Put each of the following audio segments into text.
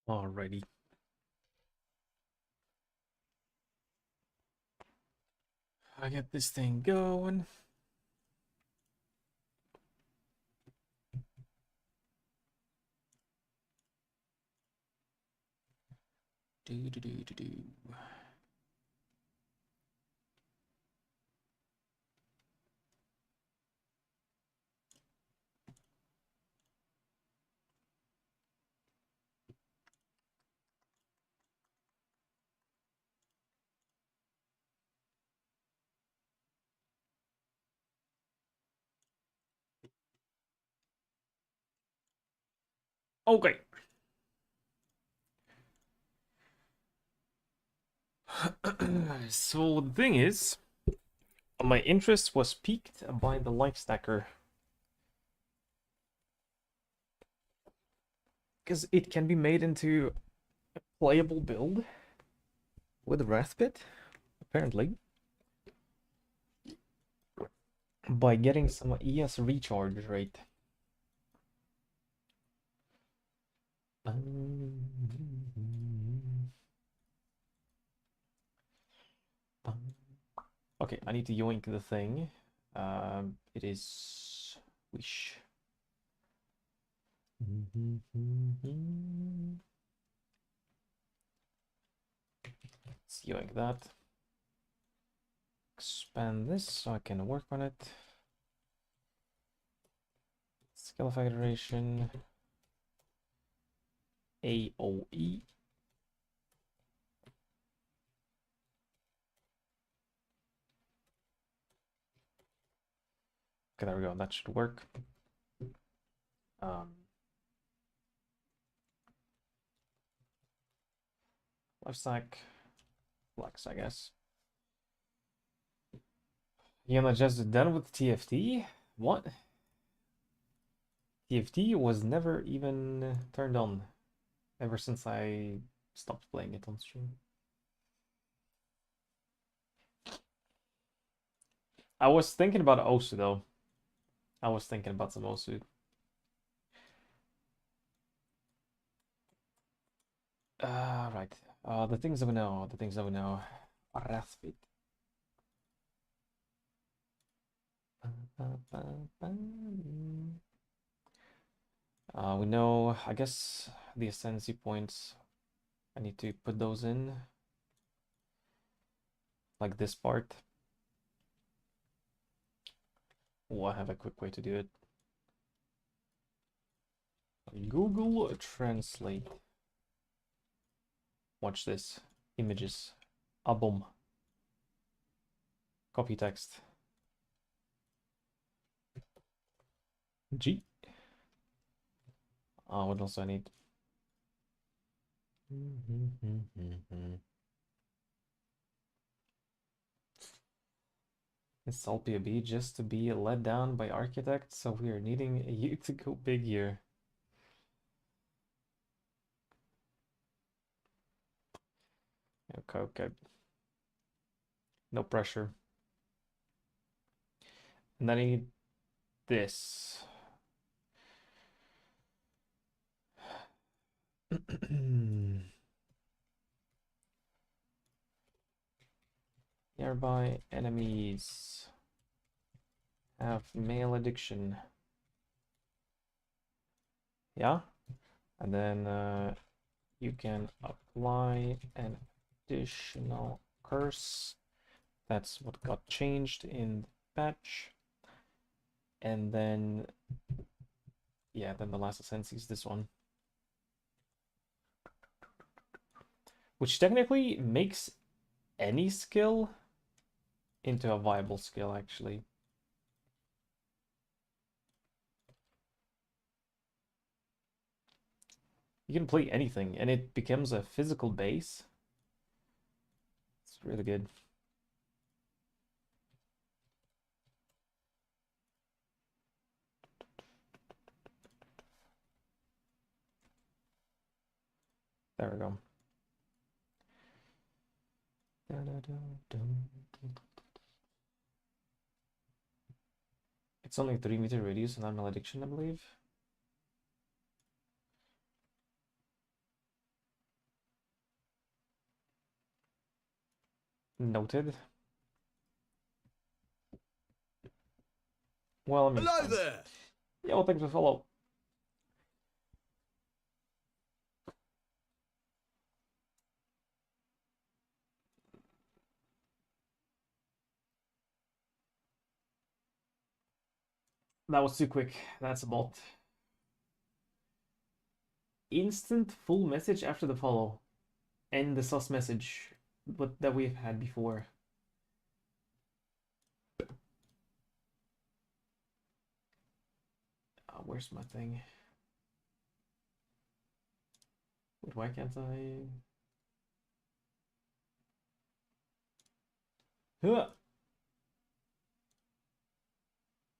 Alrighty. I get this thing going. Do do do do do. Okay. So the thing is, my interest was piqued by the life stacker because it can be made into a playable build with Wrathbit, apparently, by getting some ES recharge rate. Okay, I need to yoink the thing. It is wish. Let's yoink that. Expand this so I can work on it. Skill Federation. AOE. Okay, there we go. That should work. Left stack. Flex, I guess. Yana just done with TFT? What? TFT was never even turned on ever since I stopped playing it on stream. I was thinking about Osu though. I was thinking about some Osu. Right. The things that we know. The things that we know. Rathbit. We know, I guess, the ascendancy points. I need to put those in. Like this part. Oh, I have a quick way to do it. Google Translate. Watch this. Images. Album. Copy text. G. What else do I need? Install POB just to be let down by architect, so we are needing you to go big here. Okay, okay. No pressure. And then I need this. Nearby enemies have male addiction. Yeah? And then you can apply an additional curse. That's what got changed in the patch. And then, yeah, then the last ascendancy is this one. Which technically makes any skill into a viable skill, actually. You can play anything, and it becomes a physical base. It's really good. There we go. It's only a 3-meter radius and non-malediction, I believe. Noted. Well, I mean, it's Hello fine. there. Yeah, well, thanks for the follow. That was too quick. That's a bot. Instant full message after the follow. And the sus message that we've had before. Where's my thing? Wait, why can't I? Huh.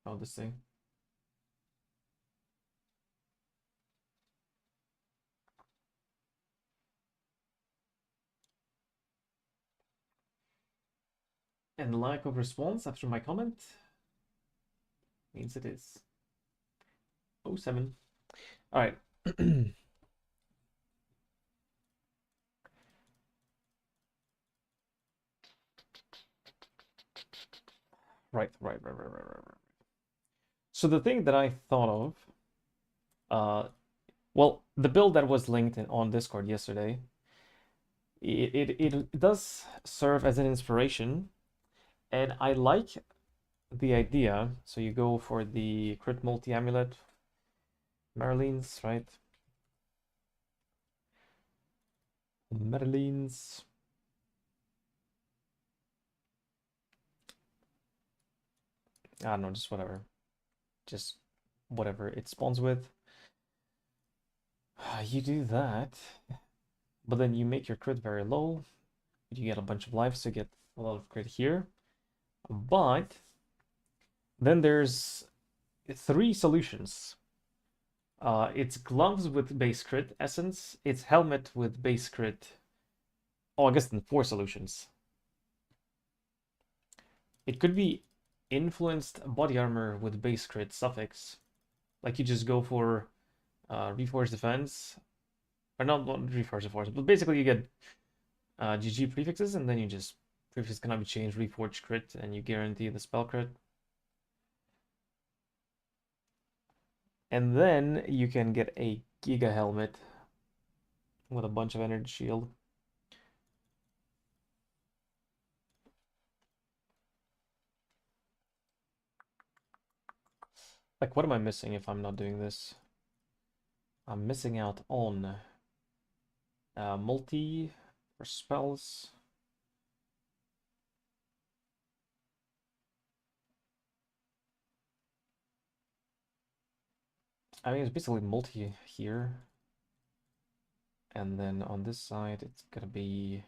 Oh, this thing. And lack of response after my comment means it is 07. All right. Right. So the thing that I thought of, well, the build that was linked on Discord yesterday, it does serve as an inspiration, and I like the idea. So you go for the crit multi amulet, Marlene's, right? Marlene's. I don't know, just whatever. Just whatever it spawns with. You do that, but then you make your crit very low. You get a bunch of lives to get a lot of crit here. But then there's three solutions. It's gloves with base crit essence. It's helmet with base crit. Oh, I guess then four solutions. It could be influenced body armor with base crit suffix. Like you just go for reforged defense, or not reforged defense, but basically you get GG prefixes, and then you just prefix cannot be changed, reforged crit, and you guarantee the spell crit. And then you can get a Giga Helmet with a bunch of energy shield. Like, what am I missing if I'm not doing this? I'm missing out on multi for spells. I mean, it's basically multi here. And then on this side, it's gonna be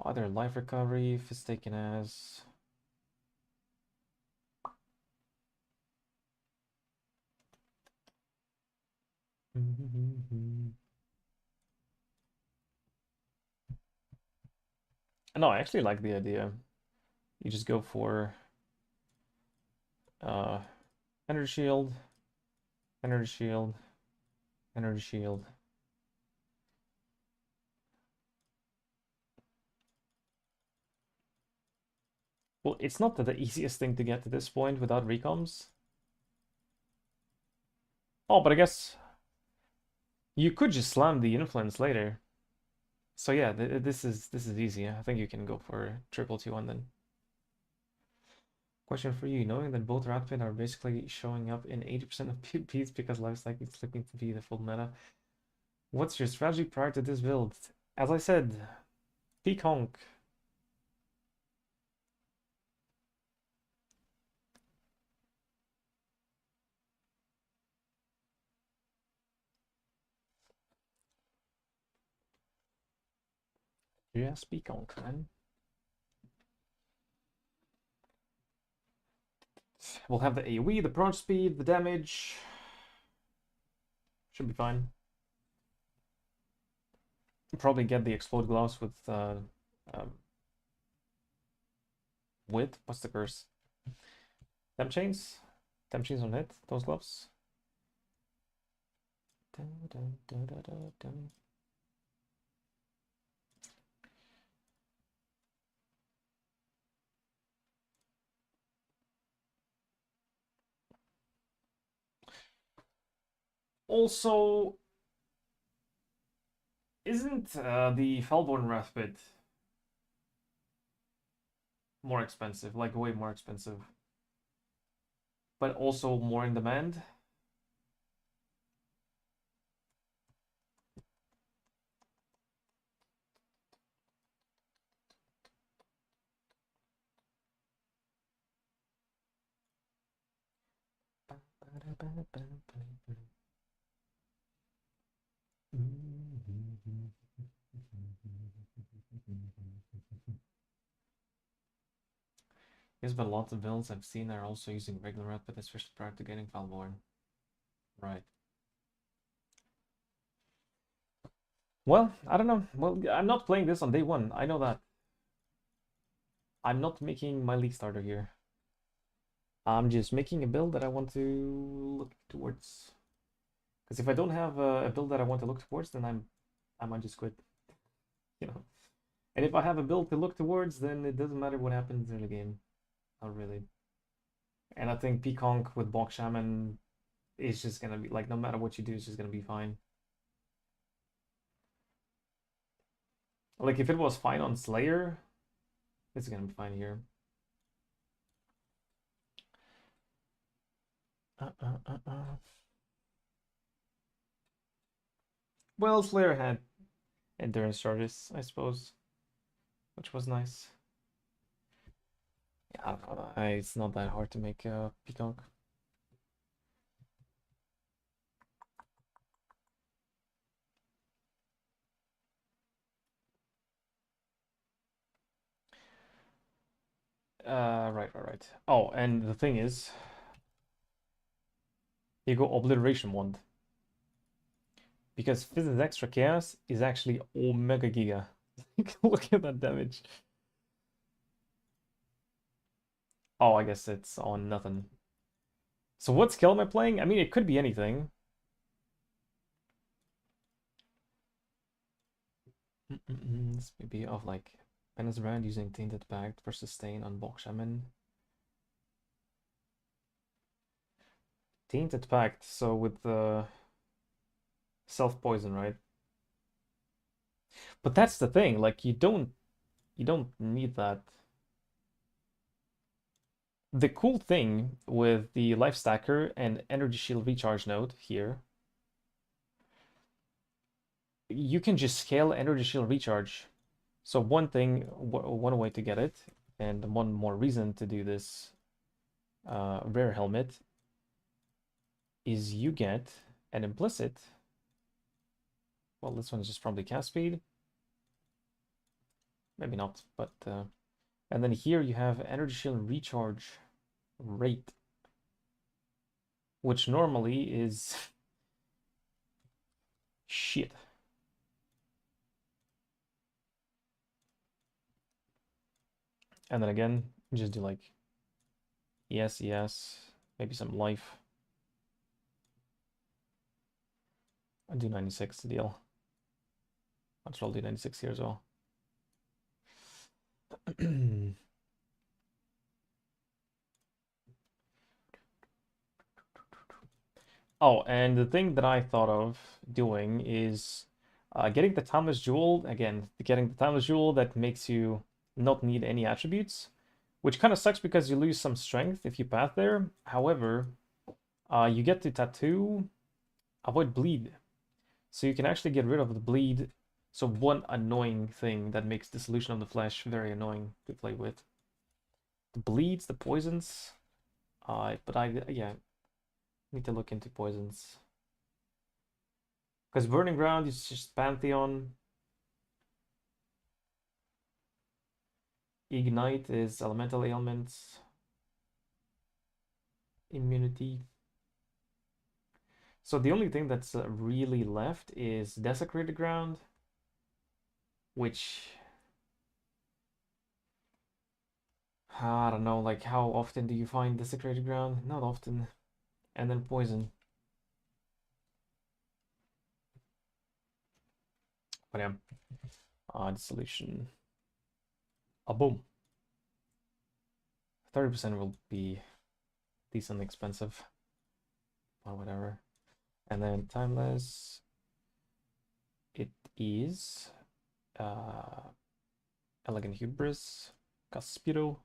either life recovery, if it's taken as. No, I actually like the idea. You just go for uh, energy shield, energy shield, energy shield. Well, it's not the easiest thing to get to this point without recoms. Oh, but I guess you could just slam the influence later. So yeah, this is easy. I think you can go for triple T1 then. Question for you: knowing that both Ratpin are basically showing up in 80% of PvPs because life cycle is slipping to be the full meta, what's your strategy prior to this build? As I said, peak honk. Yeah, peak honk, man. We'll have the AoE, the prone speed, the damage. Should be fine. Probably get the explode gloves um, with what's the curse? Temp chains? Temp chains on it, those gloves. Dun, dun, dun, dun, dun, dun. Also, isn't the Felborn Respite more expensive? Like, way more expensive. But also more in demand? Yes, but lots of builds I've seen are also using regular output, especially prior to getting Falborn. Right. Well, I don't know. Well, I'm not playing this on day one. I know that. I'm not making my league starter here. I'm just making a build that I want to look towards. Because if I don't have a build that I want to look towards, then I might just quit. You know. And if I have a build to look towards, then it doesn't matter what happens in the game. Not really. And I think Peaconk with Bog Shaman is just gonna be like, no matter what you do, it's just gonna be fine. Like if it was fine on Slayer, it's gonna be fine here. Well, Slayer had endurance charges, I suppose, which was nice. Yeah, I don't know. It's not that hard to make a Peacock. Right. Oh, and the thing is, you go Obliteration Wand. Because Physics Extra Chaos is actually Omega Giga. Look at that damage. Oh, I guess it's on nothing. So what skill am I playing? I mean, it could be anything. This may be of like Penance Brand using Tainted Pact for sustain on Bog Shaman. Tainted Pact, so with the self-poison, right? But that's the thing, like you don't need that. The cool thing with the Life Stacker and Energy Shield Recharge node here, you can just scale Energy Shield Recharge. So one thing, one way to get it, and one more reason to do this rare helmet is you get an implicit. Well, this one is just probably cast speed. Maybe not, but and then here you have energy shield recharge rate, which normally is shit. And then again, just do like yes, maybe some life. I'll do 96 to deal. I'll do 96 here as well. Oh, and the thing that I thought of doing is getting the Timeless Jewel. Again, getting the Timeless Jewel that makes you not need any attributes, which kind of sucks because you lose some strength if you path there. However, you get to tattoo, avoid bleed. So you can actually get rid of the bleed. So one annoying thing that makes Dissolution of the Flesh very annoying to play with. The bleeds, the poisons. But yeah, need to look into poisons. Because Burning Ground is just Pantheon. Ignite is Elemental Ailments. Immunity. So the only thing that's really left is Desecrated Ground, which I don't know, like how often do you find Desecrated Ground? Not often. And then Poison. But yeah, Dissolution. Boom. 30% will be decently expensive, or whatever. And then timeless, it is Elegant Hubris, Caspiro.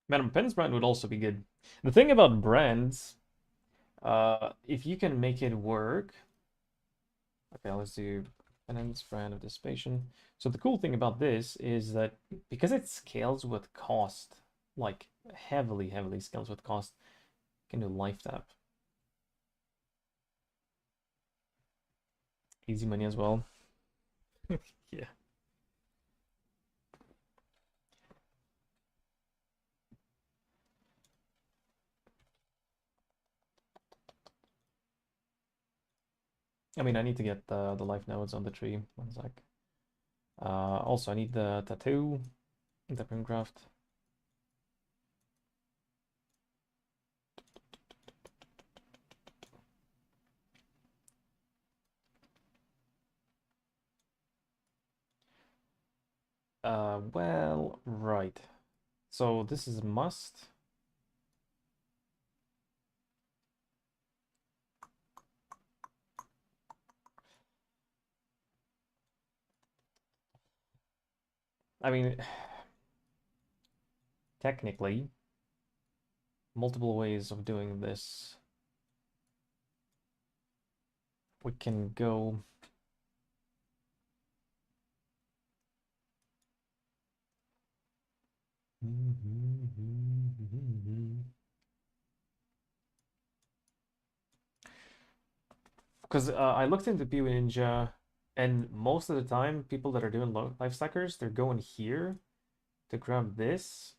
Madam Pen's brand would also be good. The thing about brands, if you can make it work. Okay, let's do Penance brand of dissipation. So the cool thing about this is that because it scales with cost, like heavily scales with cost, you can do life tap. Easy money as well. Yeah. I mean, I need to get the life nodes on the tree. One sec. Also, I need the tattoo, the Primcraft. Well, right. So this is a must. I mean, technically, multiple ways of doing this. We can go. Because I looked into PW Ninja, and most of the time, people that are doing life stackers, they're going here to grab this,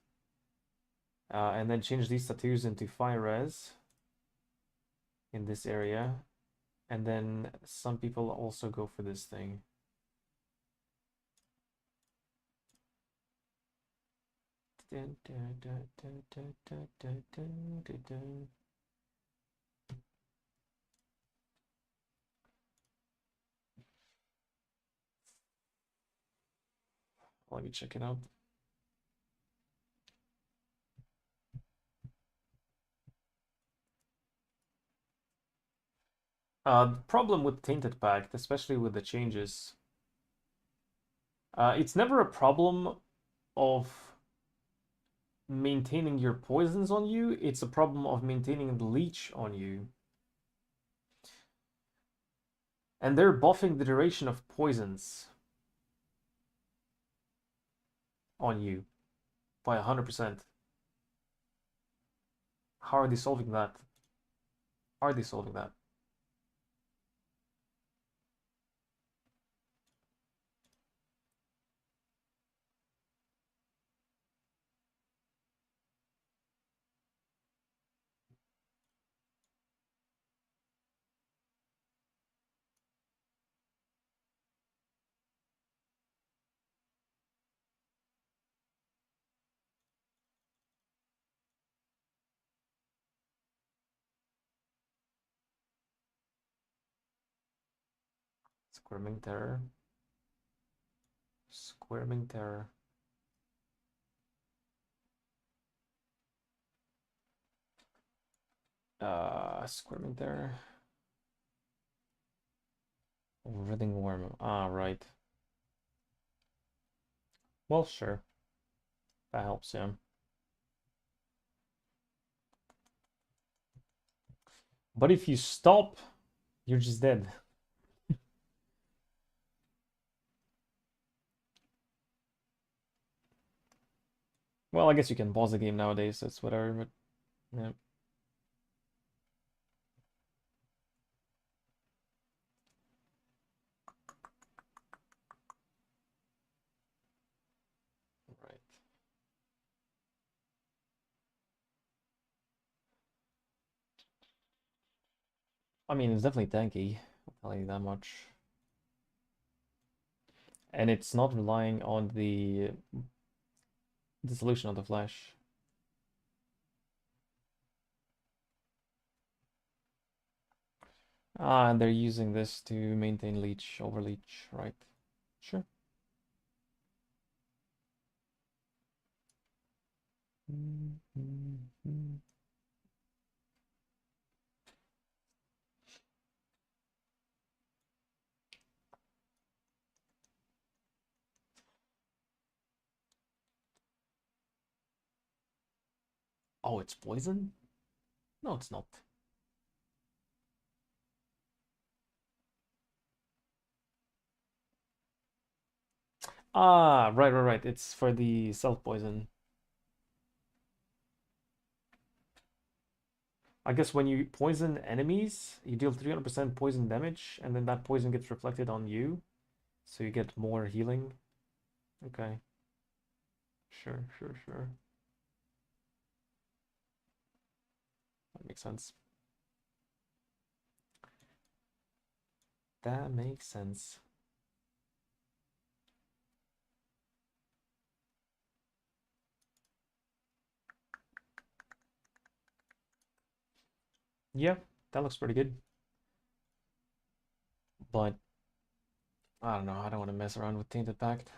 and then change these tattoos into fire res in this area, and then some people also go for this thing. Let me check it out. The problem with Tainted Pact, especially with the changes, it's never a problem of maintaining your poisons on you, it's a problem of maintaining the leech on you. And they're buffing the duration of poisons on you by 100%. How are they solving that? How are they solving that? Squirming Terror. Squirming Terror. Squirming Terror. Writhing Worm. Ah, right. Well, sure. That helps him. But if you stop, you're just dead. Well, I guess you can pause the game nowadays, so it's whatever, but yeah. Right. I mean, it's definitely tanky, I'll tell you that much. And it's not relying on the dissolution of the flesh. Ah, and they're using this to maintain leech, overleech, right? Sure. Oh, it's poison? No, it's not. Ah, right. It's for the self-poison. I guess when you poison enemies, you deal 300% poison damage, and then that poison gets reflected on you, so you get more healing. Okay, sure. That makes sense. That makes sense. Yeah, that looks pretty good. But I don't know, I don't want to mess around with Tainted Pact.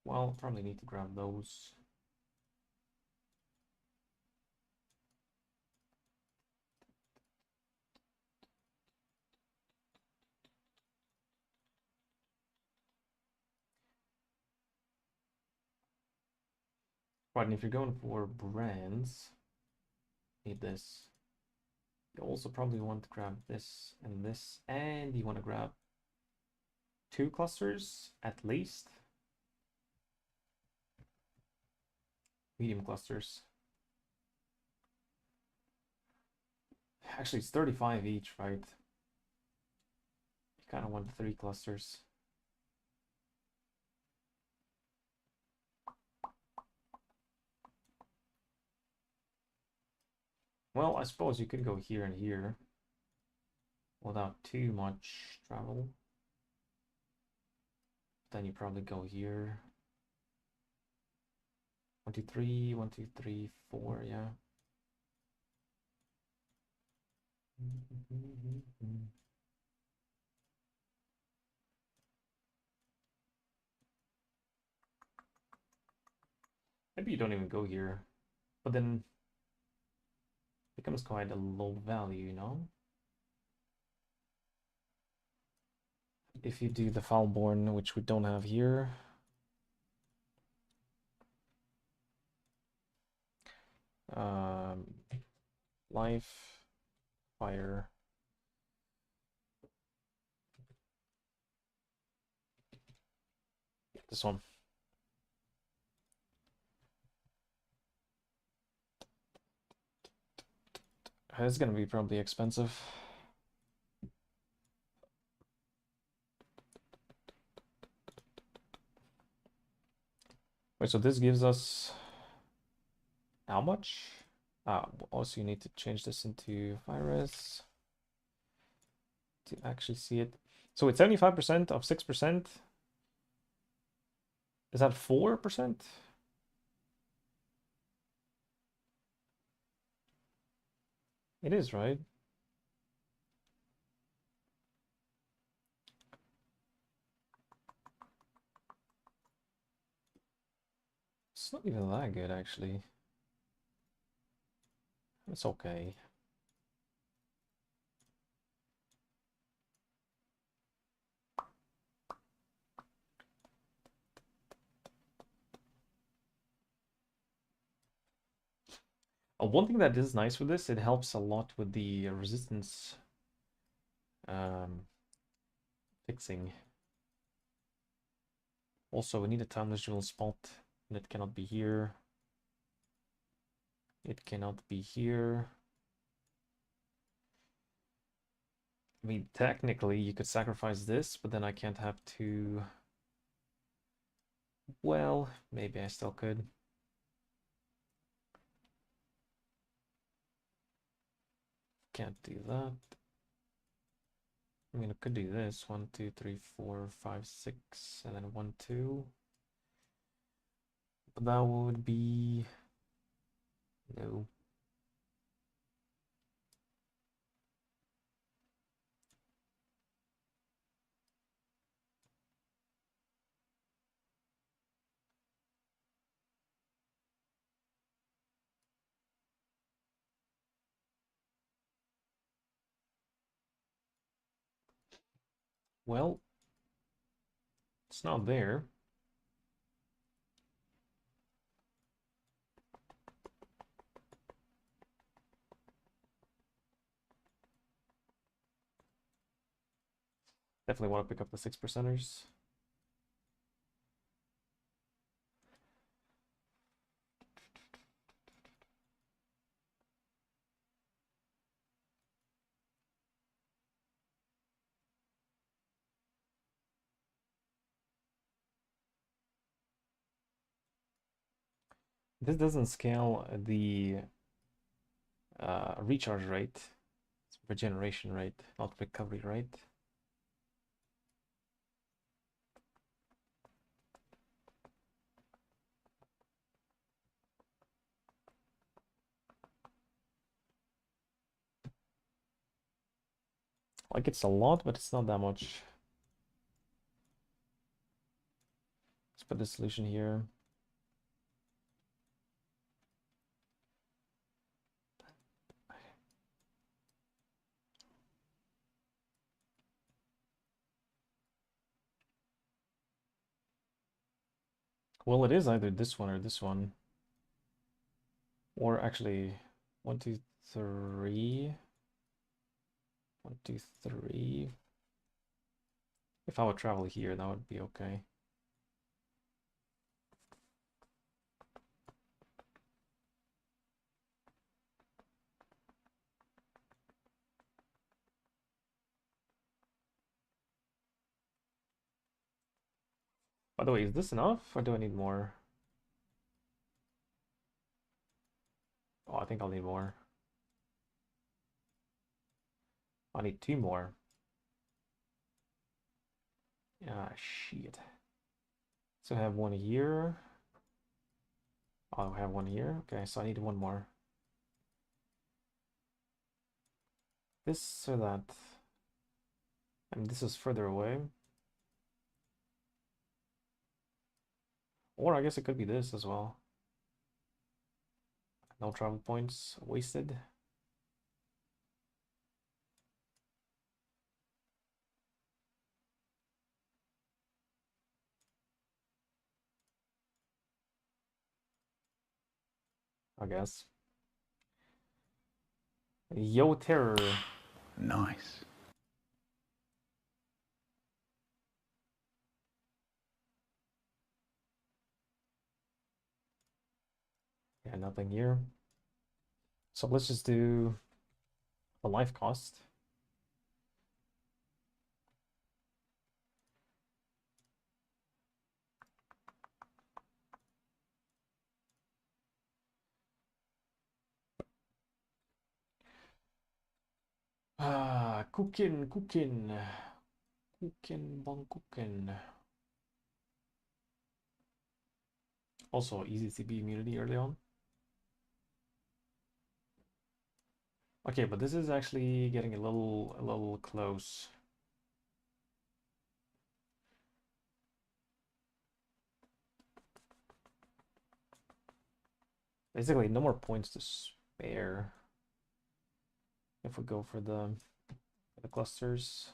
Well, probably need to grab those. Right, and if you're going for brands, need this. You also probably want to grab this, and you want to grab 2 clusters at least. Medium clusters. Actually, it's 35 each, right? You kind of want 3 clusters. Well, I suppose you could go here and here without too much travel. Then you probably go here. 1, 2, 3, 1, 2, 3, 4, yeah. Maybe you don't even go here, but then it becomes quite a low value, you know? If you do the Foulborn, which we don't have here. Um, life, fire. This one. It's gonna be probably expensive. Wait, so this gives us how much? Also you need to change this into Fires to actually see it. So it's 75% of 6%. Is that 4%? It is, right? It's not even that good, actually. It's okay. One thing that is nice with this, it helps a lot with the resistance fixing. Also, we need a timeless jewel spot, and it cannot be here. It cannot be here. I mean, technically, you could sacrifice this, but then I can't have two. Well, maybe I still could. Can't do that. I mean, I could do this. 1, 2, 3, 4, 5, 6, and then 1, 2. But that would be... No. Well, it's not there. Definitely want to pick up the 6%ers. This doesn't scale the recharge rate. It's regeneration rate, not recovery rate. Like, it's a lot, but it's not that much. Let's put the solution here. Well, it is either this one or this one. Or actually, 1, 2, 3. 1, 2, 3. If I would travel here, that would be okay. By the way, is this enough or do I need more? Oh, I think I'll need more. I need 2 more. Ah, shit. So I have 1 here. I'll have 1 here. Okay, so I need 1 more. This or that? I mean, this is further away. Or I guess it could be this as well. No travel points wasted. I guess. Yo, Terror. Nice. Yeah, nothing here. So let's just do the life cost. Ah, cooking. Cooking, bang cooking. Also, easy CB immunity early on. Okay, but this is actually getting a little close. Basically, no more points to spare if we go for the clusters.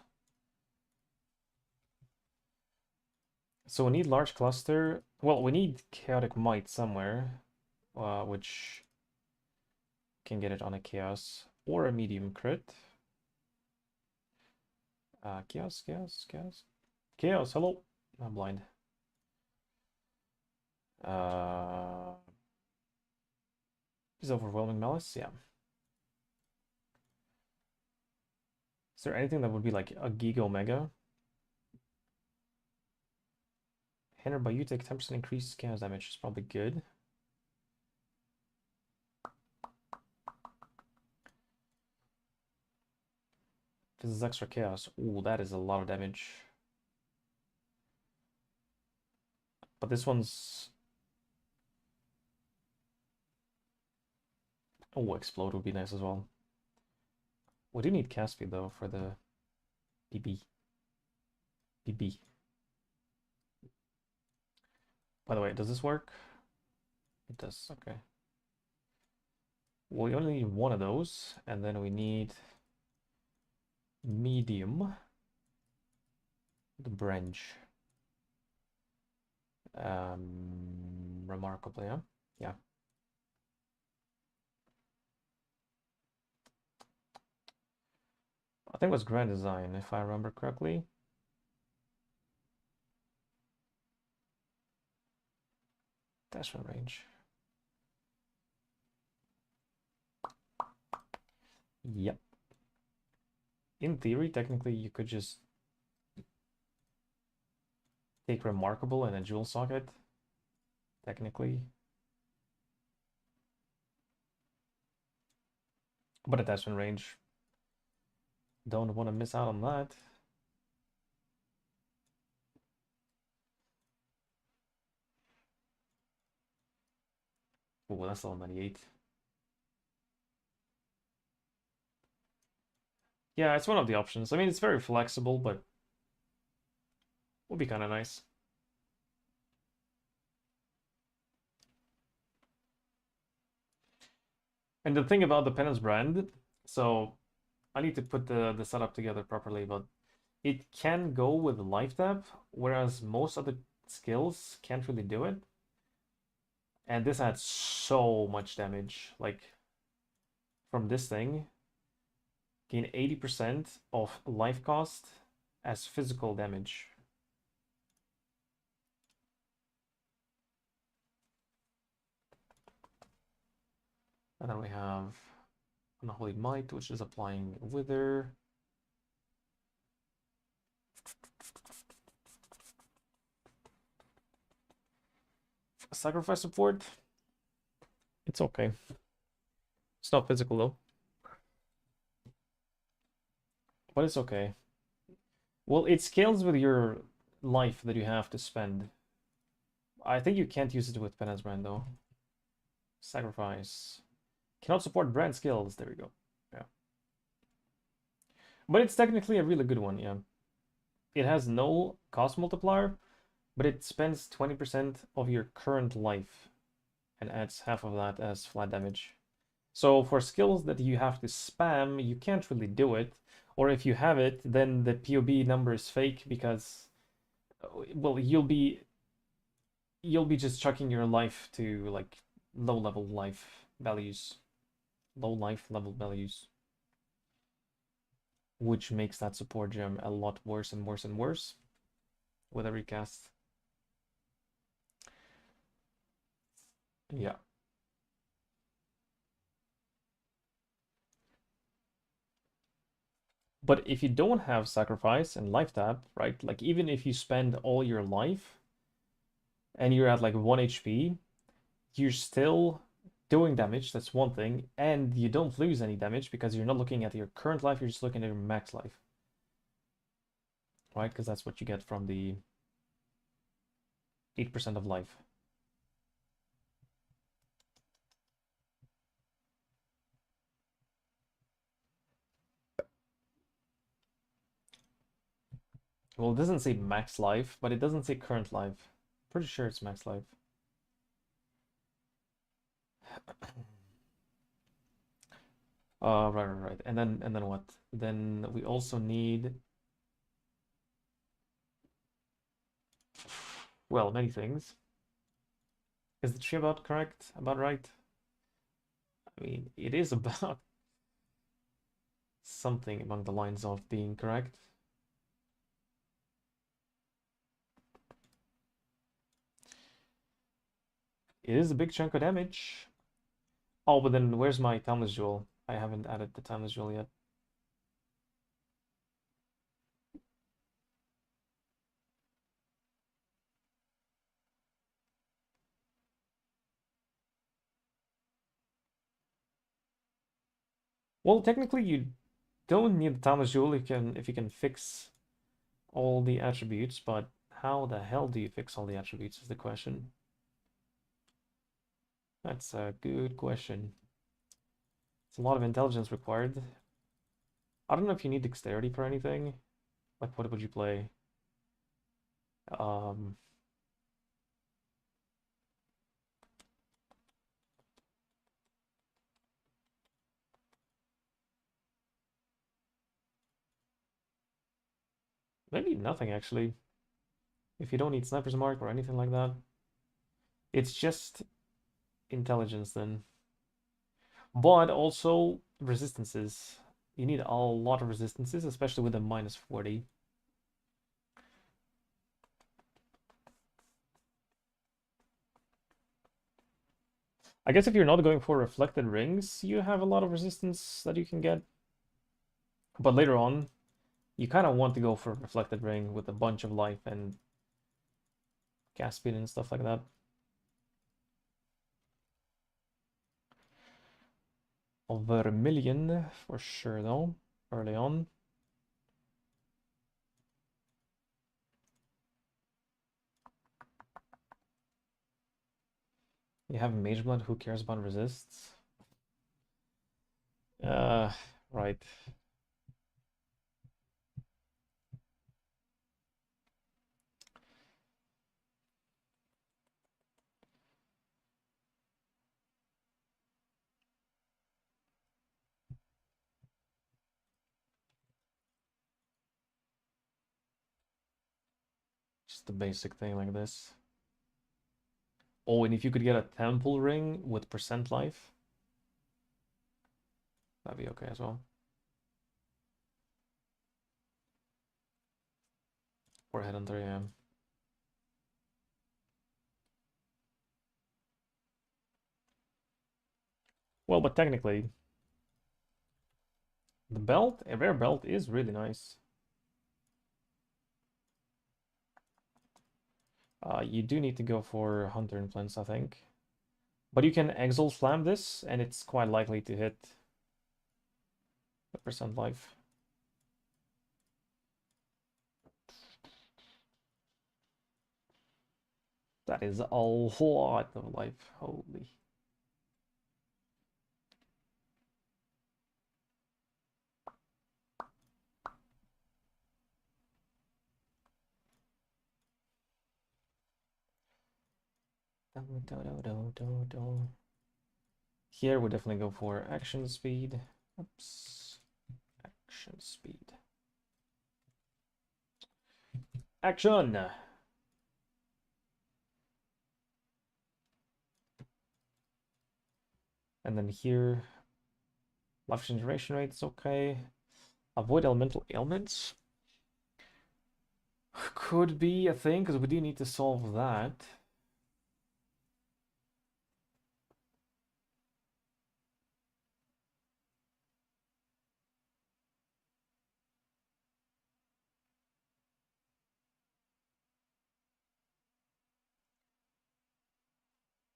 So we need large cluster. Well, we need chaotic might somewhere, which can get it on a chaos or a medium crit. Chaos, chaos, chaos. Chaos, hello. I'm blind. Is overwhelming malice? Yeah. Is there anything that would be like a Giga Omega? Hindered by you take 10% increased chaos damage is probably good. This is extra chaos. Ooh, that is a lot of damage. But this one's... Oh, explode would be nice as well. We do need cast speed though for the BB. BB. By the way, does this work? It does, okay. Well, we only need one of those, and then we need medium. The branch. Remarkably, yeah? Yeah. I think it was Grand Design, if I remember correctly. Attachment range. Yep. In theory, technically, you could just take Remarkable and a jewel socket. Technically. But attachment range. Don't want to miss out on that. Oh, that's level 98. Yeah, it's one of the options. I mean, it's very flexible, but would be kind of nice. And the thing about the Penance brand, so I need to put the setup together properly, but it can go with life tap, whereas most other skills can't really do it. And this adds so much damage, like from this thing, gain 80% of life cost as physical damage. And then we have Unholy Might, which is applying Wither. Sacrifice support. It's okay. It's not physical though. But it's okay. Well, it scales with your life that you have to spend. I think you can't use it with Penance Brand though. Sacrifice. Cannot support brand skills. There we go. Yeah. But it's technically a really good one, yeah. It has no cost multiplier, but it spends 20% of your current life and adds half of that as flat damage. So for skills that you have to spam, you can't really do it. Or if you have it, then the POB number is fake because, well, you'll be just chucking your life to like low level life values, low life level values, which makes that support gem a lot worse and worse and worse with every cast. Yeah. But if you don't have sacrifice and life tap, right? Like even if you spend all your life and you're at like 1 HP, you're still doing damage. That's one thing. And you don't lose any damage because you're not looking at your current life, you're just looking at your max life. Right? Because that's what you get from the 8% of life. Well, it doesn't say max life, but it doesn't say current life. Pretty sure it's max life. Right. And then what? Then we also need, well, many things. Is the tree about correct? About right? I mean, it is about something along the lines of being correct. It is a big chunk of damage. Oh, but then where's my Timeless Jewel? I haven't added the Timeless Jewel yet. Well, technically you don't need the Timeless Jewel if you can fix all the attributes, but how the hell do you fix all the attributes is the question. That's a good question. It's a lot of intelligence required. I don't know if you need dexterity for anything. Like, what would you play? Um, Maybe nothing actually. If you don't need Sniper's Mark or anything like that, it's just intelligence then. But also resistances. You need a lot of resistances, especially with a minus 40. I guess if you're not going for reflected rings, you have a lot of resistance that you can get. But later on, you kind of want to go for a reflected ring with a bunch of life and gas speed and stuff like that. Over a million for sure though, early on. You have Mage Blood, who cares about resists? Uh, right. Just the basic thing like this. Oh, and if you could get a temple ring with percent life, that'd be okay as well. Or Headhunter, yeah. Well, but technically, the belt, a rare belt, is really nice. You do need to go for Hunter Implants, I think. But you can Exalt Slam this, and it's quite likely to hit the percent life. That is a lot of life. Holy. Here we definitely go for action speed. Oops. Action speed. Action! And then here, life generation rate is okay. Avoid elemental ailments. Could be a thing, because we do need to solve that.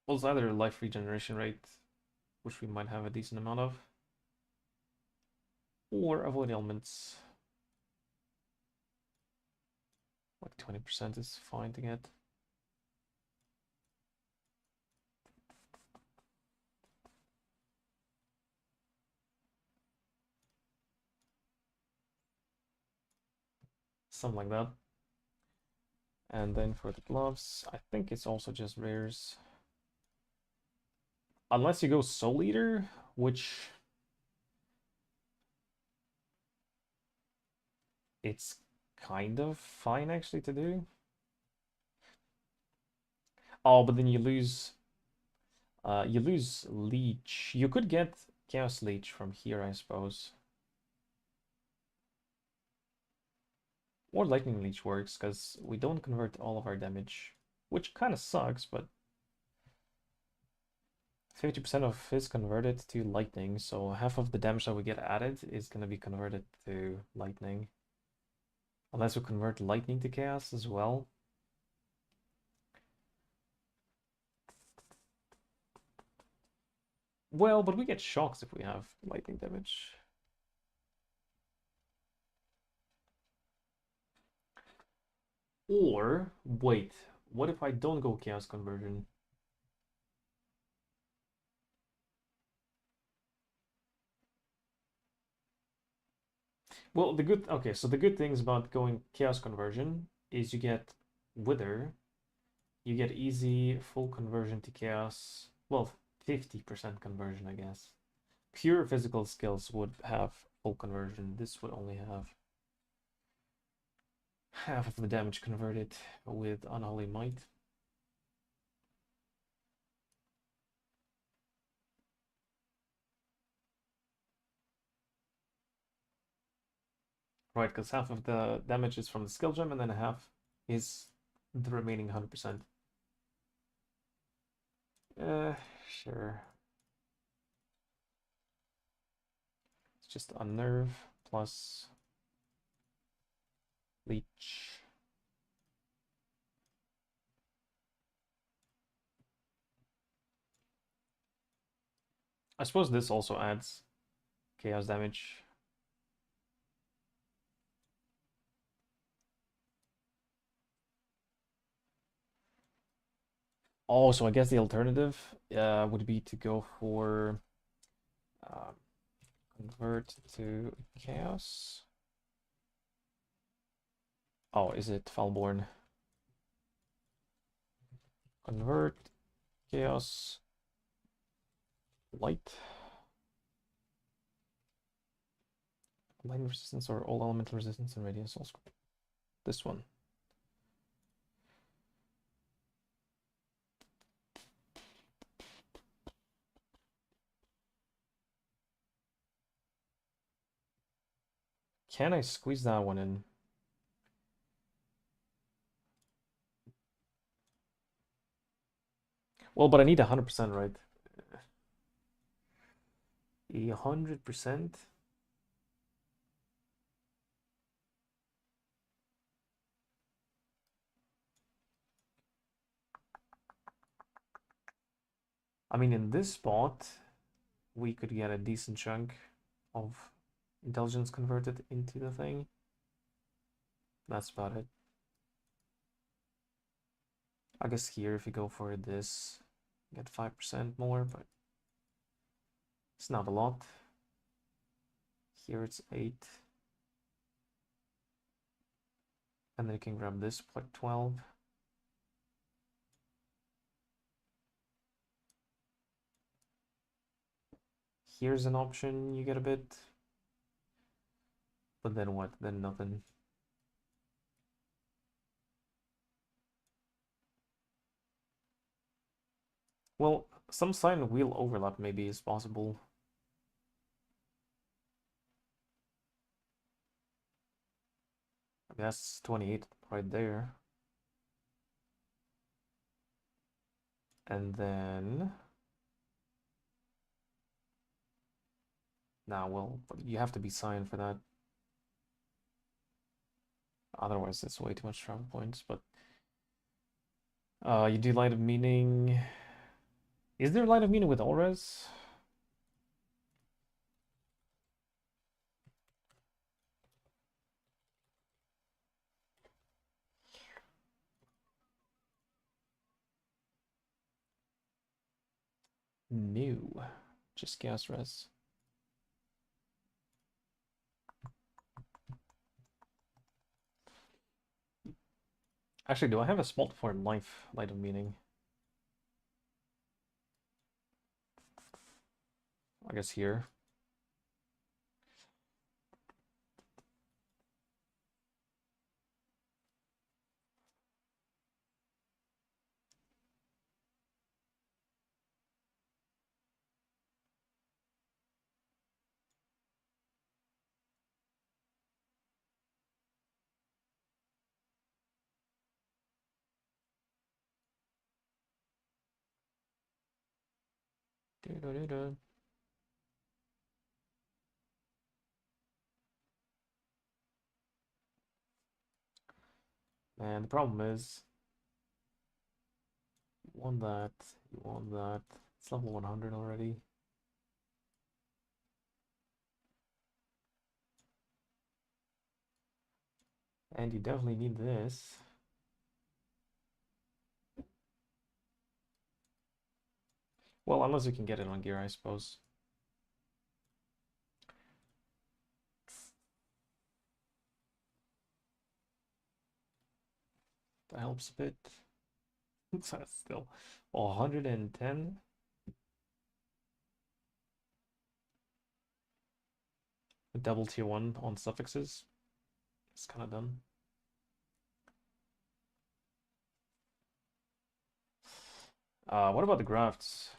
Well, it's either life regeneration rate, which we might have a decent amount of, or avoid ailments. Like 20% is fine to get. Something like that. And then for the gloves, I think it's also just rares. Unless you go Soul Eater, which it's kind of fine actually to do. Oh, but then you lose. You lose Leech. You could get Chaos Leech from here, I suppose. Or Lightning Leech works, because we don't convert all of our damage. Which kind of sucks, but 50% of is converted to lightning, so half of the damage that we get added is going to be converted to lightning. Unless we convert lightning to chaos as well. Well, but we get shocks if we have lightning damage. Or, wait, what if I don't go chaos conversion? Well, so the good things about going chaos conversion is you get wither, you get easy full conversion to chaos. Well, 50% conversion, I guess. Pure physical skills would have full conversion. This would only have half of the damage converted with Unholy Might. Right, because half of the damage is from the skill gem and then half is the remaining 100%. Sure. It's just Unnerve plus Leech. I suppose this also adds chaos damage. Oh, so I guess the alternative would be to go for um, convert to chaos. Oh, is it Falborn? Convert chaos light. Lightning resistance or all elemental resistance and radius also. This one. Can I squeeze that one in? Well, but I need 100%, right? 100%? I mean, in this spot, we could get a decent chunk of intelligence converted into the thing. That's about it. I guess here, if you go for this, get 5% more, but it's not a lot. Here it's 8. And then you can grab this, like 12. Here's an option, you get a bit. But then what? Then nothing. Well, some sign wheel overlap maybe is possible. That's 28 right there. And then... Nah, well, you have to be signed for that. Otherwise, it's way too much travel points, but... you do Light of Meaning... Is there Light of Meaning with all res? New. Just cast res. Actually, do I have a spot for life Light of Meaning? I guess here. Do-do-do-do. And the problem is, you want that, you want that. It's level 100 already. And you definitely need this. Well, unless you can get it on gear, I suppose. That helps a bit. Still, 110. A double tier 1 on suffixes. It's kind of done. What about the grafts?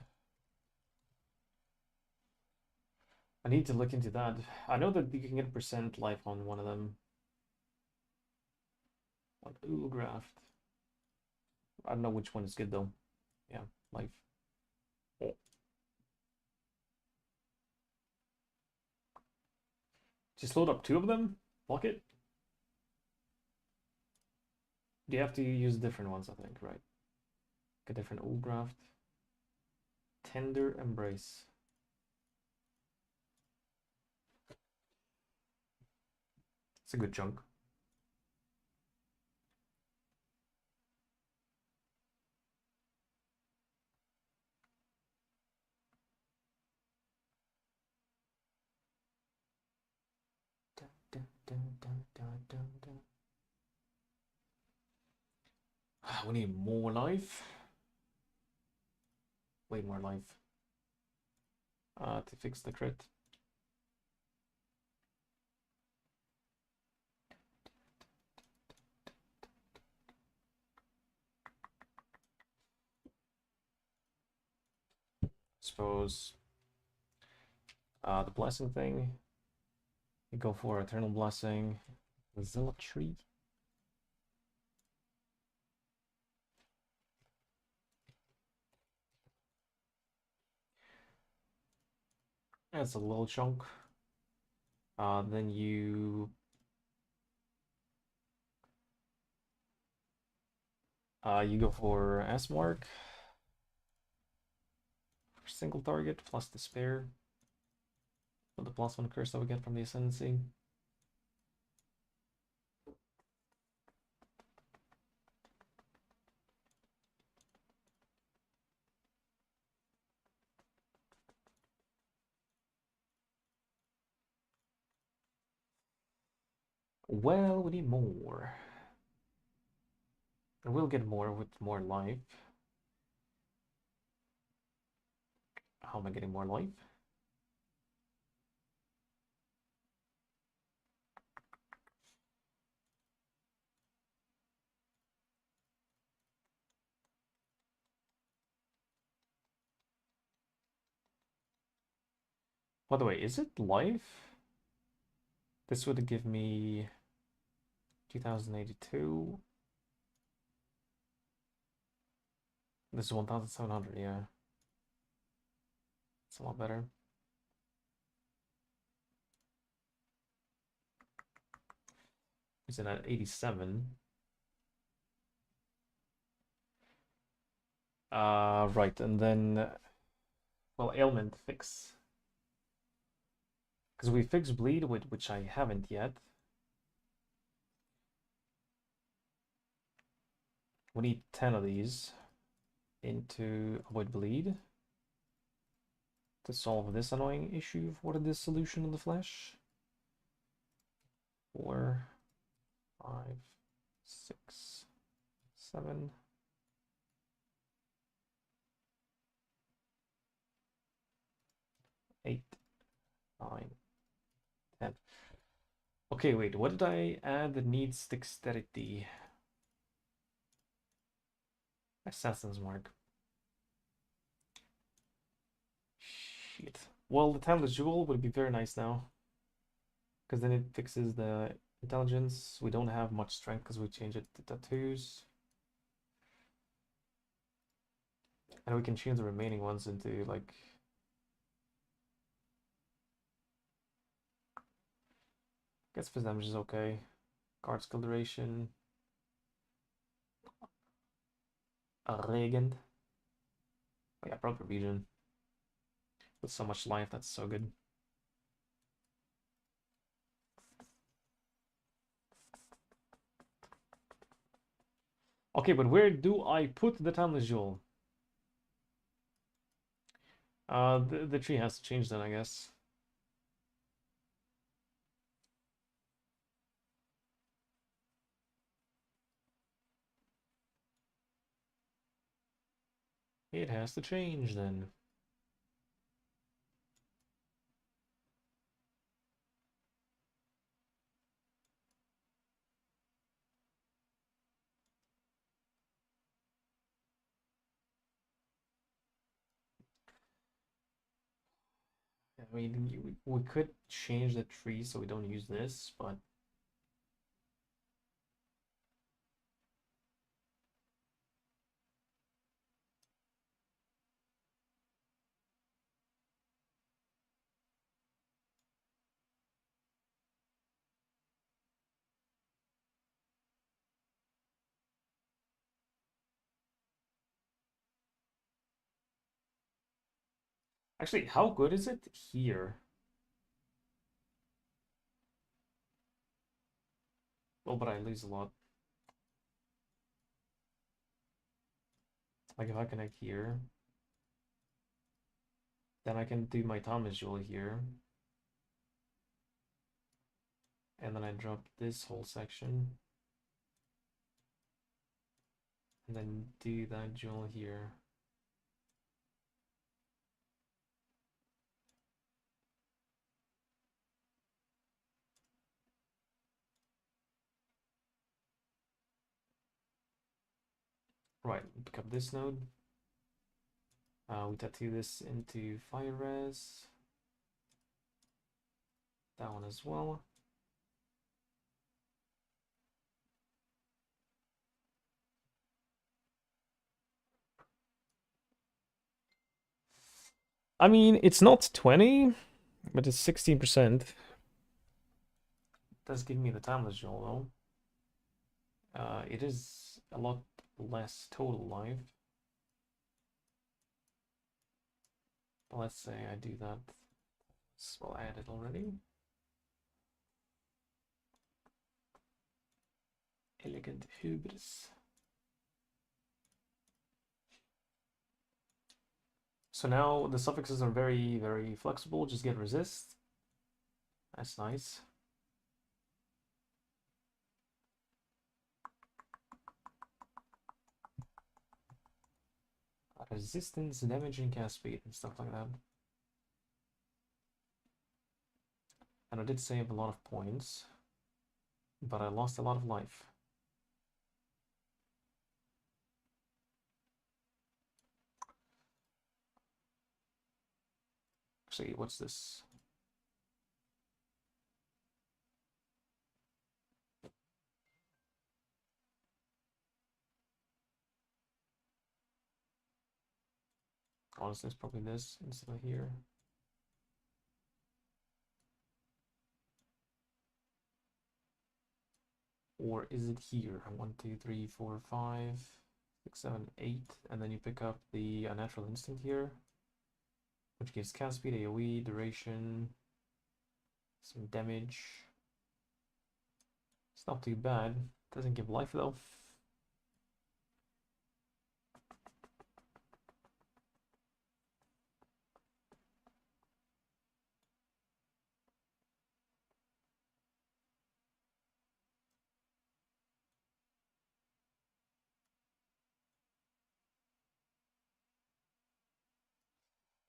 I need to look into that. I know that you can get percent life on one of them. Like, ooh, graft. I don't know which one is good though. Yeah, life. Oh. Just load up 2 of them? Lock it? You have to use different ones, I think, right? A different old graft. Tender embrace. It's a good chunk. We need more life. Way more life. To fix the crit. Suppose the blessing thing. You go for eternal blessing. The zealotry. That's a little chunk. Then you go for S mark for single target plus despair. With the +1 curse that we get from the ascendancy. Well, we need more. And we'll get more with more life. How am I getting more life? By the way, is it life? This would give me 2082. This is 1700, yeah. It's a lot better. Is it at 87? Right, and then, well, ailment fix. Because we fixed bleed, which I haven't yet. We need 10 of these into avoid bleed to solve this annoying issue for the dissolution of the flesh. 4, 5, 6, 7. Eight, 9, 10. Okay, wait, what did I add that needs dexterity? Assassin's Mark. Shit. Well, the Timeless Jewel would be very nice now. Because then it fixes the intelligence. We don't have much strength because we changed it to tattoos. And we can change the remaining ones into, like, Guess fizz damage is okay. Card skill duration. A Regent. Oh yeah, proper region. With so much life, that's so good. Okay, but where do I put the Timeless Jewel? The tree has to change then, I guess. It has to change then. I mean, we could change the tree so we don't use this, but actually, how good is it here? Well, but I lose a lot. Like if I connect here, then I can do my Thomas Jewel here. And then I drop this whole section. And then do that jewel here. Right, pick up this node. We tattoo this into fire res. That one as well. I mean, it's not 20, but it's 16%. Does give me the timeless jewel though. It is a lot less total life. But let's say I do that. Well, I added already. Elegant hubris. So now the suffixes are very, very flexible. Just get resist. That's nice. Resistance, damage, and cast speed, and stuff like that. And I did save a lot of points, but I lost a lot of life. Actually, what's this? Honestly, it's probably this instead of here. Or is it here? 1, 2, 3, 4, 5, 6, 7, 8, and then you pick up the unnatural instinct here, which gives cast speed, AoE, duration, some damage. It's not too bad. Doesn't give life though.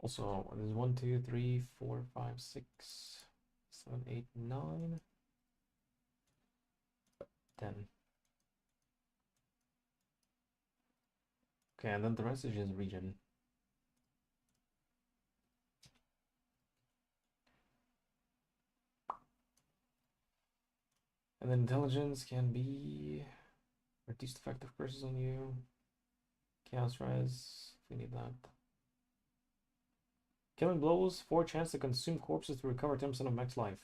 Also, there's 1, 2, 3, 4, 5, 6, 7, 8, 9, 10. Okay, and then the rest is just region. And then intelligence can be reduced effective curses on you. Chaos res, if we need that. Killing blows, 4 chance to consume corpses to recover 10% of max life.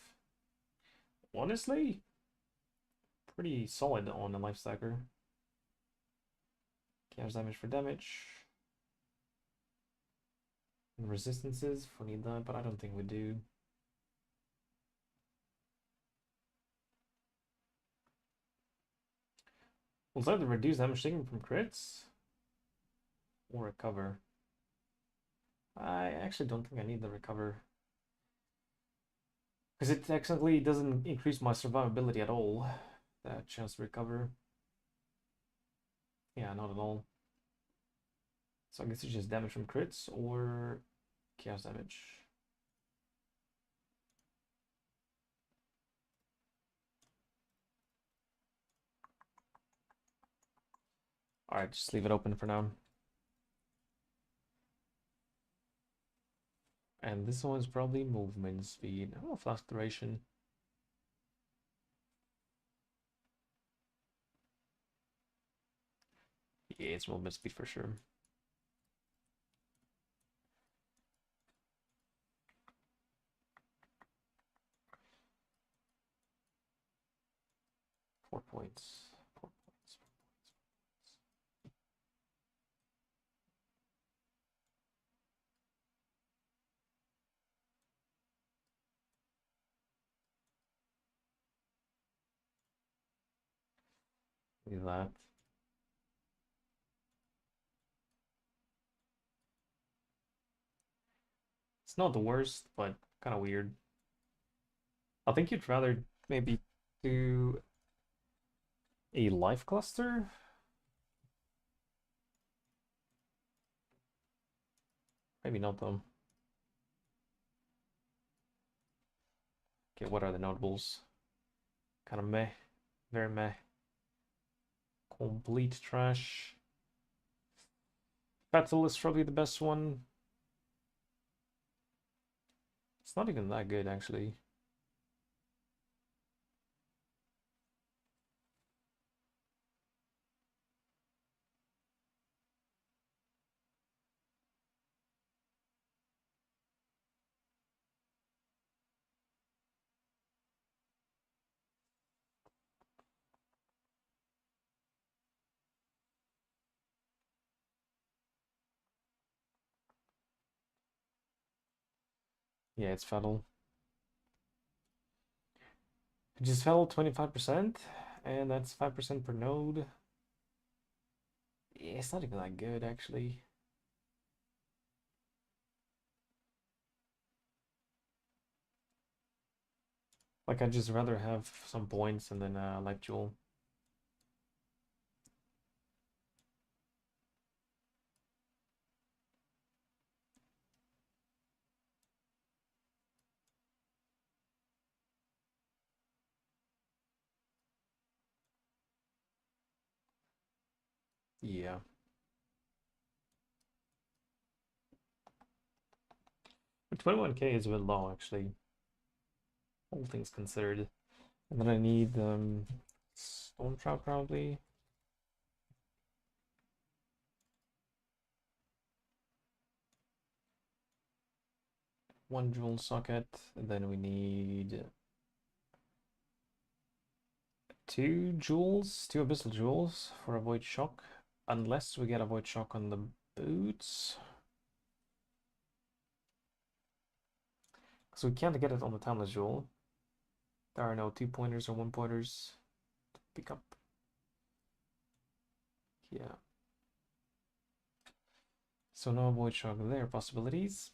honestly, pretty solid on a life stacker. Chaos damage for damage. And resistances if we need that, but I don't think we do. We'll either reduce damage taken from crits or recover. I actually don't think I need the recover. Because it technically doesn't increase my survivability at all. That chance to recover. Yeah, not at all. So I guess it's just damage from crits or chaos damage. Alright, just leave it open for now. And this one's probably movement speed. Oh, flask duration. Yeah, it's movement speed for sure. Four points. 4 points. Leave that. It's not the worst, but kind of weird. I think you'd rather maybe do a life cluster. Maybe not though. Okay, what are the notables? Kind of meh. Very meh. Complete trash. Battle is probably the best one. It's not even that good actually. Yeah, it's fatal. It just fell 25%, and that's 5% per node. Yeah, it's not even that good actually. Like I'd just rather have some points and then life jewel. Yeah. But 21k is a bit low actually, all things considered. And then I need Stone Trap probably. One jewel socket, and then we need 2 jewels, 2 abyssal jewels for avoid shock, unless we get avoid shock on the boots. So we can't get it on the timeless jewel. There are no 2-pointers or 1-pointers to pick up. Yeah. So no avoid shock there. Possibilities.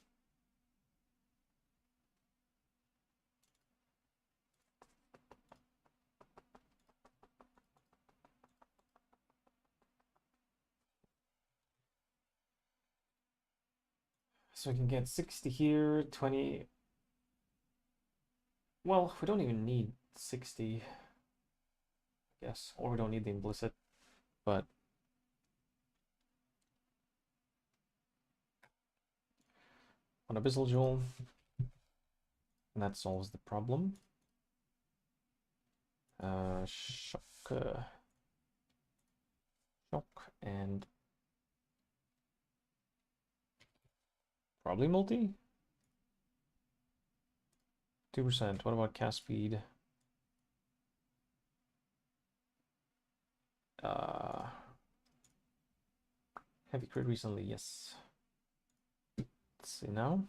So we can get 60 here, 20. Well, we don't even need 60, I guess, or we don't need the implicit, but on abyssal jewel, and that solves the problem. Shock, shock, and probably multi. 2%. What about cast speed? Heavy crit recently, yes. Let's see now.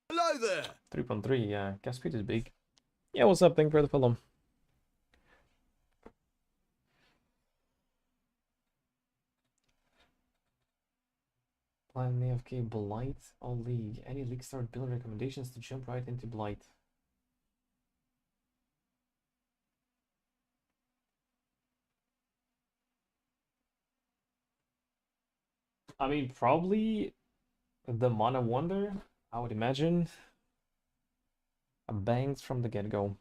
Hello there. 3.3, yeah. Gas speed is big. Yeah, what's up? Thank you for the follow. Plan AFK Blight or League. Any League start build recommendations to jump right into Blight? I mean, probably the Mana Wonder, I would imagine. A bangs from the get-go.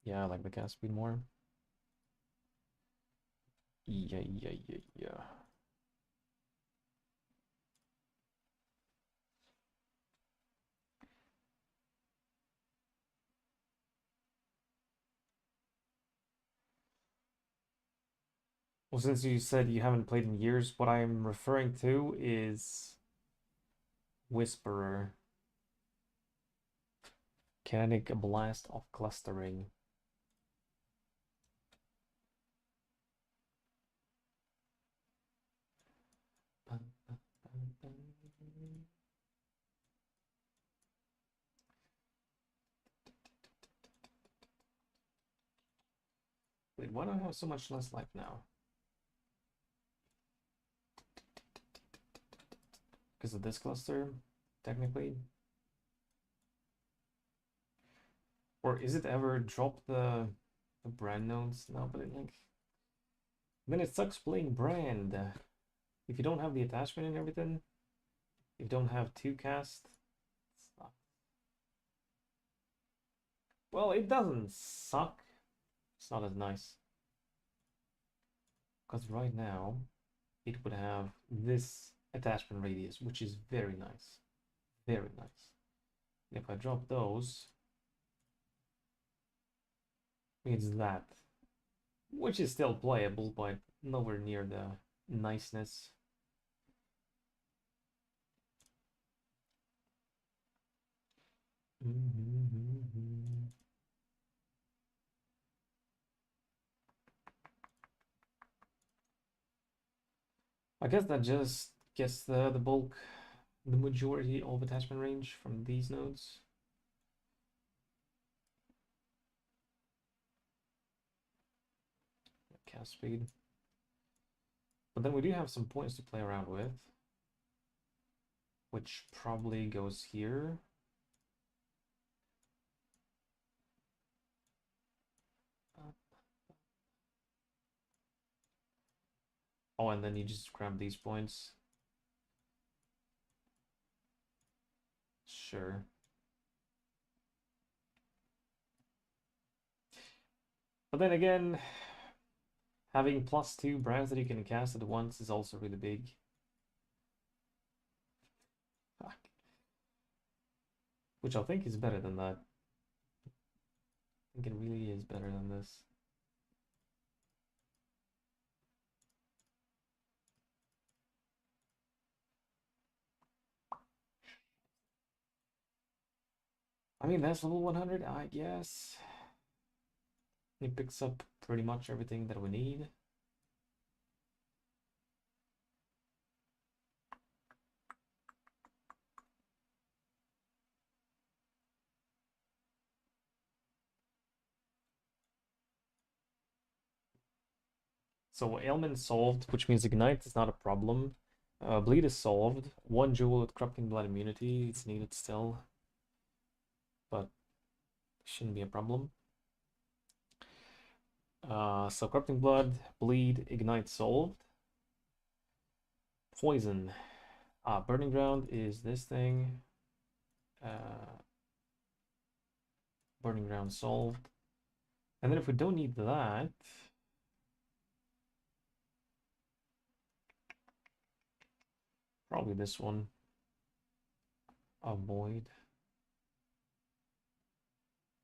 Yeah, I like the gas speed more. Yeah. Well, since you said you haven't played in years, what I'm referring to is Whisperer. Kinetic Blast of Clustering. Wait, why do I have so much less life now? Because of this cluster, technically? Or is it ever drop the brand nodes? No, but it like then it sucks playing brand. If you don't have the attachment and everything, if you don't have two cast, it sucks. Well, it doesn't suck. It's not as nice. Because right now, it would have this attachment radius, which is very nice. Very nice. And if I drop those, it's that. Which is still playable, but nowhere near the niceness. I guess that just gets the bulk, the majority of attachment range from these nodes. Cast speed. But then we do have some points to play around with, which probably goes here. Oh, and then you just grab these points. Sure. But then again, having +2 brands that you can cast at once is also really big. Fuck. Which I think is better than that. I think it really is better than this. I mean, that's level 100, I guess. It picks up pretty much everything that we need. So ailment solved, which means ignite is not a problem. Bleed is solved. 1 jewel with corrupting blood immunity. It's needed still, but shouldn't be a problem. So corrupting blood, bleed, ignite solved. Poison. Burning ground is this thing. Burning ground solved. And then if we don't need that, Probably this one. Avoid.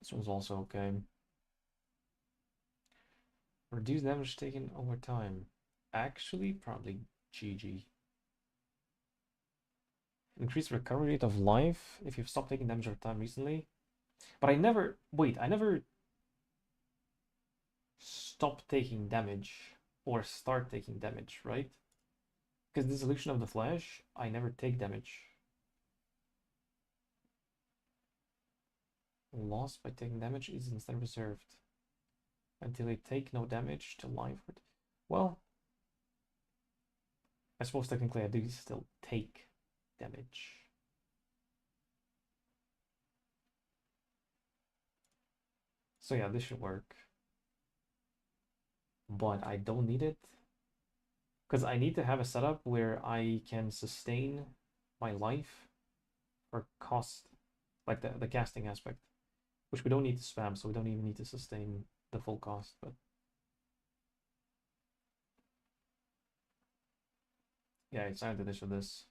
This one's also okay. Reduce damage taken over time. Actually, probably GG. Increase recovery rate of life if you've stopped taking damage over time recently. But I never... Wait, I never stopped taking damage or start taking damage, right? Because Dissolution of the Flesh, I never take damage. Loss by taking damage is instead reserved until they take no damage to life. Well, I suppose technically I do still take damage. So yeah, this should work. But I don't need it. Because I need to have a setup where I can sustain my life for cost. Like the casting aspect. Which we don't need to spam, so we don't even need to sustain the full cost, but... Yeah, excited to for this.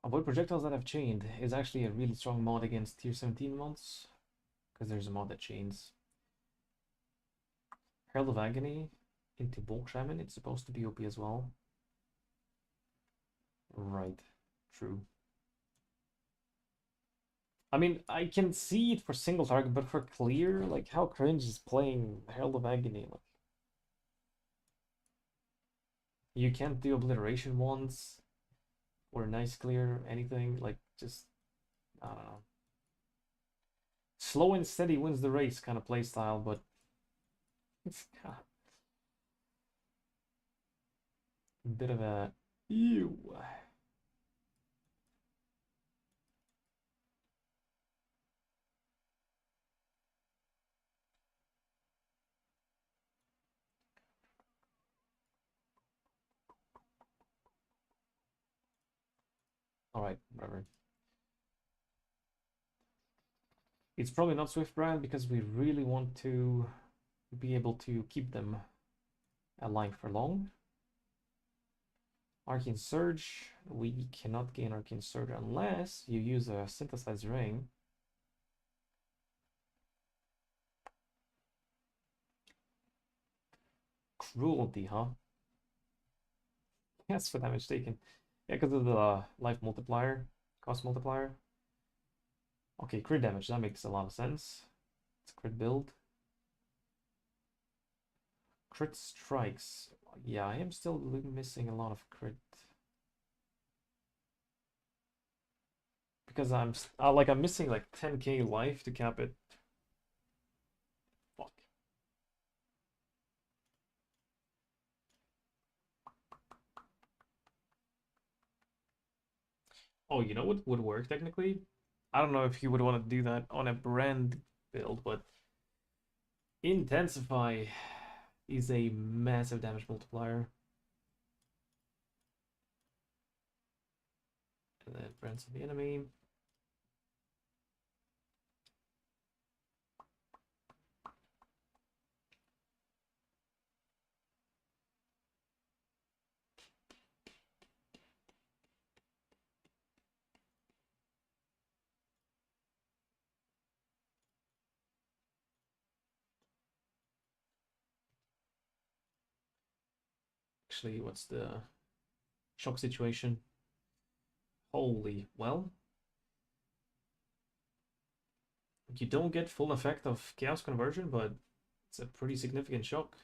Avoid projectiles that have chained is actually a really strong mod against tier 17 mods. Because there's a mod that chains. Herald of Agony into Bulk Shaman, it's supposed to be OP as well. Right, true. I mean, I can see it for single target, but for clear, like, how cringe is playing Herald of Agony? Like, you can't do obliteration once, or nice clear, anything, like, just, I don't know. Slow and steady wins the race kind of playstyle, but it's kind of a bit of a ew. Alright, whatever. It's probably not Swift Brand because we really want to be able to keep them alive for long. Arcane Surge, we cannot gain Arcane Surge unless you use a Synthesized Ring. Cruelty, huh? Yes, for damage taken. Yeah, because of the life multiplier, cost multiplier. Okay, crit damage, that makes a lot of sense. It's a crit build. Crit strikes. Yeah, I am still missing a lot of crit. Because I'm missing like 10k life to cap it. Fuck. Oh, you know what would work technically? I don't know if you would want to do that on a brand build, but Intensify is a massive damage multiplier. And then Friends of the Enemy. Actually, what's the shock situation? Holy, well, you don't get full effect of Chaos Conversion, but it's a pretty significant shock.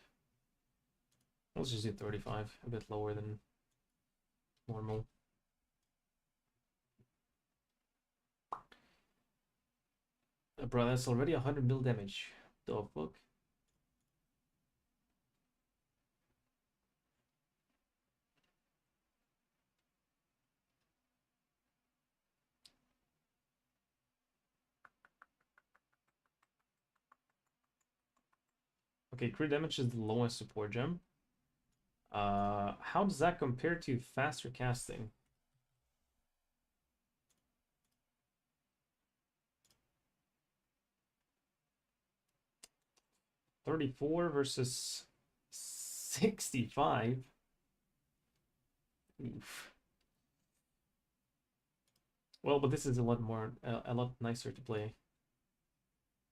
Let's just do 35, a bit lower than normal. Bro, that's already 100 mil damage. The fuck? Okay, crit damage is the lowest support gem. How does that compare to faster casting? 34 versus 65. Oof. Well, but this is a lot more, a lot nicer to play,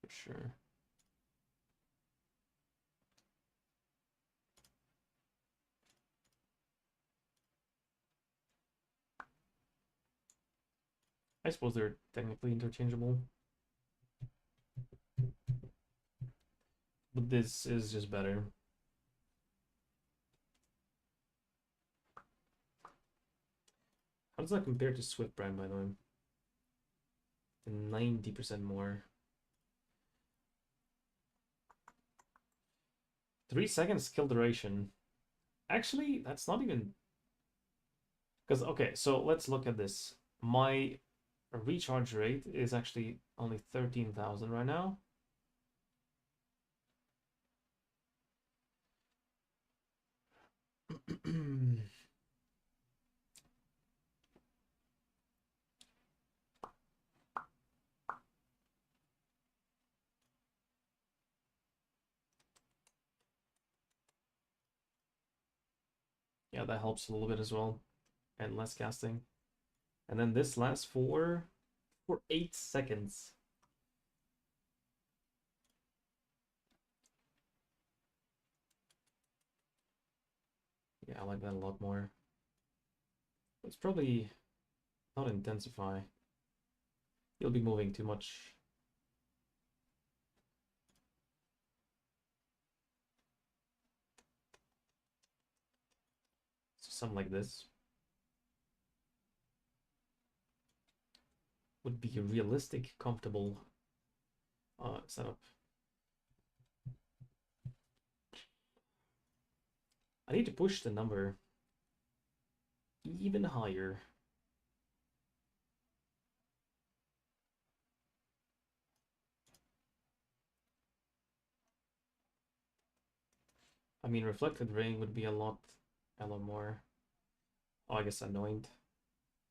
for sure. I suppose they're technically interchangeable, but this is just better. How does that compare to Swift Brand, by the way? 90% more. 3 seconds kill duration. Actually, that's not even... Because, okay, so let's look at this. My recharge rate is actually only 13,000 right now. Yeah, that helps a little bit as well. And less casting. And then this lasts for 8 seconds. Yeah, I like that a lot more. It's probably not intensify. You'll be moving too much. So something like this would be a realistic, comfortable setup. I need to push the number even higher. I mean, reflected ring would be a lot more. Oh, I guess anoint.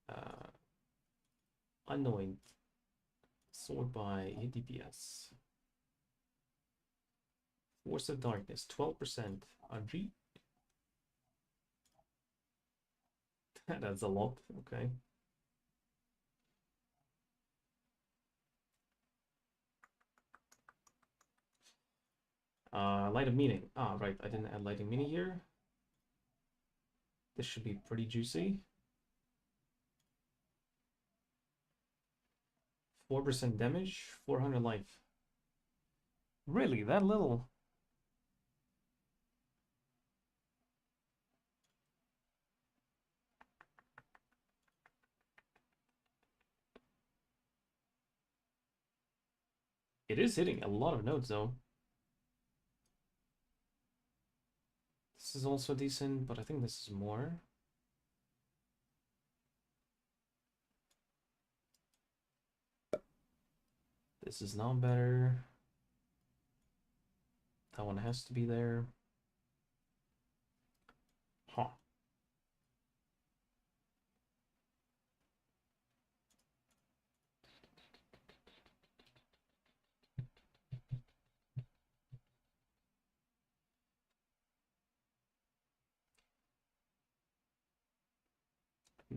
Uh, anoint. Sort by DPS. Force of Darkness, 12%. RG. That's a lot. Okay. Light of Meaning. Ah, right. I didn't add Light of Meaning here. This should be pretty juicy. 4% damage, 400 life. Really, that little? It is hitting a lot of nodes, though. This is also decent, but I think this is more. This is not better. That one has to be there. Huh.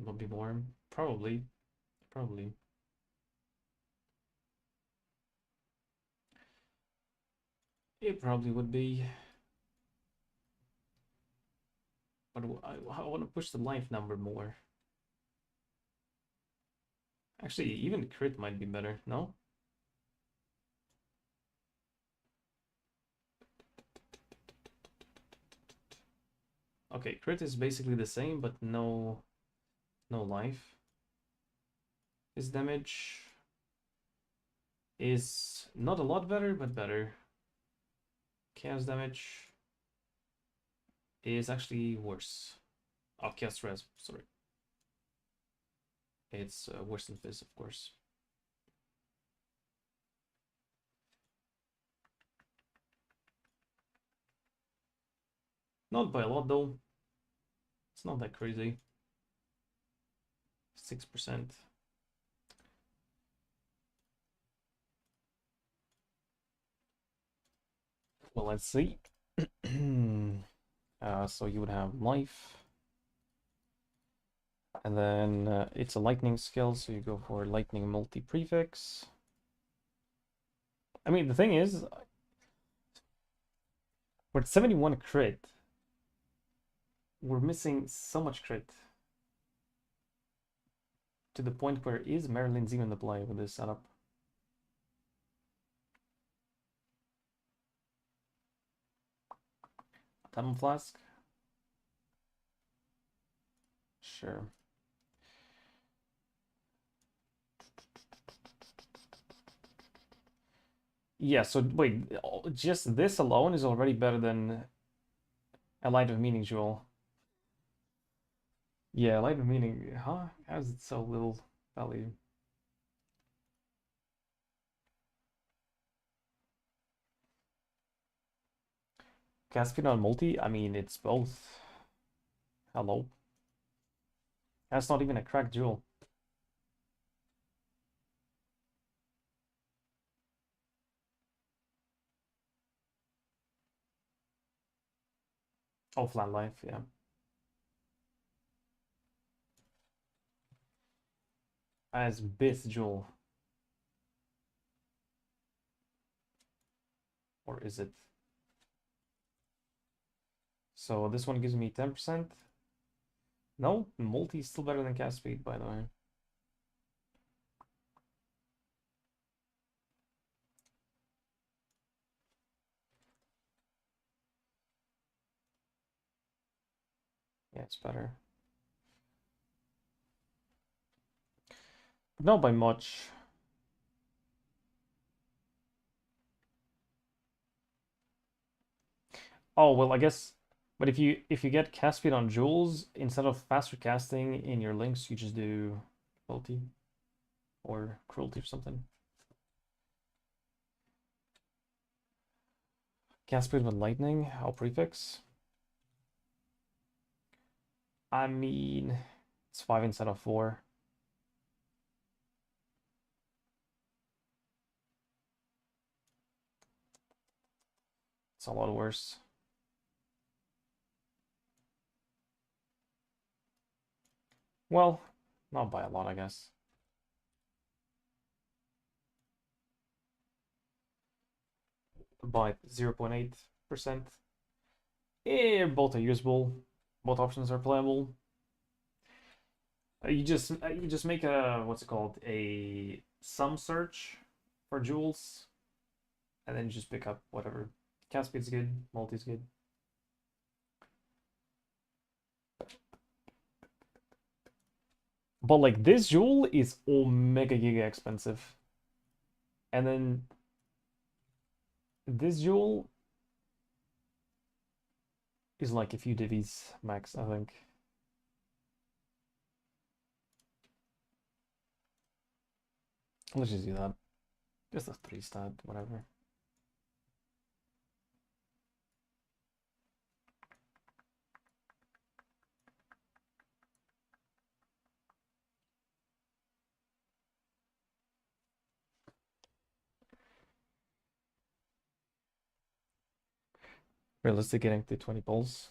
Will be more. Probably. Probably. It probably would be. But I want to push the life number more. Actually, even crit might be better, no? Okay, crit is basically the same, but no life. His damage is not a lot better, but better. Chaos damage is actually worse. Oh, Chaos Res, sorry. It's worse than Fizz, of course. Not by a lot, though. It's not that crazy. 6%. Well, let's see. So you would have life, and then it's a lightning skill, so you go for lightning multi-prefix. I mean, the thing is, we're at 71 crit. We're missing so much crit. To the point where is Marilyn's even the play with this setup? Diamond Flask? Sure. Yeah, so wait, just this alone is already better than a Light of Meaning Jewel. Yeah, Light of Meaning, huh? How is it so little value? Caspian on multi? I mean, it's both. Hello. That's not even a cracked jewel. Oh, flat life, yeah. As Bith jewel. Or is it? So this one gives me 10%. No, multi is still better than cast speed, by the way. Yeah, it's better. Not by much. Oh, well, I guess, but if you get cast speed on jewels, instead of faster casting in your links, you just do cruelty or cruelty or something. Cast speed with lightning, I'll prefix. I mean, it's 5 instead of 4. It's a lot worse. Well, not by a lot, I guess. By 0.8%. Both are usable. Both options are playable. You just make a what's it called, a sum search for jewels, and then you just pick up whatever. Cast speed's good, multi's good. But like this jewel is omega giga expensive, and then this jewel is like a few divvies max, I think. Let's just do that. Just a 3 stat, whatever. Realistic getting to 20 pulls.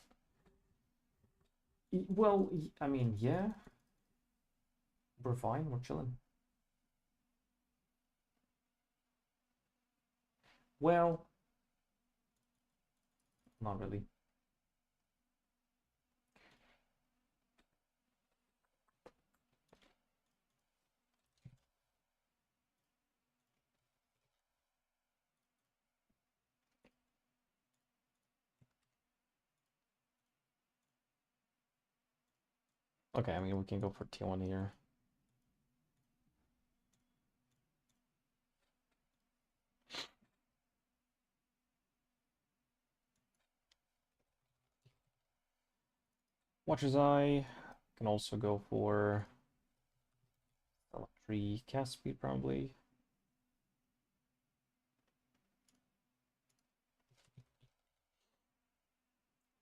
Well, I mean, yeah. We're fine, we're chilling. Well, not really. Okay, I mean, we can go for T1 here. Watcher's Eye. Can also go for 3 cast speed, probably.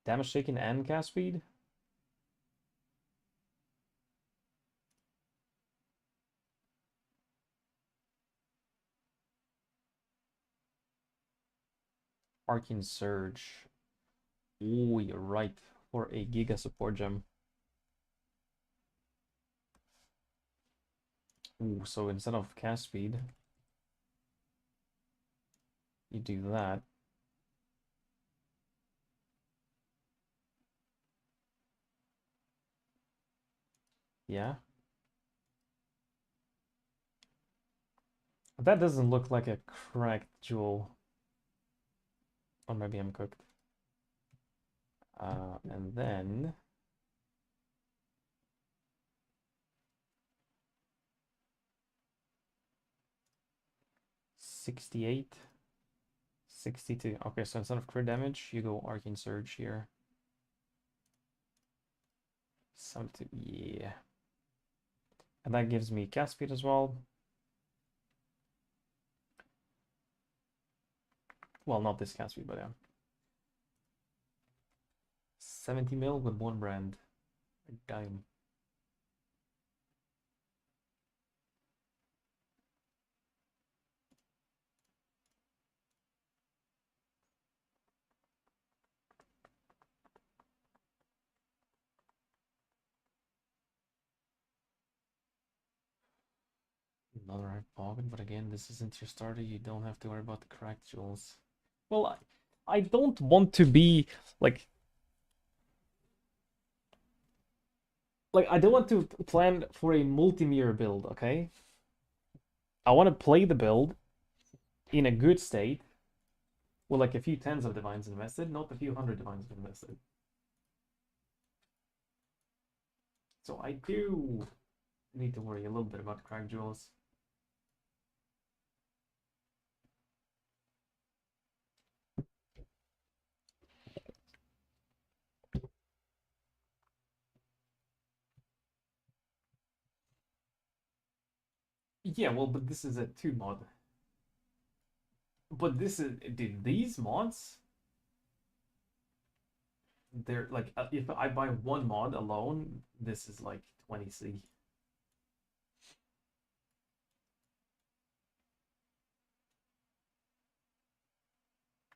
Damage taken and cast speed? Arcane Surge. Oh, you're right. For a Giga support gem. Ooh, so instead of cast speed, you do that. Yeah. That doesn't look like a cracked jewel. Or maybe I'm cooked. And then 68, 62. Okay, so instead of crit damage, you go Arcane Surge here. 72, yeah. And that gives me cast speed as well. Well, not this cast speed, but yeah. 70 mil with one brand. A dime. Another hypogon, but again, this isn't your starter. You don't have to worry about the cracked jewels. Well, I don't want to be like I don't want to plan for a multi-mirror build, okay? I want to play the build in a good state with like a few tens of divines invested, not a few hundred divines invested. So I do need to worry a little bit about cracked jewels. Yeah, well, but this is a 2 mod. But this is, dude, these mods, they're like, if I buy one mod alone, this is like 20C.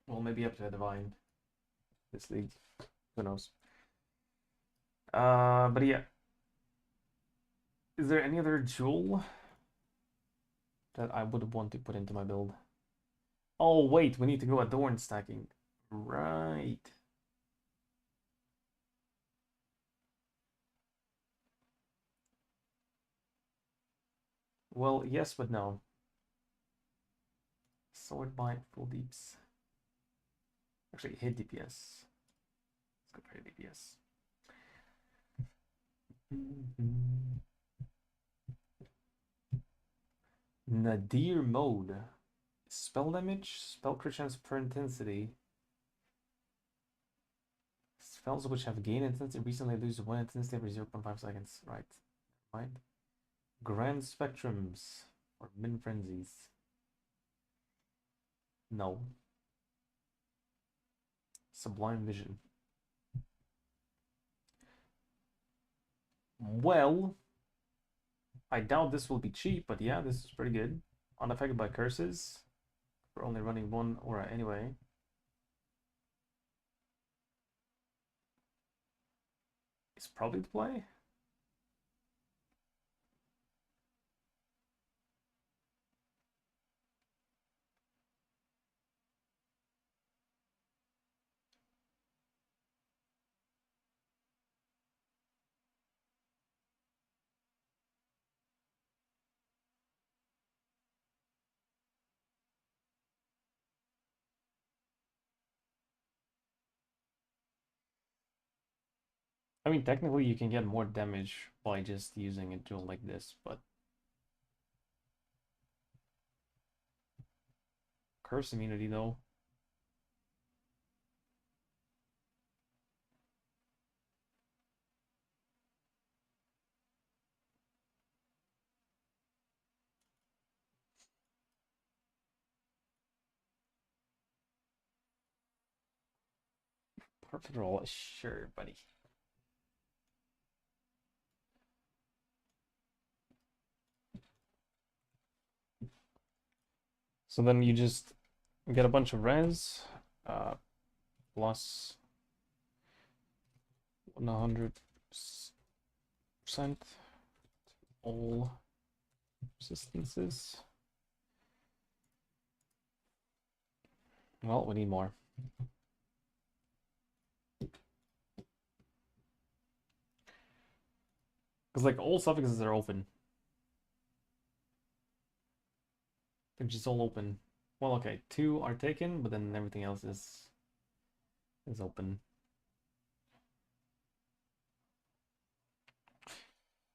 Well, maybe up to a divine this league. Who knows? But yeah. Is there any other jewel that I would want to put into my build? Oh, wait, we need to go adorn stacking. Right. Well, yes, but no. Sword bind, full deeps. Actually, hit DPS. Let's go for hit DPS. Nadir mode. Spell damage, spell crit chance per intensity. Spells which have gain intensity recently lose 1 intensity every 0.5 seconds. Right. Right. Grand spectrums or min frenzies. No. Sublime vision. Well, I doubt this will be cheap, but yeah, this is pretty good. Unaffected by curses. We're only running one aura anyway. It's probably the play. I mean, technically you can get more damage by just using a tool like this, but curse immunity though. Perfect roll, sure, buddy. So then you just get a bunch of res, plus 100% all resistances. Well, we need more. Because like all suffixes are open. They're just all open. Well, okay, 2 are taken, but then everything else is open.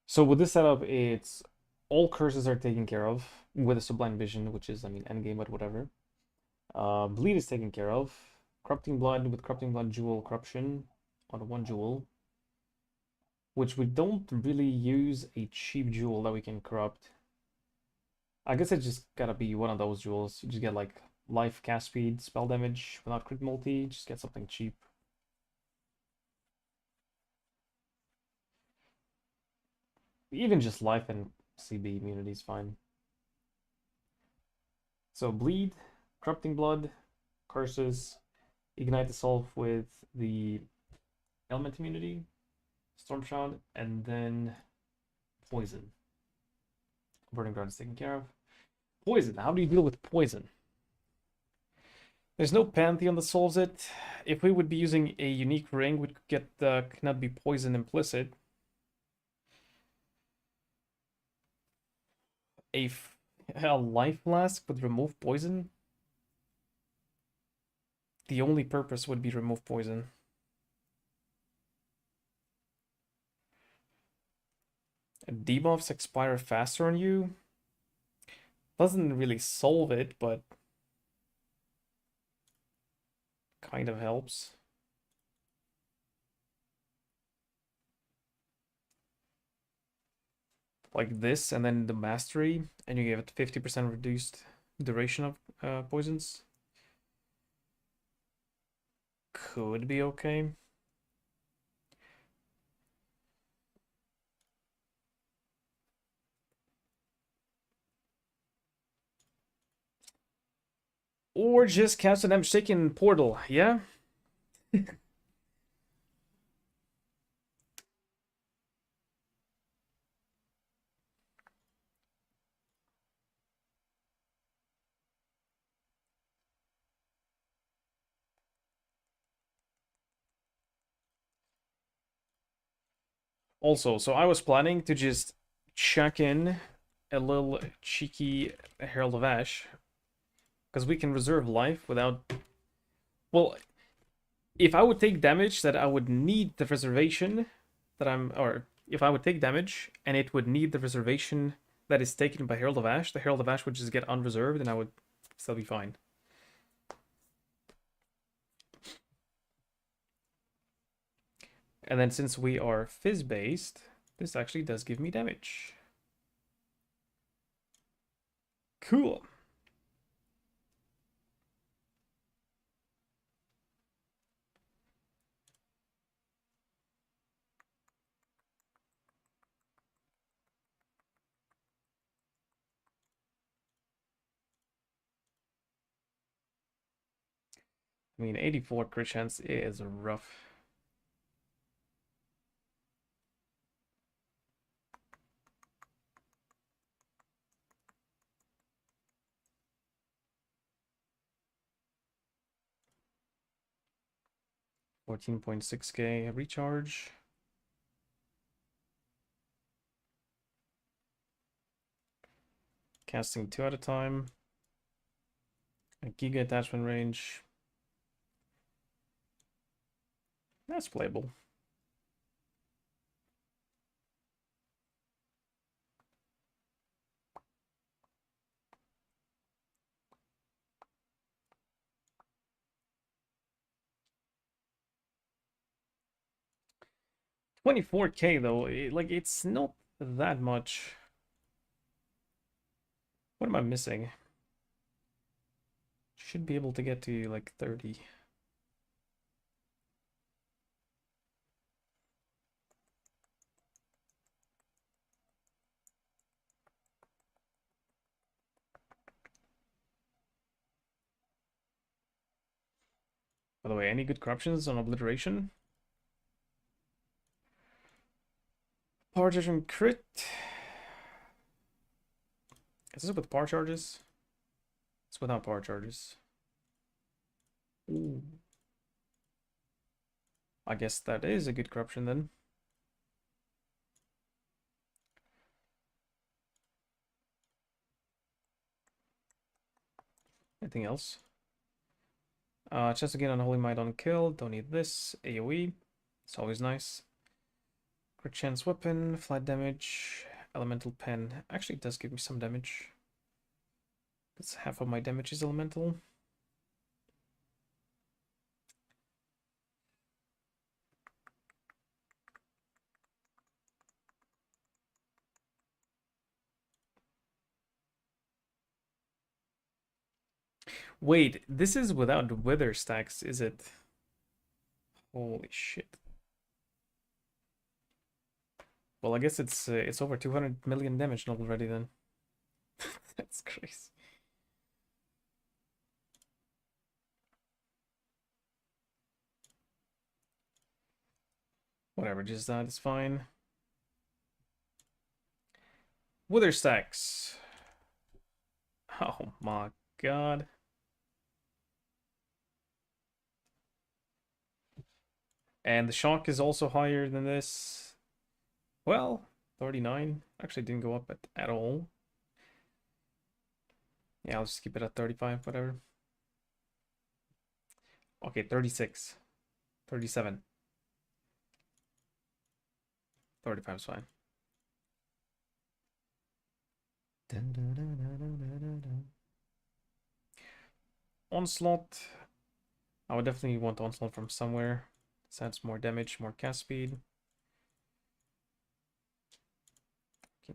So with this setup, it's all curses are taken care of with a Sublime Vision, which is, I mean, endgame, but whatever. Bleed is taken care of. Corrupting Blood with Corrupting Blood Jewel Corruption on 1 jewel. Which we don't really use a cheap jewel that we can corrupt. I guess it just gotta be one of those jewels. You just get like life, cast speed, spell damage without crit multi. Just get something cheap. Even just life and CB immunity is fine. So bleed, corrupting blood, curses, ignite the self with the element immunity, storm shroud, and then poison. Burning ground is taken care of. Poison. How do you deal with poison? There's no pantheon that solves it. If we would be using a unique ring, we could get the cannot be poison implicit. A life flask would remove poison. The only purpose would be remove poison. Debuffs expire faster on you. Doesn't really solve it, but kind of helps. Like this, and then the mastery, and you give it 50% reduced duration of poisons. Could be okay. Or just cast an Shaken Portal, yeah? Also, so I was planning to just chuck in a little cheeky Herald of Ash, because we can reserve life without... Well, if I would take damage that I would need the reservation that or if I would take damage and it would need the reservation that is taken by Herald of Ash, the Herald of Ash would just get unreserved and I would still be fine. And then since we are Fizz based, this actually does give me damage. Cool. I mean, 84 crit chance is rough. $14.6k recharge. Casting 2 at a time. A Giga attachment range. That's playable. $24k though, like it's not that much. What am I missing? Should be able to get to like 30. By the way, any good corruptions on obliteration? power charge and crit. Is this with power charges? It's without power charges. Ooh. I guess that is a good corruption then. Anything else? Chest again on Holy Might on kill. Don't need this. AoE. It's always nice. Crit chance weapon. Flat damage. Elemental pen. Actually, it does give me some damage. Because half of my damage is elemental. Wait, this is without wither stacks, is it? Holy shit. Well, I guess it's over 200 million damage already then. That's crazy. Whatever, just that is fine. Wither stacks. Oh my god. And the shock is also higher than this. Well, 39. Actually didn't go up at all. Yeah, I'll just keep it at 35, whatever. Okay, 36. 37. 35 is fine. Onslaught. I would definitely want Onslaught from somewhere. This adds more damage, more cast speed.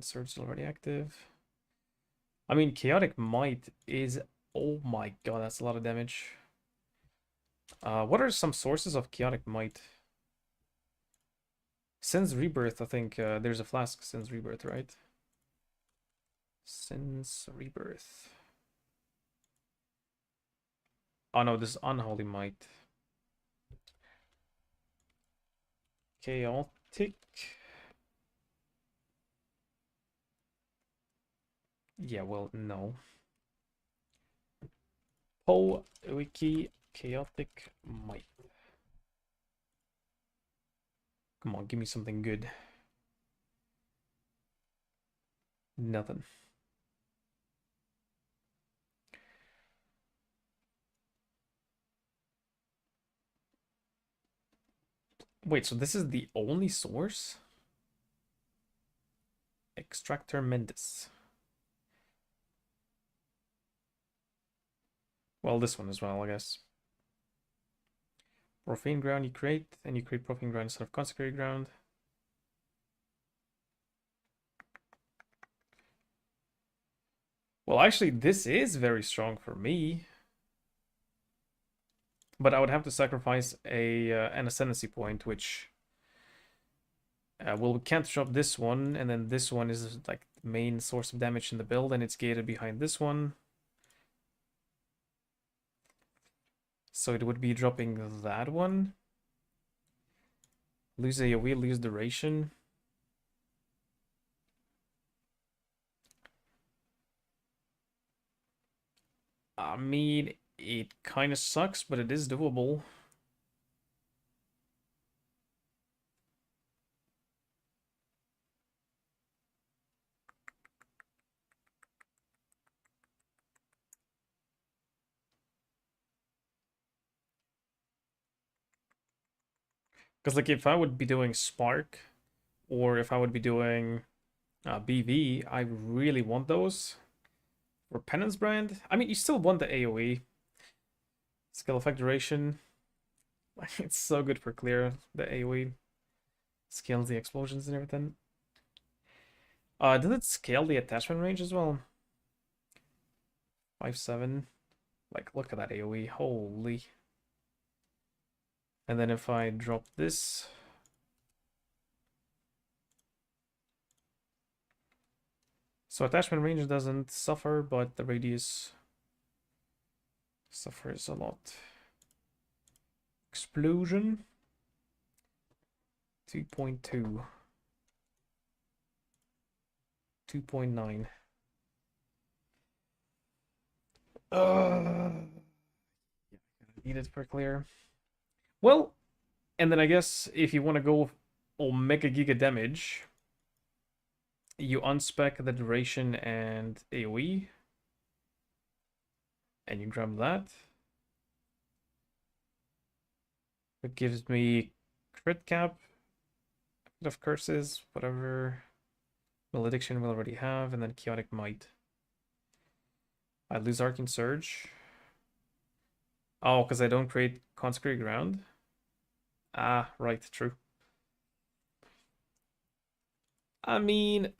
Surge is already active. I mean, Chaotic Might is... Oh my god, that's a lot of damage. What are some sources of Chaotic Might? Sin's Rebirth, I think. There's a flask Sin's Rebirth, right? Sin's Rebirth. Oh no, this is Unholy Might. Chaotic. Yeah, well, no. Po Wiki Chaotic Might. Come on, give me something good. Nothing. Wait, so this is the only source? Extractor Mendus. Well, this one as well, I guess. Profane ground you create, and you create profane ground instead of consecrated ground. Well, actually, this is very strong for me. But I would have to sacrifice an ascendancy point, which... well, we can't drop this one, and then this one is like the main source of damage in the build, and it's gated behind this one. So it would be dropping that one. Lose AoE, lose duration. I mean, it kind of sucks, but it is doable. Because, like, if I would be doing Spark, or if I would be doing BV, I really want those. For Penance Brand, I mean, you still want the AoE. Skill effect duration. It's so good for clear, the AoE. Scales the explosions and everything. Does it scale the attachment range as well? 5-7. Like, look at that AoE. Holy. And then if I drop this... So attachment range doesn't suffer, but the radius suffers a lot. Explosion. 2.2. 2.9. Need it for clear. Well, and then I guess if you want to go Omega Giga damage, you unspec the duration and AoE, and you grab that. It gives me crit cap, bit of curses, whatever. Malediction will already have, and then Chaotic Might. I lose Arcane Surge. Oh, because I don't create Consecrated Ground? Ah, right, true. I mean,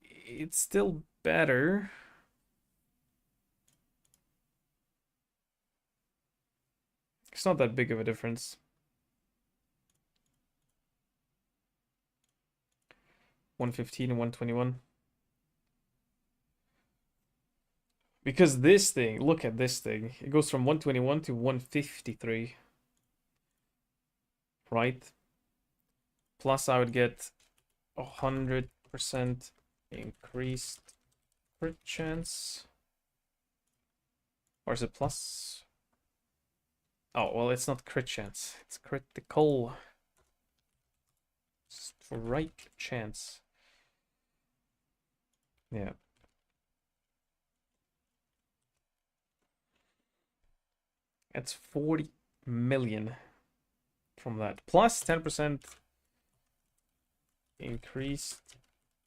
it's still better. It's not that big of a difference. 115 and 121. Because this thing, look at this thing. It goes from 121 to 153. Right? Plus I would get 100% increased crit chance. Or is it plus? Oh, well, it's not crit chance. It's critical strike chance. Yeah. It's 40 million from that. Plus 10% increased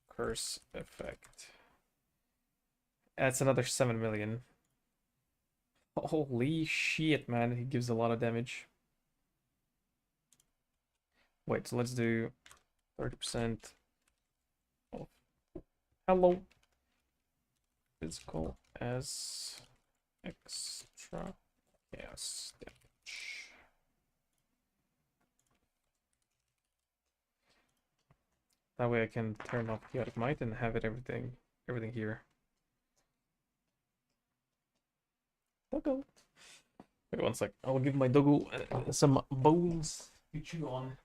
curse effect. That's another 7 million. Holy shit, man. He gives a lot of damage. Wait, so let's do 30% of hello physical as extra chaos damage. That way I can turn off Chaotic Might and have it everything here. Doggo. Wait 1 sec. I'll give my doggo some bones to chew on.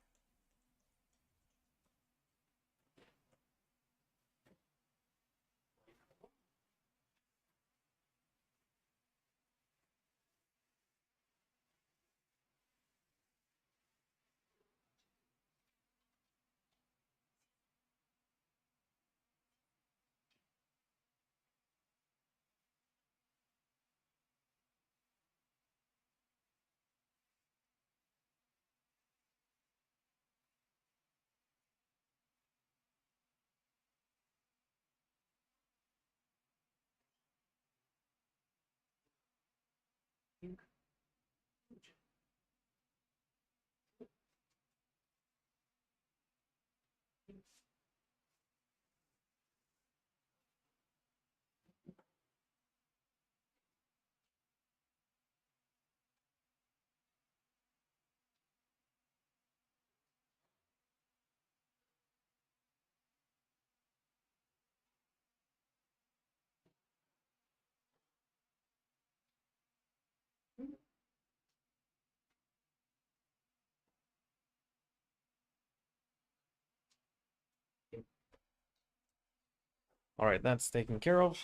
Alright, that's taken care of.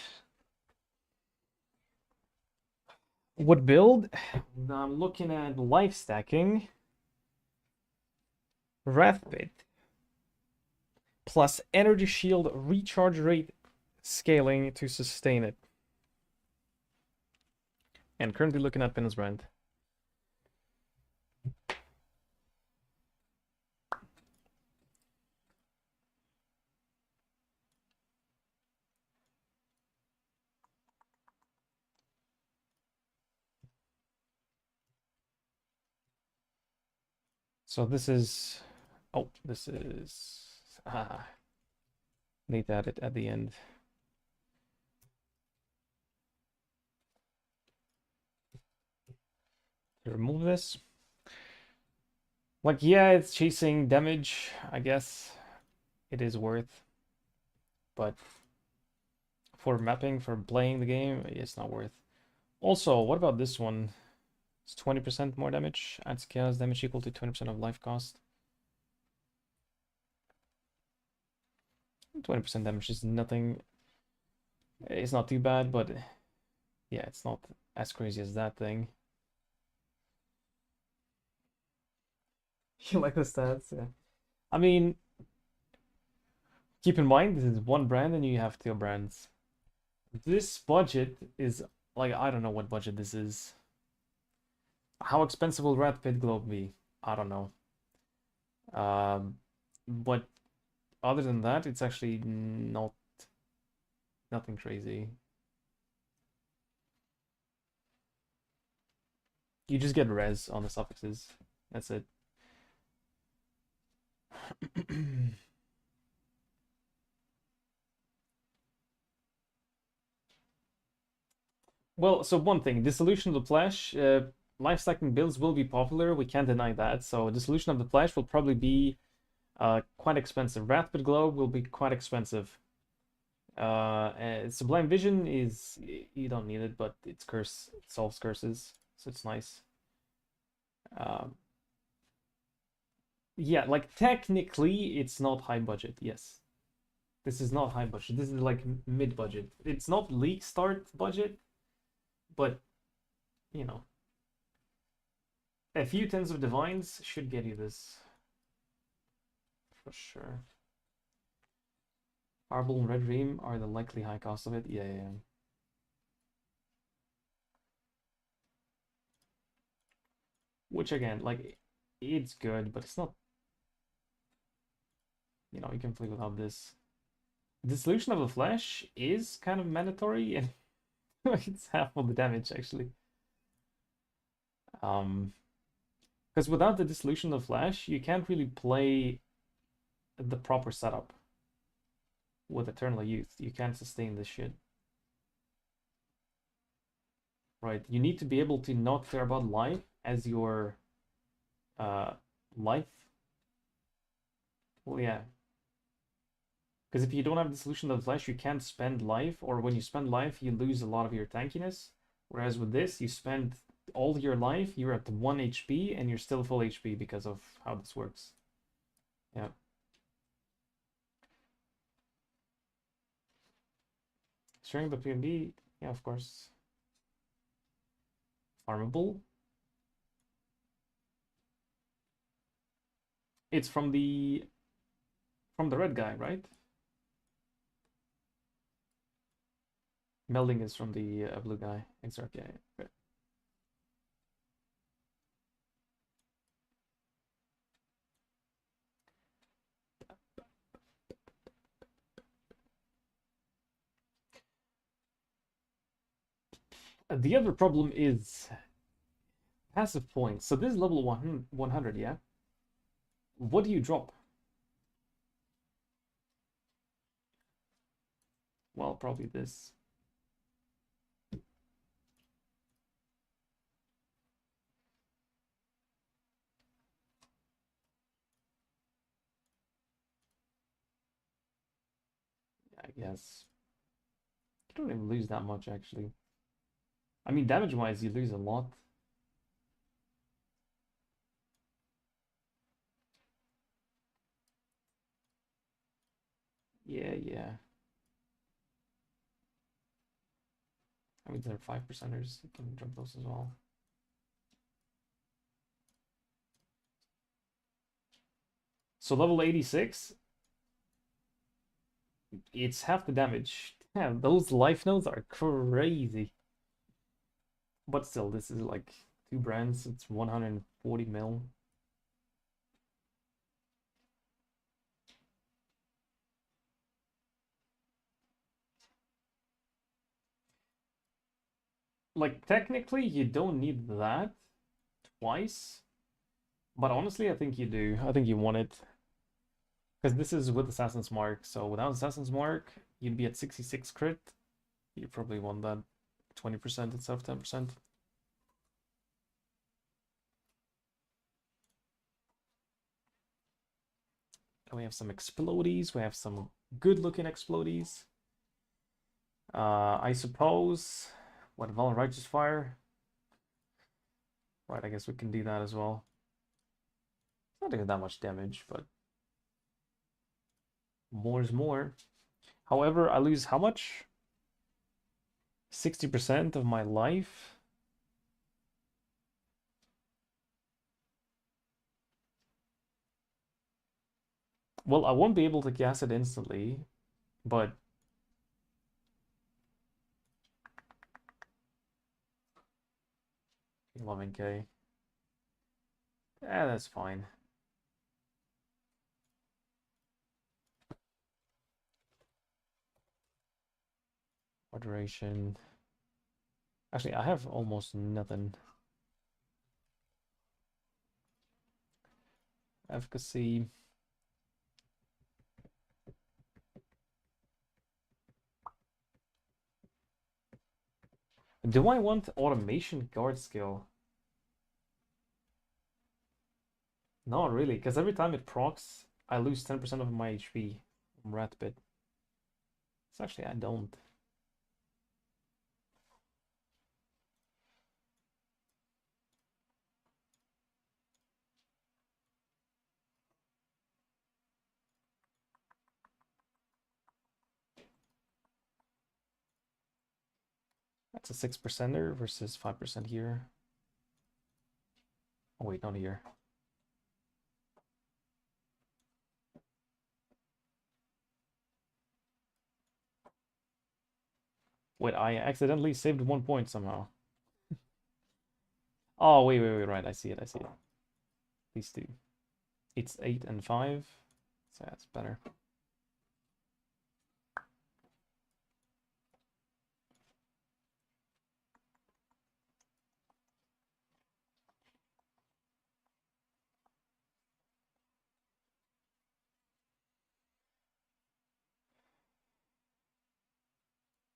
What build? I'm looking at life stacking. Wrathbit. Plus energy shield recharge rate scaling to sustain it. And currently looking at Penance Brand. So this is... Oh, this is... need to add it at the end. To remove this. Like, yeah, it's chasing damage, I guess. It is worth. But for mapping, for playing the game, it's not worth. Also, what about this one? It's 20% more damage. Adds chaos damage equal to 20% of life cost. 20% damage is nothing. It's not too bad, but yeah, it's not as crazy as that thing. You like the stats? Yeah. I mean, keep in mind this is one brand and you have two brands. This budget is like I don't know what budget this is. How expensive will Red Pit Globe be? I don't know. But other than that, it's actually not nothing crazy. You just get res on the suffixes. That's it. Well, so one thing, Dissolution of the Flesh, life stacking builds will be popular. We can't deny that. So Dissolution of the Flesh will probably be quite expensive. Wrathpit Globe will be quite expensive. Sublime Vision is you don't need it, but it's curse, it solves curses, so it's nice. Yeah, like technically it's not high budget. Yes, this is not high budget. This is like mid budget. It's not league start budget, but you know, a few tens of divines should get you this for sure. Marble and Red Dream are the likely high cost of it. Yeah, yeah, yeah. Which again, like, it's good, but it's not. You know, you can play without this. Dissolution of the Flesh is kind of mandatory, and it's half of the damage actually. Because without the Dissolution of the Flesh, you can't really play the proper setup with Eternal Youth. You can't sustain this shit. Right? You need to be able to not care about life as your life. Well, yeah. Because if you don't have the Dissolution of the Flesh, you can't spend life, or when you spend life, you lose a lot of your tankiness. Whereas with this, you spend all your life, you're at 1 HP, and you're still full HP because of how this works. Yeah. Sharing the PNB, yeah, of course. Farmable. It's from the red guy, right? Melding is from the blue guy. Exactly. Yeah. The other problem is passive points. So this is level 100, yeah? What do you drop? Well, probably this. I guess. You don't even lose that much, actually. I mean, damage-wise, you lose a lot. Yeah, yeah. I mean, there are 5%ers. You can drop those as well. So level 86, it's half the damage. Yeah, those life nodes are crazy. But still, this is like 2 brands. It's 140 mil. Like, technically, you don't need that twice. But honestly, I think you do. I think you want it. Because this is with Assassin's Mark. So without Assassin's Mark, you'd be at 66 crit. You probably want that 20% instead of 10%. And we have some explodies. We have some good-looking explodies. I suppose... What, Val Righteous Fire? Right, I guess we can do that as well. Not doing that much damage, but... More is more. However, I lose how much? 60% of my life? Well, I won't be able to gas it instantly, but 11k. That's fine. What duration? Actually, I have almost nothing. Efficacy. Do I want automation guard skill? Not really, because every time it procs, I lose 10% of my HP from rat bit. So actually, I don't. That's a 6%er versus 5% here. Oh wait, not here. Wait, I accidentally saved 1 point somehow. Oh, wait, right. I see it. These two. It's 8 and 5. So that's better.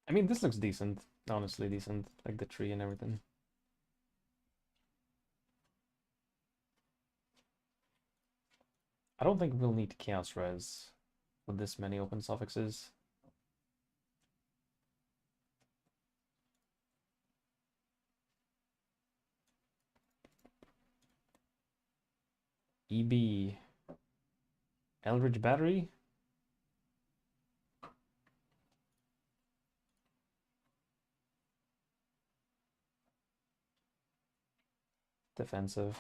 I mean, this looks decent. Honestly, decent. Like the tree and everything. I don't think we'll need Chaos Res with this many open suffixes. EB. Eldritch Battery? Defensive.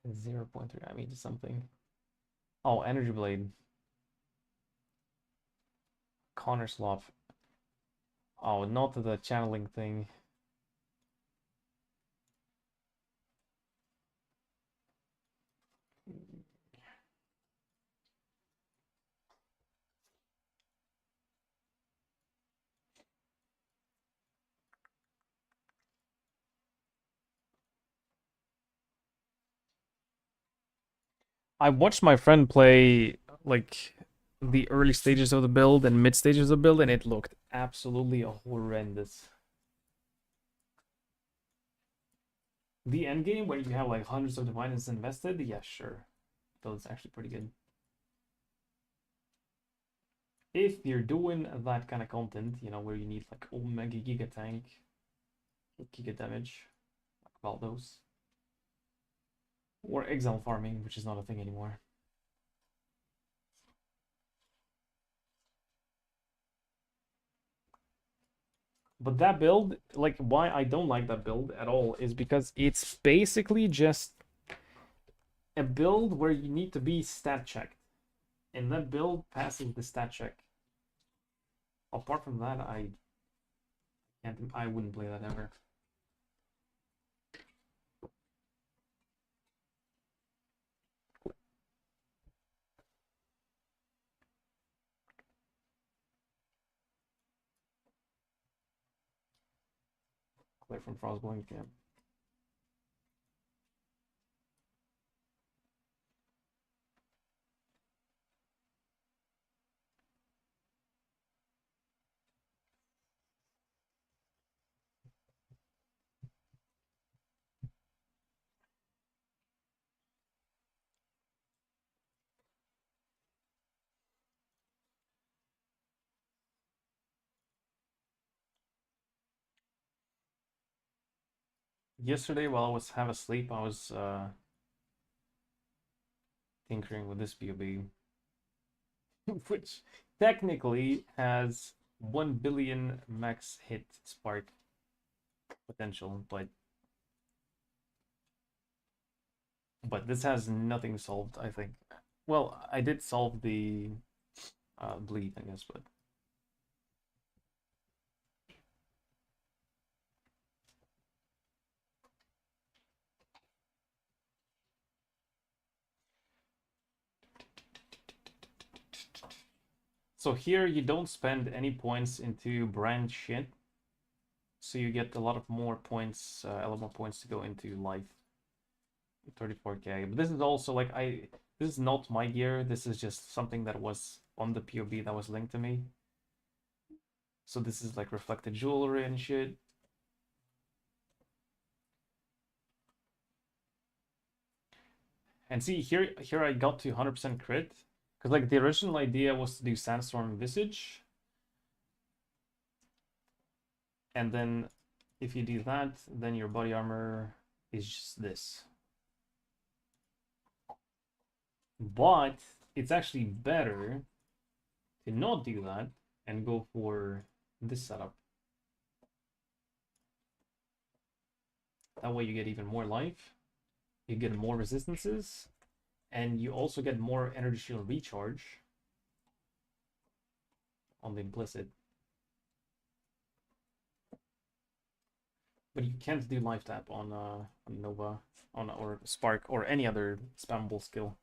And 0.3. I mean, something. Oh, Energy Blade. Connor Slop. Oh, not the channeling thing. I watched my friend play like the early stages of the build and mid stages of the build, and it looked absolutely horrendous. The end game where you have like hundreds of diviners invested, yeah, sure. Build's actually pretty good. If you're doing that kind of content, you know, where you need like Omega Giga Tank, Giga Damage, like Valdos, or Exile farming, which is not a thing anymore. But that build, like, why I don't like that build at all is because it's basically just a build where you need to be stat checked, and that build passes the stat check. Apart from that, I wouldn't play that ever. Clear from Frostblink, yeah. yesterday while I was half asleep, I was tinkering with this POB, which technically has 1 billion max hit spark potential, but this has nothing solved, I think. Well, I did solve the bleed, I guess, but so here you don't spend any points into brand shit, so you get a lot of more points, a lot more points to go into life. 34k. But this is also like this is not my gear. This is just something that was on the POB that was linked to me. So this is like reflected jewelry and shit. And see here I got to 100% crit because like the original idea was to do Sandstorm Visage. And then if you do that, then your body armor is just this. But it's actually better to not do that and go for this setup. That way you get even more life, you get more resistances, and you also get more energy shield recharge on the implicit. But you can't do life tap on Nova, or Spark, or any other spammable skill.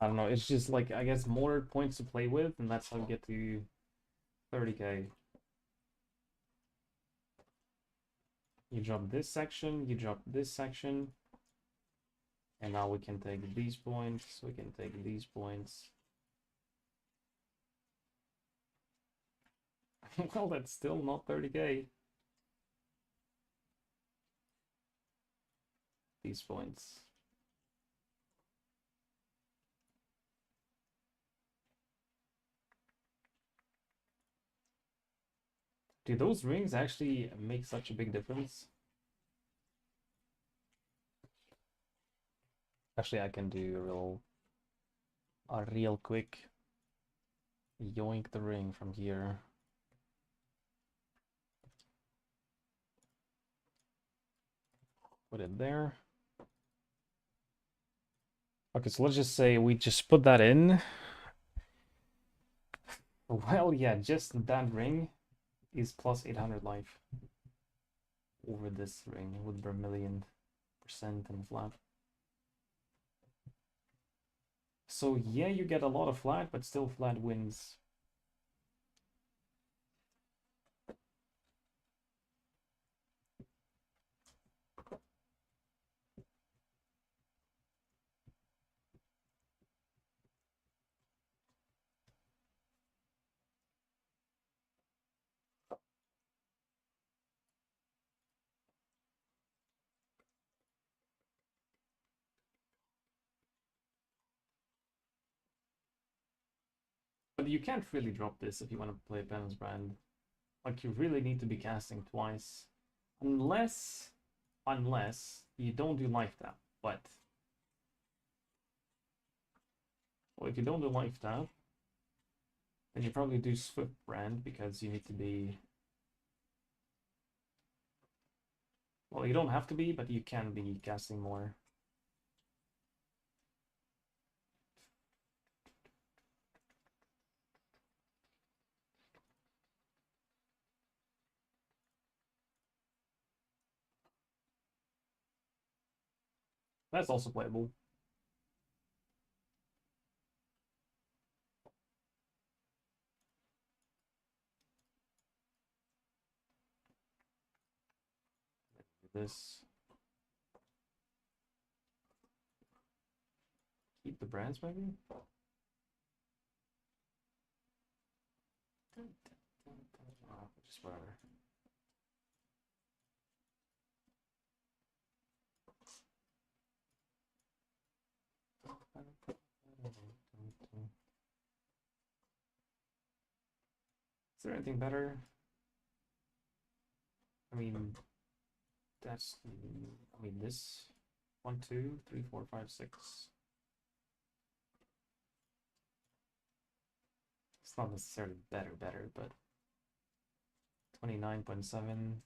I don't know, it's just like, I guess, more points to play with, and that's how you get to 30k. You drop this section, you drop this section, and now we can take these points, we can take these points. Well, that's still not 30k. These points. Do those rings actually make such a big difference? Actually, I can do a real quick yoink the ring from here. Put it there. Okay, so let's just say we just put that in. Well, yeah, just that ring is plus 800 life over this ring with Vermilion percent and flat. So yeah, you get a lot of flat, but still flat wins. But you can't really drop this if you want to play Penance Brand. Like, you really need to be casting twice. Unless you don't do life tap. But well, if you don't do life tap, then you probably do Swift Brand because you need to be. Well, you don't have to be, but you can be casting more. That's also playable. This. Keep the brands, maybe? swear. Is there anything better? I mean, that's. I mean, this. 1, 2, 3, 4, 5, 6. It's not necessarily better, but 29.7,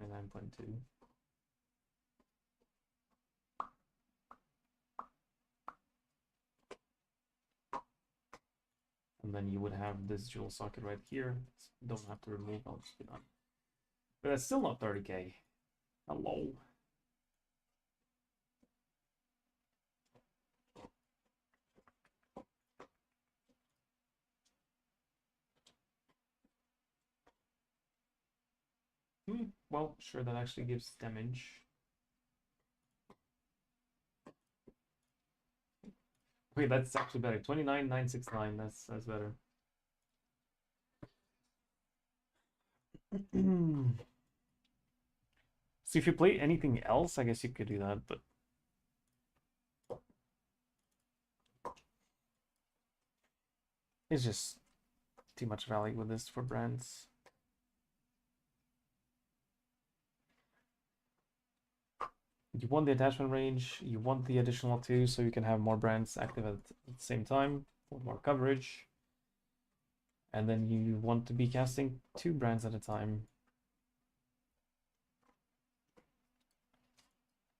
29.2. And then you would have this dual socket right here. So don't have to remove, I'll just be done. But that's still not 30k. Hello. Well, sure, that actually gives damage. Wait, that's actually better. 29,969. That's better. So if you play anything else, I guess you could do that, but it's just too much value with this for brands. You want the attachment range, you want the additional 2 so you can have more brands active at the same time for more coverage. And then you want to be casting 2 brands at a time.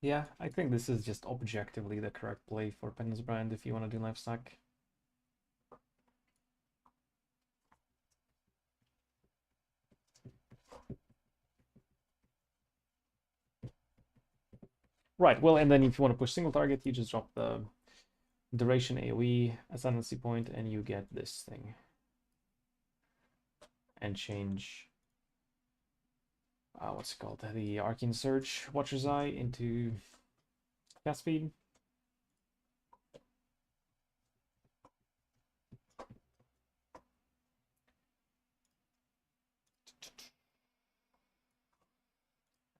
Yeah, I think this is just objectively the correct play for Penance brand if you want to do life stack. Right, well, and then if you want to push single target, you just drop the duration AoE ascendancy point and you get this thing. And change what's it called? The Arcane Surge Watcher's Eye into cast speed.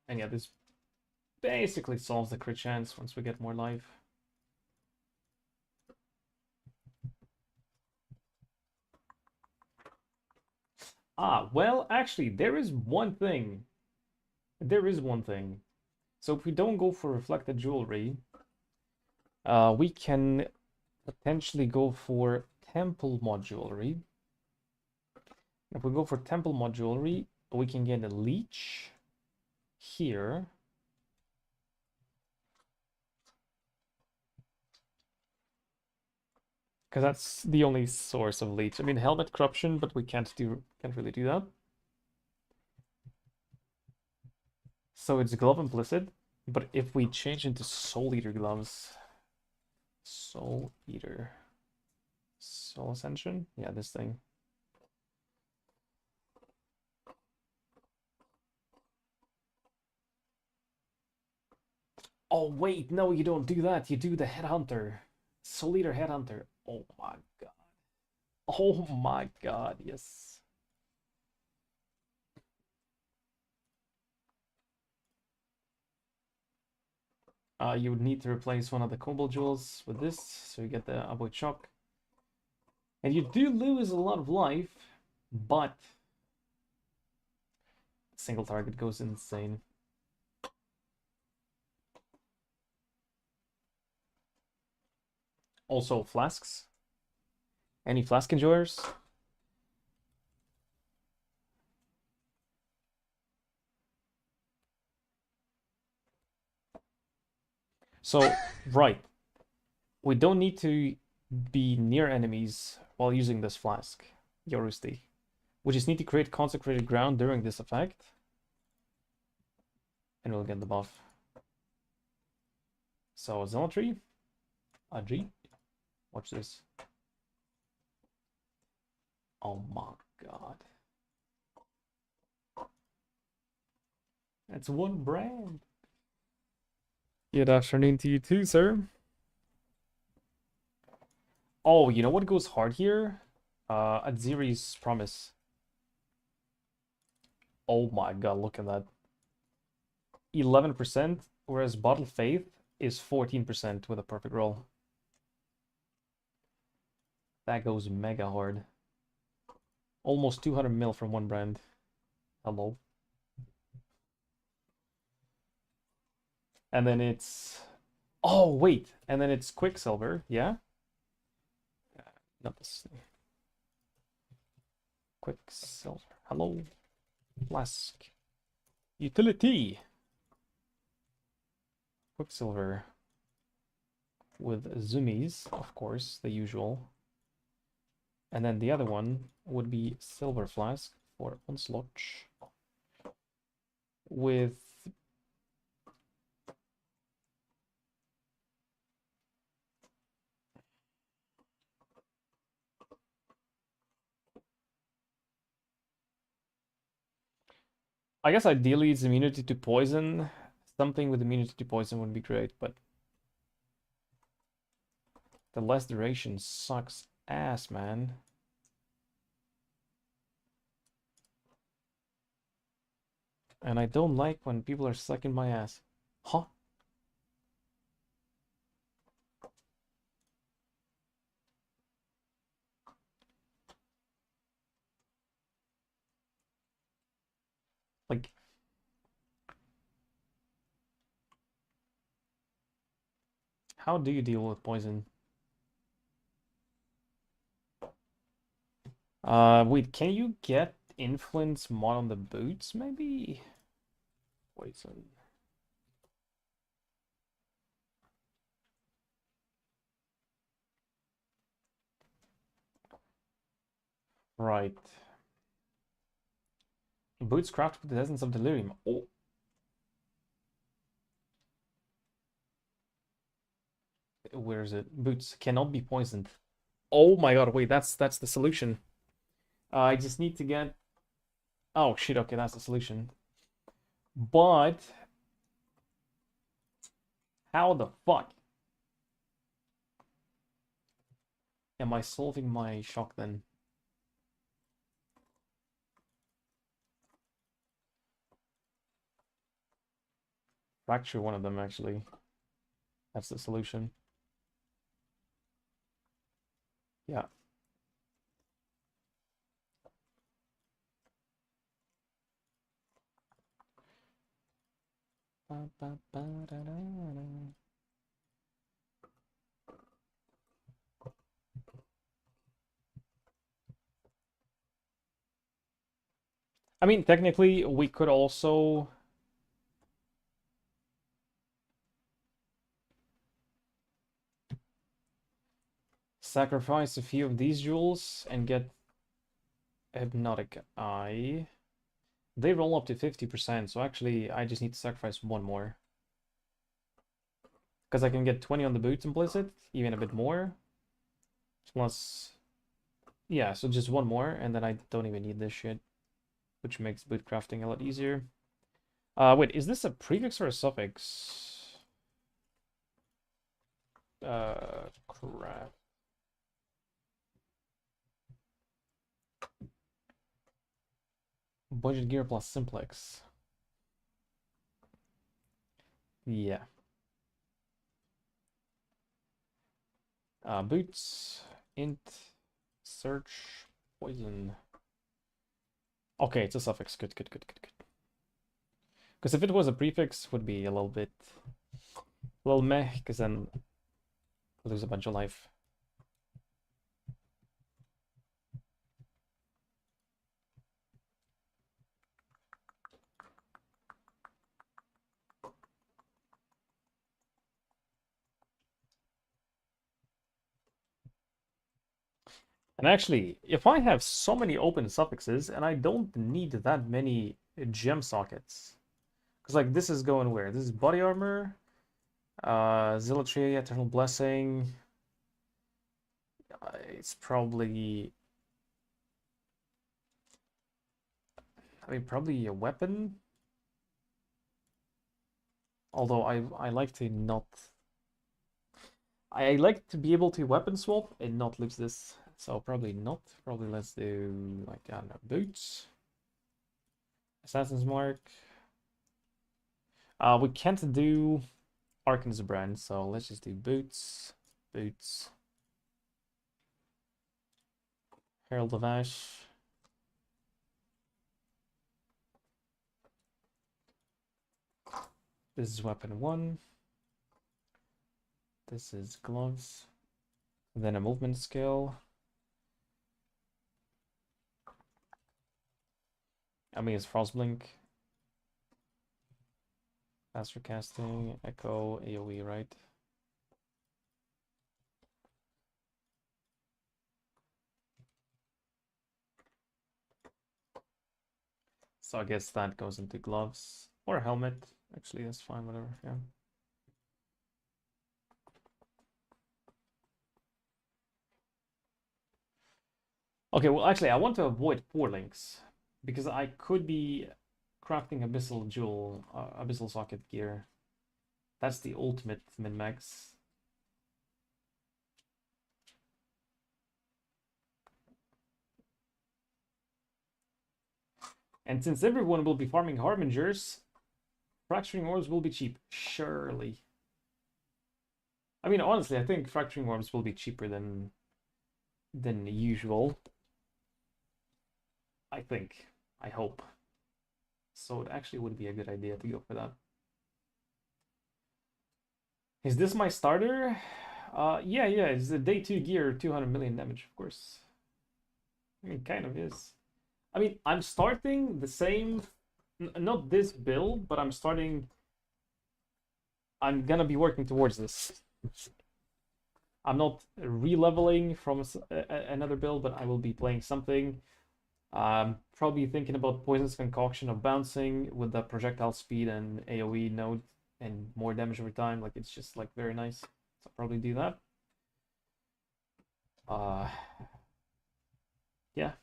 And yeah, this basically solves the crit chance once we get more life. Well, actually, there is one thing. There is one thing. So if we don't go for reflected jewelry, we can potentially go for temple mod jewelry. If we go for temple mod jewelry, we can get a leech here. Because that's the only source of leech. I mean, helmet corruption, but we can't really do that. So it's glove implicit, but if we change into Soul Eater gloves, Soul Eater, Soul Ascension, yeah, this thing. Oh wait, no, you don't do that. You do the Headhunter, Soul Eater Headhunter. Oh my god. Oh my god, yes. You would need to replace one of the Cobalt Jewels with this, so you get the Aboy Shock. And you do lose a lot of life, but single target goes insane. Also, flasks. Any flask enjoyers? So, right. We don't need to be near enemies while using this flask, Yorusti. We just need to create consecrated ground during this effect. And we'll get the buff. So, Zealotry. Aji. Watch this. Oh my god. That's one brand. Good afternoon to you too, sir. Oh, you know what goes hard here? Adziri's Promise. Oh my god, look at that. 11%, whereas Bottle Faith is 14% with a perfect roll. That goes mega hard. Almost 200 mil from one brand. Hello. And then it's... Oh, wait. And then it's Quicksilver, yeah? Not this thing. Quicksilver. Hello. Flask. Utility. Quicksilver. With zoomies, of course, the usual. And then the other one would be Silver Flask for Onslaught. With... I guess ideally it's immunity to poison. Something with immunity to poison would be great, but the less duration sucks ass, man. And I don't like when people are sucking my ass. Huh? Like... How do you deal with poison? Wait, can you get influence mod on the boots, maybe? Poison. Right. Boots crafted with the essence of delirium. Oh. Where is it? Boots cannot be poisoned. Oh my god, wait, that's the solution. I just need to get... Oh shit, okay, that's the solution. But... How the fuck am I solving my shock then? Fracture one of them, actually. That's the solution. Yeah. I mean, technically, we could also... sacrifice a few of these jewels and get Hypnotic Eye. They roll up to 50%, so actually I just need to sacrifice one more. Because I can get 20 on the boots implicit, even a bit more. Plus... Yeah, so just one more, and then I don't even need this shit. Which makes boot crafting a lot easier. Wait, is this a prefix or a suffix? Crap. Budget gear plus simplex. Yeah. Boots, int, search, poison. Okay, it's a suffix. Good, good, good, good, good. Because if it was a prefix, would be a little bit... a little meh, because then I lose a bunch of life. And actually, if I have so many open suffixes, and I don't need that many gem sockets, because like this is going where? This is body armor, Zealotry, Eternal Blessing. It's probably... I mean, probably a weapon. Although I like to not... I like to be able to weapon swap and not lose this. So probably not. Probably let's do, like, I don't know, boots. Assassin's Mark. We can't do Arkansas brand, so let's just do boots. Boots. Herald of Ash. This is weapon 1. This is gloves. And then a movement skill. I mean, it's Frostblink. Faster casting, Echo, AoE, right? So I guess that goes into gloves. Or a helmet. Actually, that's fine, whatever, yeah. Okay, well, actually, I want to avoid 4 links. Because I could be crafting Abyssal Jewel, Abyssal Socket gear. That's the ultimate min-max. And since everyone will be farming Harbingers, Fracturing Orbs will be cheap. Surely. I mean, honestly, I think Fracturing Orbs will be cheaper than usual. I think. I hope. So it actually would be a good idea to go for that. Is this my starter? Yeah, it's the day 2 gear, 200 million damage, of course. I mean, kind of is. I mean, I'm starting the same, not this build, but I'm gonna be working towards this. I'm not re-leveling from another build, but I will be playing something. Probably thinking about Poison's Concoction of bouncing with the projectile speed and AoE node and more damage over time. Like, it's just like very nice. So I'll probably do that. Yeah.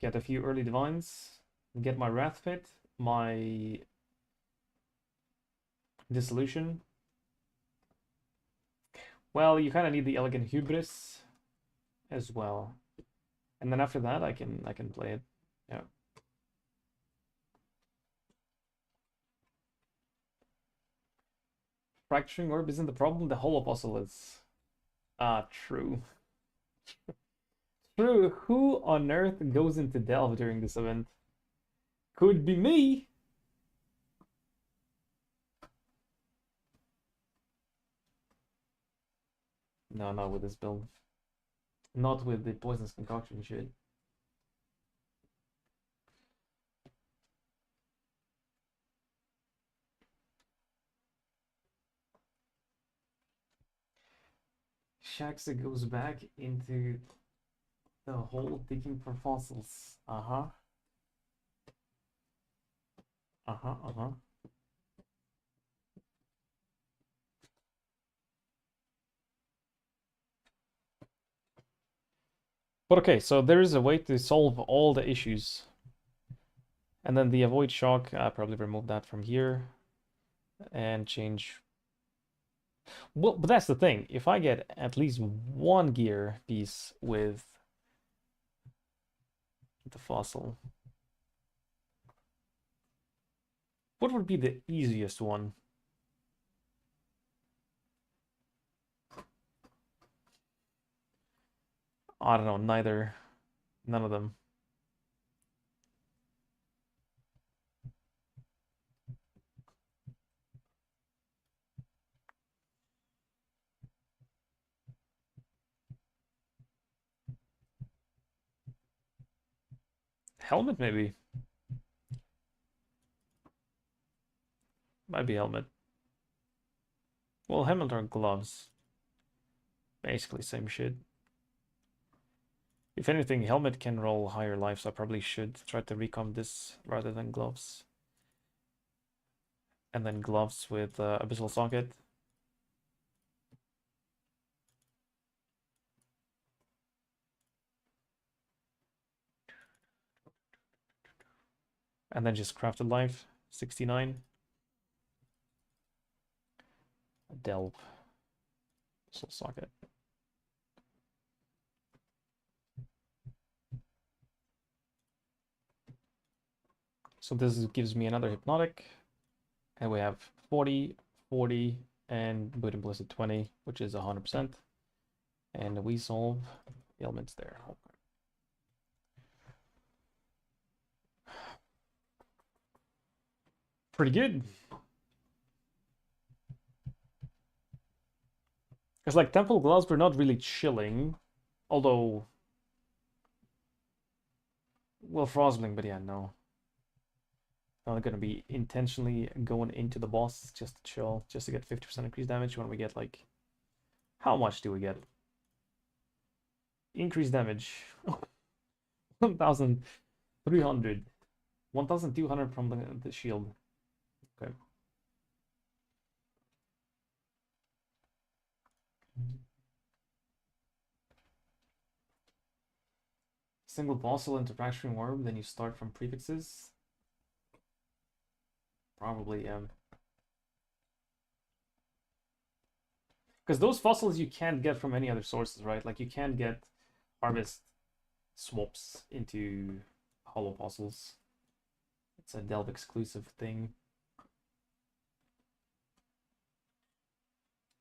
Get a few early divines. Get my Wrath Pit, my Dissolution. Well, you kind of need the Elegant Hubris as well. And then after that, I can play it. Yeah. Fracturing Orb isn't the problem, the Hollow Apostle is. Ah, true. True. Who on earth goes into Delve during this event? Could be me. No, not with this build. Not with the Poisonous Concoction shit. Shaxa goes back into the hole digging for fossils. Uh-huh. Uh-huh, uh-huh. But okay, so there is a way to solve all the issues. And then the avoid shock, probably remove that from here. And change. Well, but that's the thing. If I get at least 1 gear piece with the fossil, what would be the easiest one? I don't know, neither. None of them. Helmet, maybe. Might be helmet. Well, helmet or gloves. Basically same shit. If anything, helmet can roll higher life, so I probably should try to recom this rather than gloves. And then gloves with Abyssal Socket. And then just crafted life, 69. Delve. Abyssal Socket. So this gives me another hypnotic. And we have 40, 40, and Buddha Blizzard 20, which is 100%. And we solve ailments there. Okay. Pretty good. Because like Temple Gloves were not really chilling. Although, well, Frostbling, but yeah, no. Not gonna be intentionally going into the boss just to chill, just to get 50% increased damage when we get like... How much do we get? Increased damage. 1,300. 1,200 from the shield. Okay. Single bossal interaction orb, then you start from prefixes. Probably, because those fossils you can't get from any other sources, right? Like you can't get harvest swaps into hollow fossils. It's a Delve exclusive thing.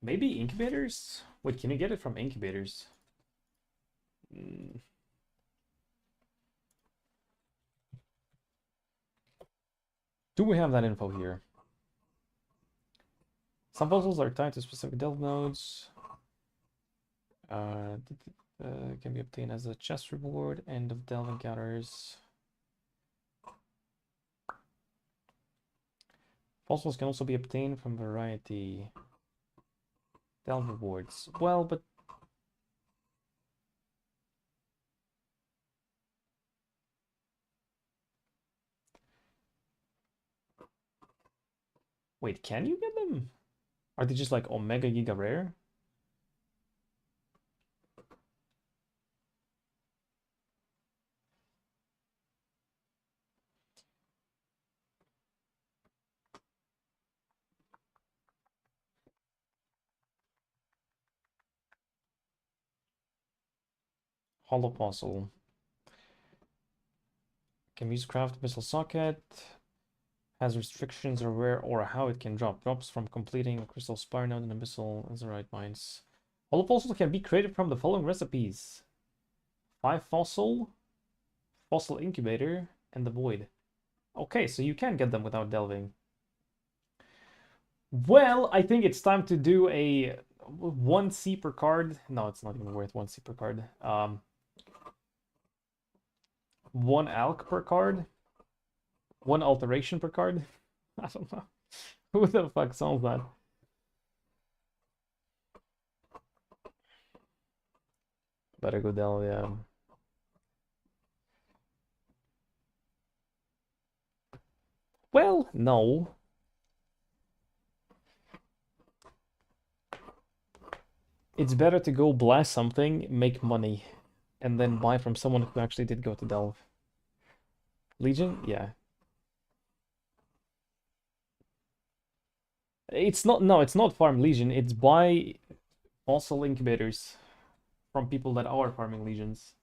Maybe incubators? Wait, can you get it from incubators? Do we have that info here? Some fossils are tied to specific delve nodes. Can be obtained as a chest reward, end of delve encounters. Fossils can also be obtained from variety delve rewards. Well, but wait, can you get them? Are they just like Omega Giga Rare? Hollow Fossil. Can use craft missile socket. Has restrictions or where or how it can drop. Drops from completing a crystal spire node in a missile azurite mines. Hollow Fossil can be created from the following recipes: 5 fossil, fossil incubator, and the void. Okay, so you can get them without delving. Well, I think it's time to do a 1C per card. No, it's not even worth 1C per card. 1 alch per card. 1 alteration per card. I don't know. Who the fuck solves that? Better go delve, yeah. Well, no. It's better to go blast something, make money, and then buy from someone who actually did go to delve. Legion? Yeah. It's not, no, it's not farm Legion. It's buy fossil incubators from people that are farming Legions.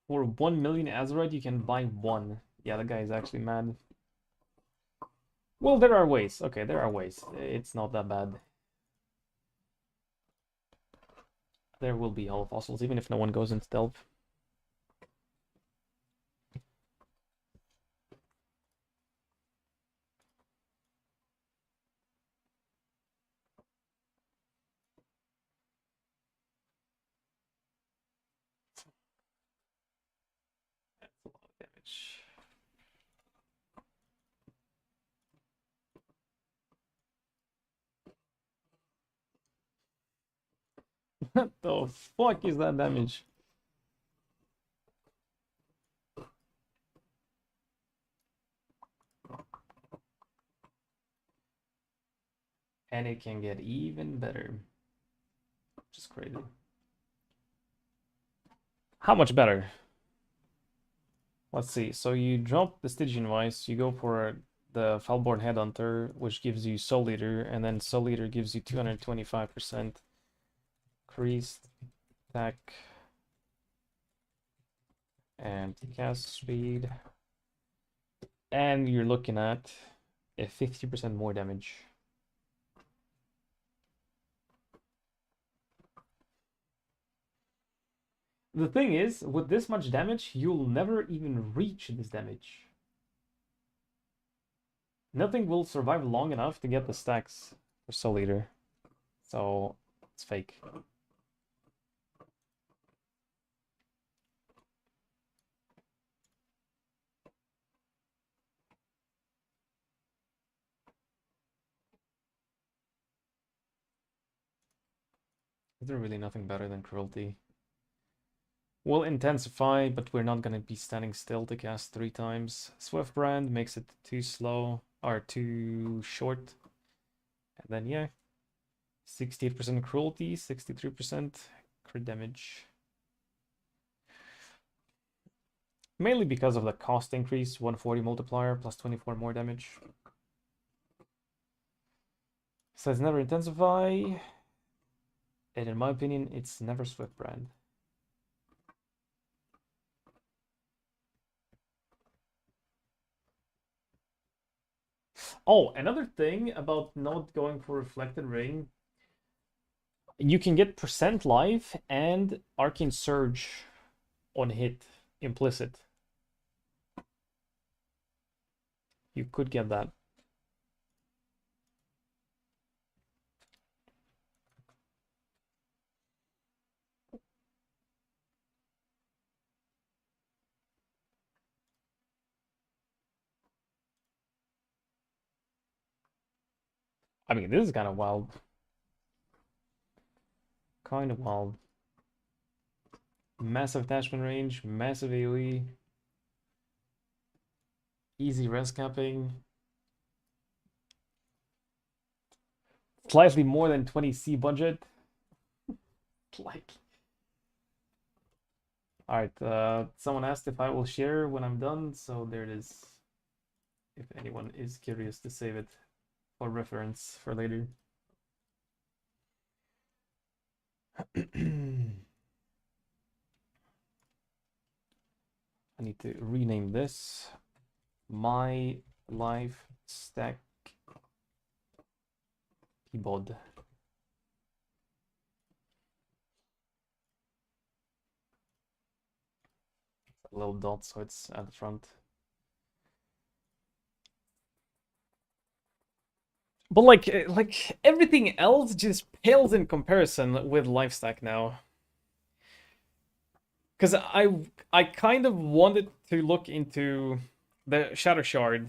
For 1 million Azurite, you can buy 1. Yeah, the guy is actually mad. Well, there are ways. Okay, there are ways. It's not that bad. There will be hollow fossils, even if no one goes into delve. That's a lot of damage. What the fuck is that damage? And it can get even better. Just crazy. How much better? Let's see. So you drop the Stygian Vice, you go for the Falborn Headhunter, which gives you Soul Eater, and then Soul Eater gives you 225% increased attack and cast speed. And you're looking at a 50% more damage. The thing is, with this much damage, you'll never even reach this damage. Nothing will survive long enough to get the stacks for Soul Eater. So, it's fake. Is there really nothing better than Cruelty? We'll intensify, but we're not going to be standing still to cast 3 times. Swift Brand makes it too slow, or too short. And then, yeah, 68% Cruelty, 63% crit damage. Mainly because of the cost increase, 140 multiplier plus 24 more damage. Says never intensify. And in my opinion, it's never Swift Brand. Oh, another thing about not going for Reflected Ring. You can get percent life and Arcane Surge on hit, implicit. You could get that. I mean, this is kind of wild. Kind of wild. Massive attachment range, massive AoE. Easy res capping. Slightly more than 20C budget. Like. Alright, someone asked if I will share when I'm done, so there it is. If anyone is curious to save it for reference for later. I need to rename this My Life Stack Keyboard. A little dot so it's at the front. But like everything else just pales in comparison with Lifestack now. Because I kind of wanted to look into the Shadow Shard,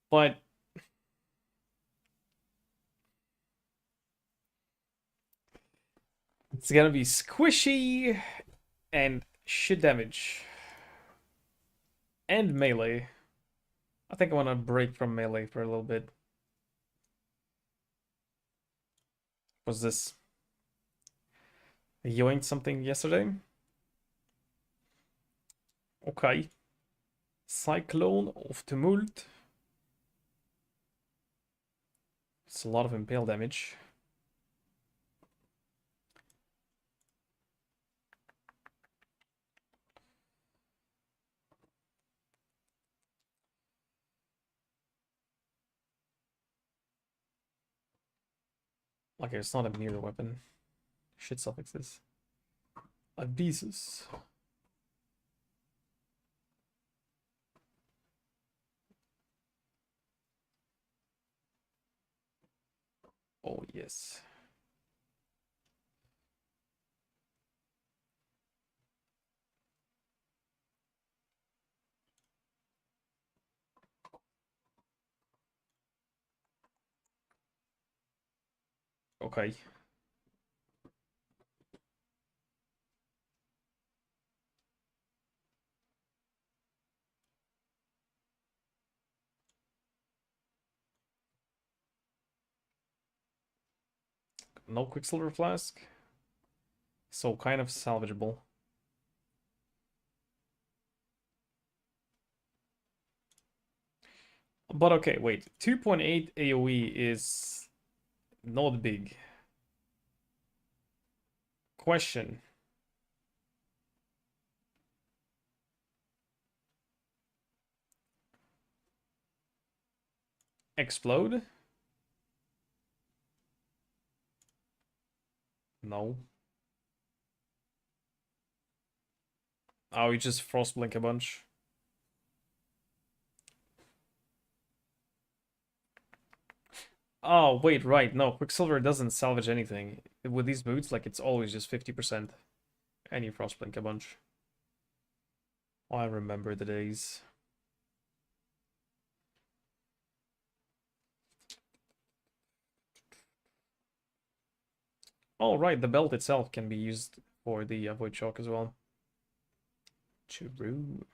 but it's gonna be squishy and shit damage. And melee. I think I want to break from melee for a little bit. Was this yoinked something yesterday? Okay. Cyclone of Tumult. It's a lot of impale damage. Okay, it's not a mirror weapon. Shit suffixes. Avisus. Oh, yes. Okay. No Quicksilver Flask. So kind of salvageable. But okay, wait. 2.8 AoE is not big. Question. Explode? No. Oh, you just frost blink a bunch. Oh, wait, right. No, Quicksilver doesn't salvage anything. With these boots, like, it's always just 50%. And you frost blink a bunch. I remember the days. Oh, right, the belt itself can be used for the Void Shock as well. True.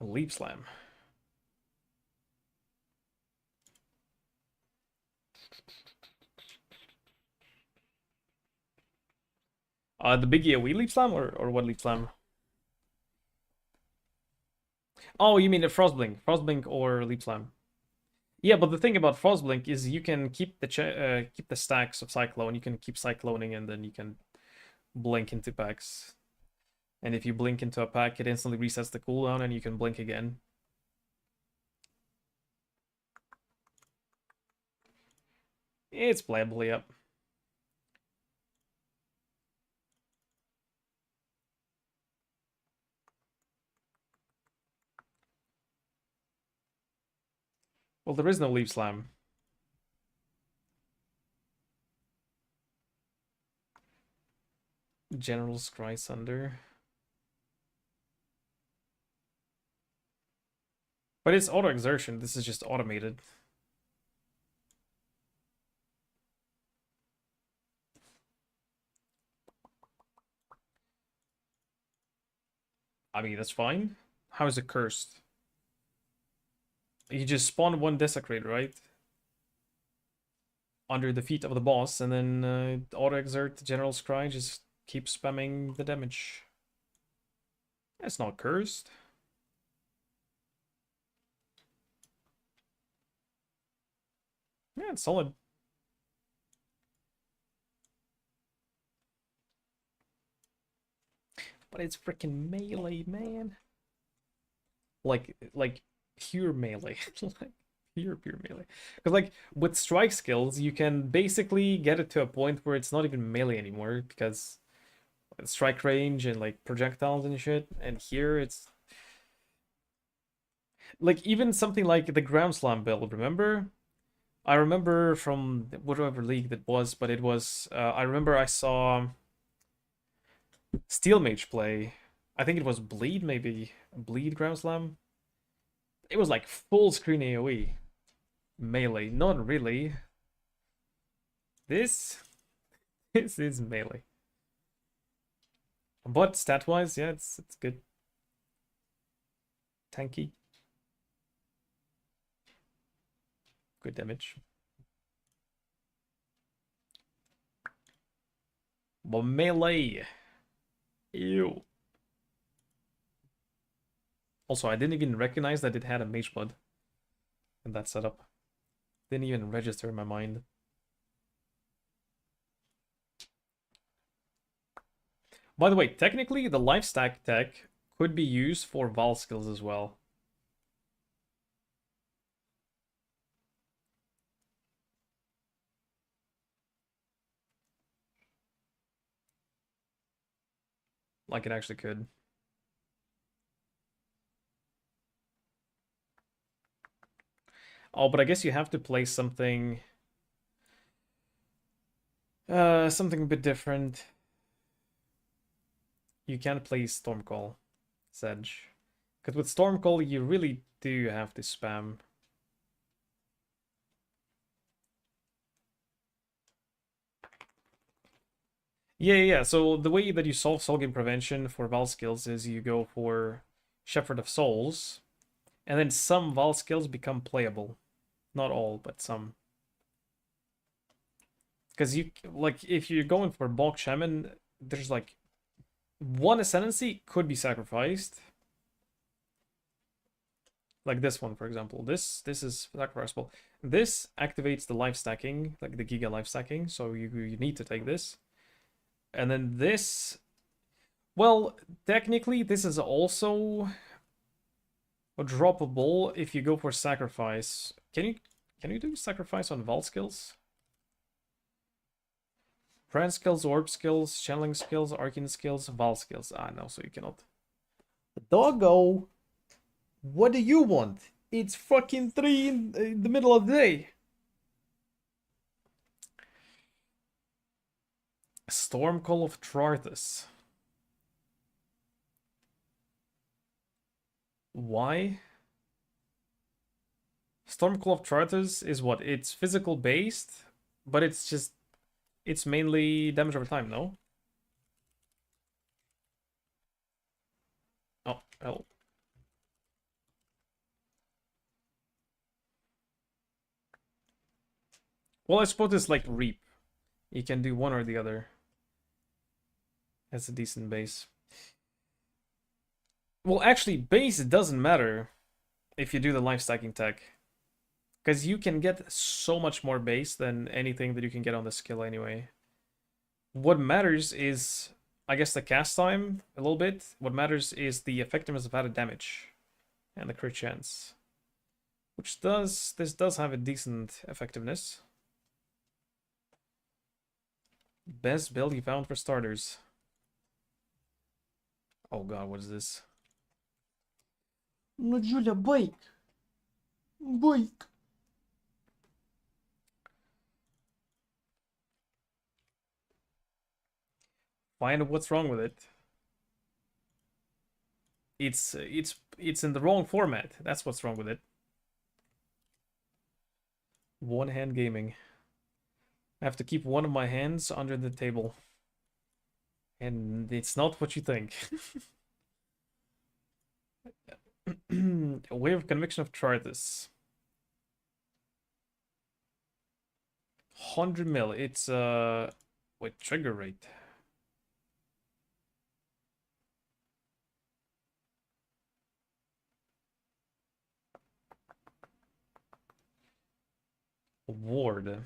Leap Slam. The big AoE Leap Slam or what Leap Slam? Oh, you mean the Frostblink. Frostblink or Leap Slam. Yeah, but the thing about Frostblink is you can keep the stacks of Cyclone, you can keep cycloning and then you can blink into packs. And if you blink into a pack, it instantly resets the cooldown and you can blink again. It's playable, yep. Well, there is no Leaf Slam. General Scry Sunder. But it's auto exertion. This is just automated. I mean, that's fine. How is it cursed? You just spawn one Desecrate, right? Under the feet of the boss, and then auto exert General Scry, just keep spamming the damage. That's not cursed. Yeah, it's solid. But it's freaking melee, man. Like pure melee. Like pure melee. Because like with strike skills, you can basically get it to a point where it's not even melee anymore because strike range and like projectiles and shit. And here it's like even something like the ground slam build, remember? I remember from whatever league that was, but it was I remember I saw Steel Mage play. I think it was Bleed, maybe Bleed Ground Slam. It was like full screen AoE. Melee, not really. This this is melee. But stat wise, yeah, it's good. Tanky. Good damage. But melee. Ew. Also, I didn't even recognize that it had a mage blood in that setup. Didn't even register in my mind. By the way, technically, the life stack tech could be used for Val skills as well. Like it actually could. Oh, but I guess you have to play something... something a bit different. You can't play Stormcall, Sedge. Because with Stormcall, you really do have to spam. Yeah. So the way that you solve soul game prevention for Val skills is you go for Shepherd of Souls, and then some Val skills become playable. Not all, but some. Because you, like, if you're going for Bulk Shaman, there's like one Ascendancy could be sacrificed. Like this one, for example. This is sacrificeable. This activates the life stacking, like the Giga life stacking, so you need to take this. And then this, well, technically this is also droppable if you go for sacrifice. Can you do sacrifice on Vault skills? Brand skills, orb skills, channeling skills, arcane skills, Vault skills. Ah, no, so you cannot. Doggo, what do you want? It's fucking 3 in the middle of the day. Stormcall of Trarthus. Why? Stormcall of Trarthus is what? It's physical based, but it's mainly damage over time, no? Oh, hell. Well, I suppose it's like Reap. You can do one or the other. That's a decent base. Well, actually, base doesn't matter if you do the life stacking tech. Because you can get so much more base than anything that you can get on the skill anyway. What matters is, I guess, the cast time a little bit. What matters is the effectiveness of added damage and the crit chance. This does have a decent effectiveness. Best build you found for starters. Oh god, what is this? Ну, Julia, bike. Bike. Find what's wrong with it. It's in the wrong format. That's what's wrong with it. One hand gaming. I have to keep one of my hands under the table. And it's not what you think. A wave of conviction of Charthus. 100 mil. It's wait, trigger rate. Ward.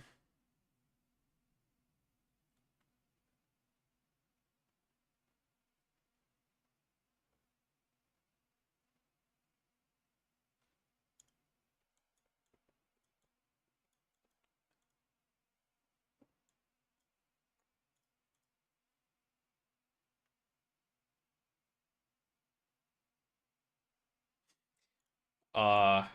Uh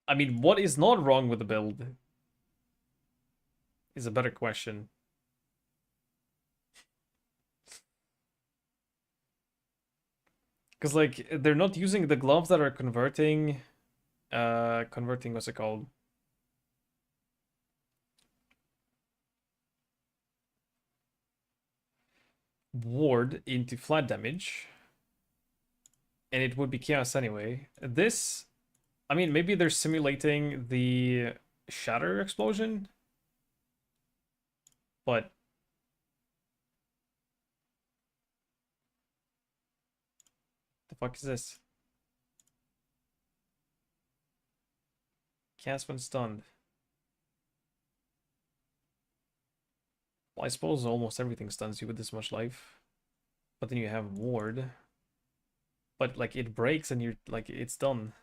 I mean, what is not wrong with the build is a better question. Because, like, they're not using the gloves that are converting... what's it called? Ward into flat damage. And it would be chaos anyway. This... I mean, maybe they're simulating the shatter explosion? But... the fuck is this? Cast when stunned. Well, I suppose almost everything stuns you with this much life. But then you have ward. But, like, it breaks and you're, like, it's done.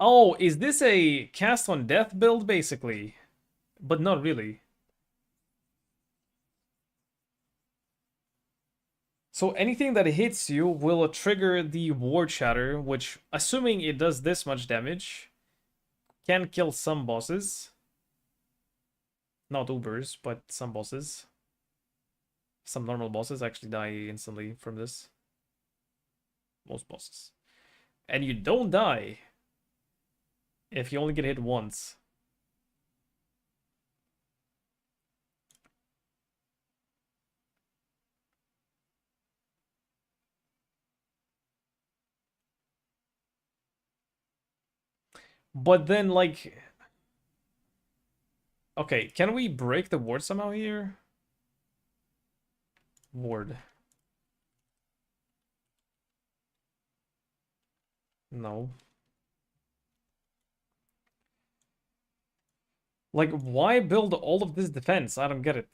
Oh, is this a cast on death build, basically? But not really. So anything that hits you will trigger the ward shatter, which, assuming it does this much damage, can kill some bosses. Not Ubers, but some bosses. Some normal bosses actually die instantly from this. Most bosses. And you don't die if you only get hit once. But then, like... Okay, can we break the ward somehow here? Ward. No. Like, why build all of this defense? I don't get it.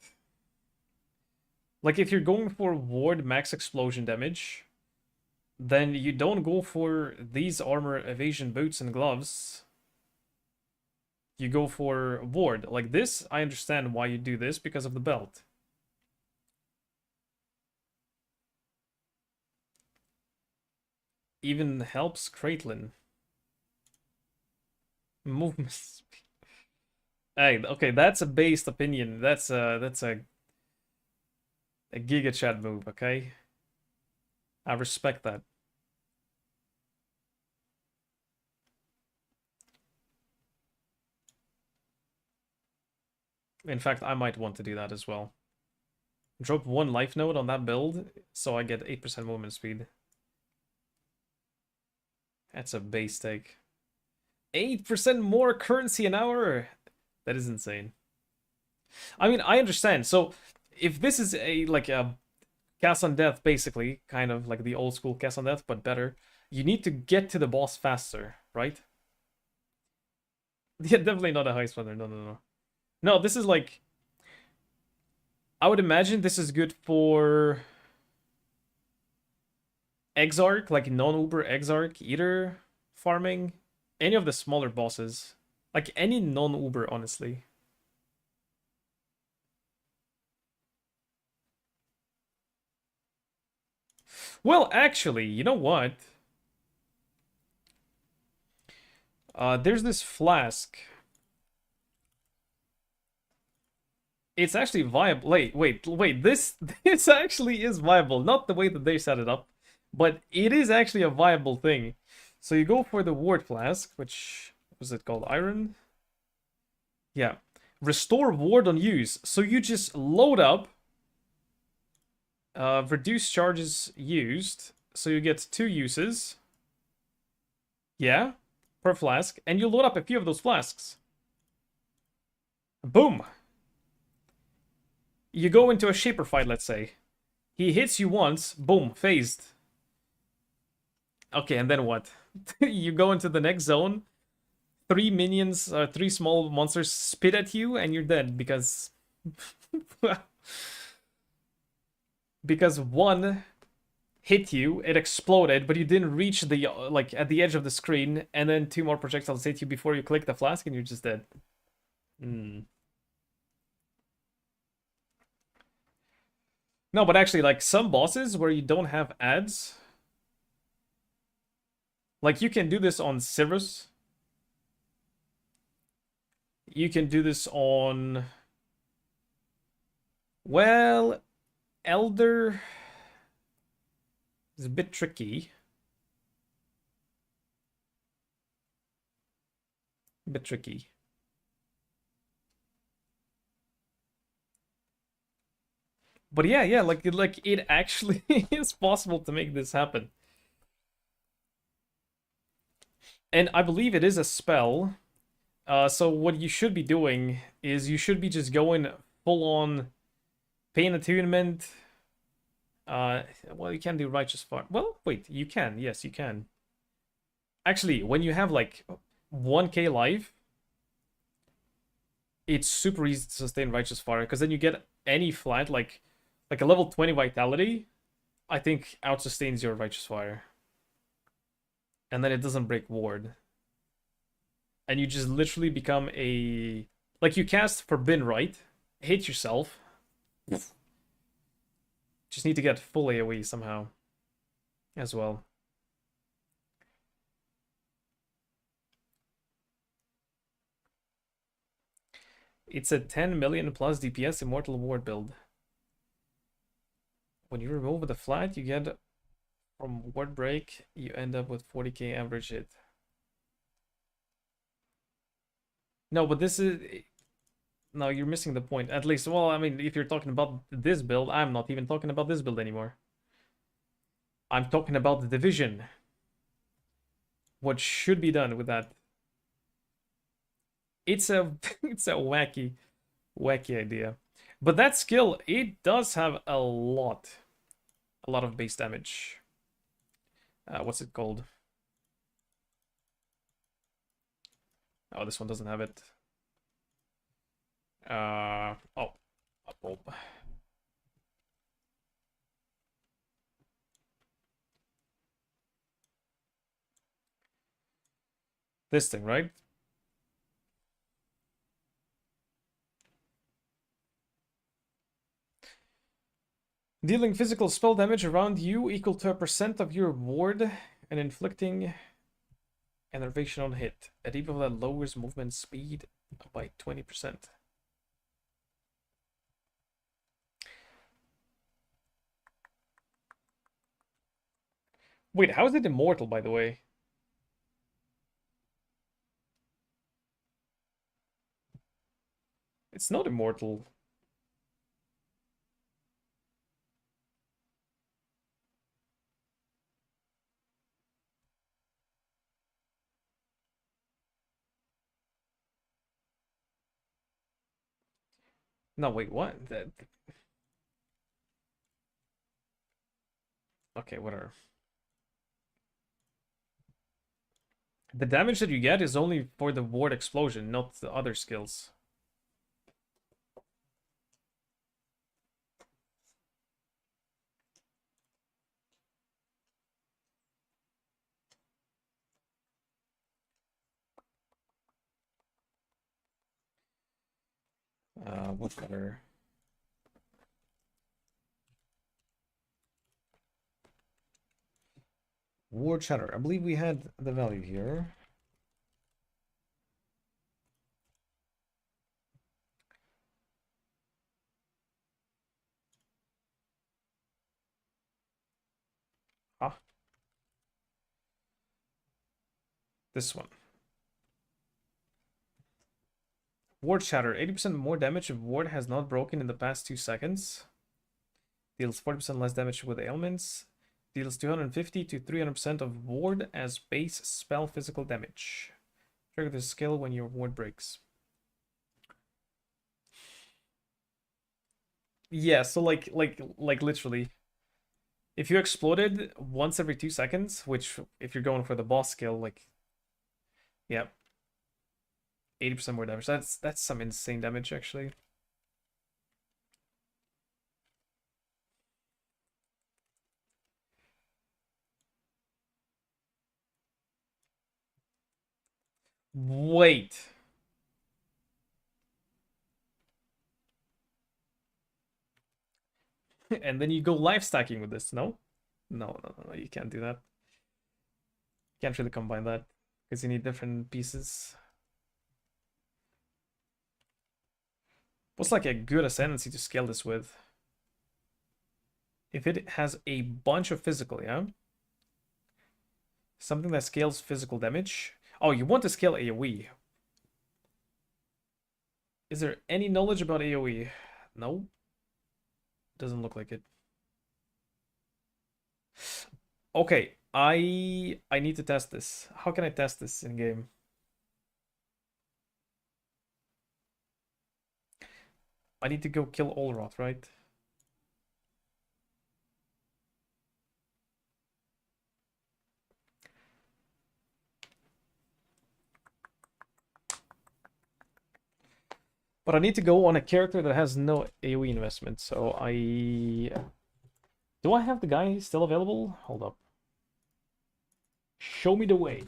Like, if you're going for ward max explosion damage, then you don't go for these armor evasion boots and gloves. You go for ward. Like this, I understand why you do this because of the belt. Even helps Caitlyn. Movement speed. Hey, okay, that's a based opinion. That's a Giga Chat move, okay? I respect that. In fact, I might want to do that as well. Drop 1 life node on that build, so I get 8% movement speed. That's a base take. 8% more currency an hour? That is insane. I mean, I understand. So, if this is like a cast on death, basically, kind of like the old school cast on death, but better, you need to get to the boss faster, right? Yeah, definitely not a heist runner. No, no, no. No, this is like... I would imagine this is good for... Exarch, like non-Uber Exarch, Eater farming. Any of the smaller bosses. Like any non-Uber, honestly. Well, actually, you know what? There's this flask. It's actually viable. Wait. This actually is viable. Not the way that they set it up, but it is actually a viable thing. So you go for the ward flask, which was it called? Iron? Yeah. Restore ward on use. So you just load up. Reduce charges used. So you get 2 uses. Yeah. Per flask. And you load up a few of those flasks. Boom. You go into a shaper fight, let's say. He hits you once. Boom. Phased. Okay, and then what? You go into the next zone. 3 minions, 3 small monsters spit at you, and you're dead because... because one hit you, it exploded, but you didn't reach the, like, at the edge of the screen, and then 2 more projectiles hit you before you click the flask, and you're just dead. No, but actually, like, some bosses where you don't have ads... Like, you can do this on Sirus. You can do this on... Well, Elder is a bit tricky. A bit tricky. But yeah, like it actually is possible to make this happen. And I believe it is a spell. So what you should be doing is you should be just going full on Pain Attunement. Well, you can do Righteous Fire. Well, wait, you can. Yes, you can. Actually, when you have like 1k life, it's super easy to sustain Righteous Fire because then you get any flat like a level 20 Vitality. I think out sustains your Righteous Fire, and then it doesn't break ward, and you just literally become a like you cast Forbidden Right, hit yourself. Just need to get full AoE somehow as well. It's a 10 million plus DPS Immortal Ward build. When you remove the flat, you get from ward break, you end up with 40k average hit. No, but this is... No, you're missing the point. At least, well, I mean, if you're talking about this build, I'm not even talking about this build anymore. I'm talking about the division. What should be done with that? It's a it's a wacky idea. But that skill, it does have a lot of base damage. What's it called? Oh, this one doesn't have it. Oh, a bulb. This thing, right? Dealing physical spell damage around you equal to a percent of your ward and inflicting enervation on hit. A debuff that lowers movement speed by 20%. Wait, how is it immortal, by the way? It's not immortal. No, wait, what? Okay, whatever. The damage that you get is only for the ward explosion, not the other skills. What color? Ward shatter. I believe we had the value here. Ah, this one. Ward shatter. 80% more damage if ward has not broken in the past 2 seconds. Deals 40% less damage with ailments. Deals 250 to 300% of ward as base spell physical damage. Trigger this skill when your ward breaks. Yeah, so like literally, if you exploded once every 2 seconds, which if you're going for the boss skill, like, yeah, 80% more damage. That's some insane damage actually. Wait. And then you go life stacking with this, no? No, you can't do that. Can't really combine that because you need different pieces. What's like a good ascendancy to scale this with? If it has a bunch of physical, yeah? Something that scales physical damage. Oh, you want to scale AoE. Is there any knowledge about AoE? No. Doesn't look like it. Okay, I need to test this. How can I test this in game? I need to go kill Olroth, right? But I need to go on a character that has no AoE investment, so I... Do I have the guy still available? Hold up. Show me the way.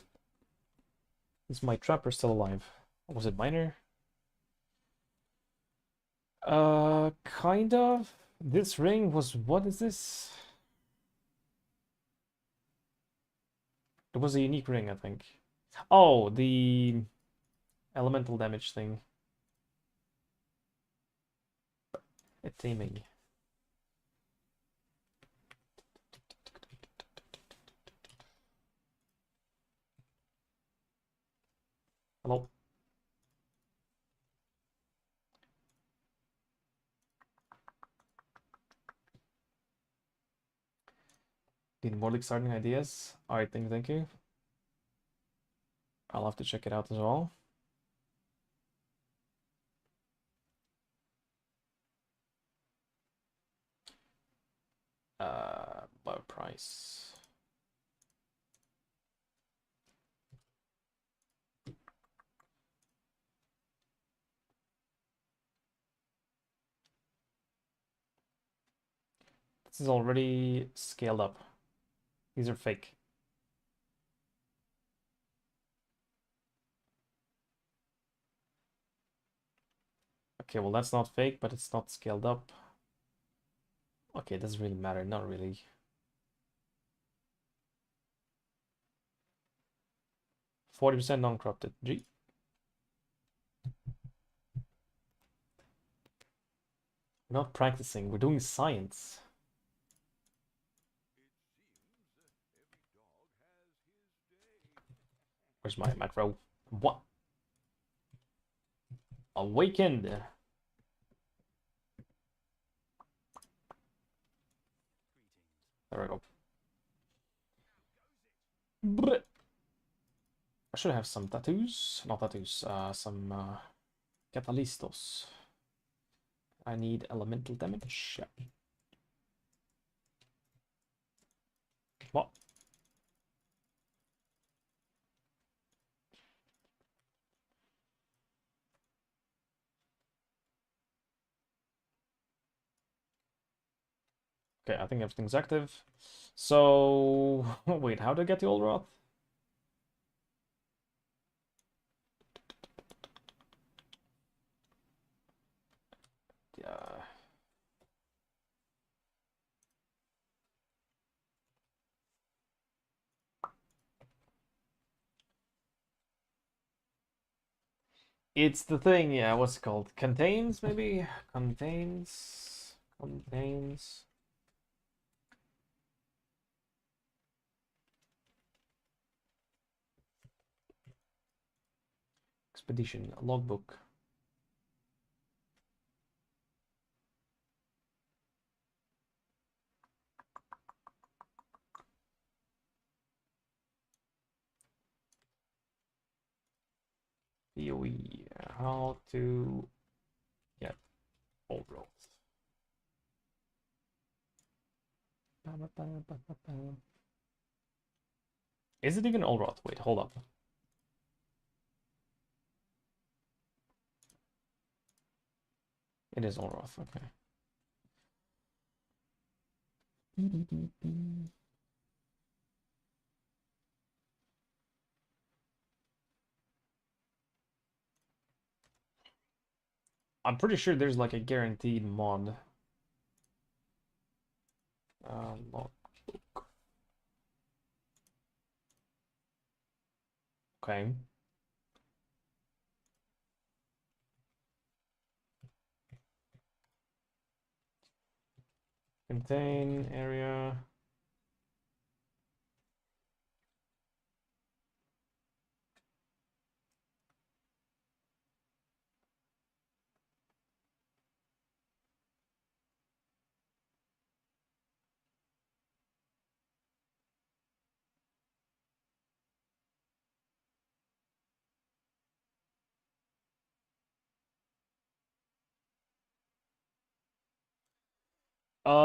Is my trapper still alive? Or was it Miner? Kind of. This ring was... What is this? It was a unique ring, I think. Oh, the elemental damage thing. A taming. Hello. Need more league starting ideas? Alright, thank you. I'll have to check it out as well. Nice. This is already scaled up. These are fake. Okay, well that's not fake, but it's not scaled up. Okay, it doesn't really matter, not really. %40 non-corrupted. G. We're not practicing, we're doing science. Where's my macro? What? Awakened. There we go. Blech. I should have some tattoos. Not tattoos, some catalystos. I need elemental damage. Yeah. What? Okay, I think everything's active. So, wait, how do I get the old rod? Yeah. It's the thing, yeah, what's it called? Contains, maybe? Contains. Contains. Expedition logbook. POE. How to get old roads. Is it even Olroth? Wait, hold up. It is Olroth, okay. I'm pretty sure there's like a guaranteed mod. Logbook. Okay. Contain area.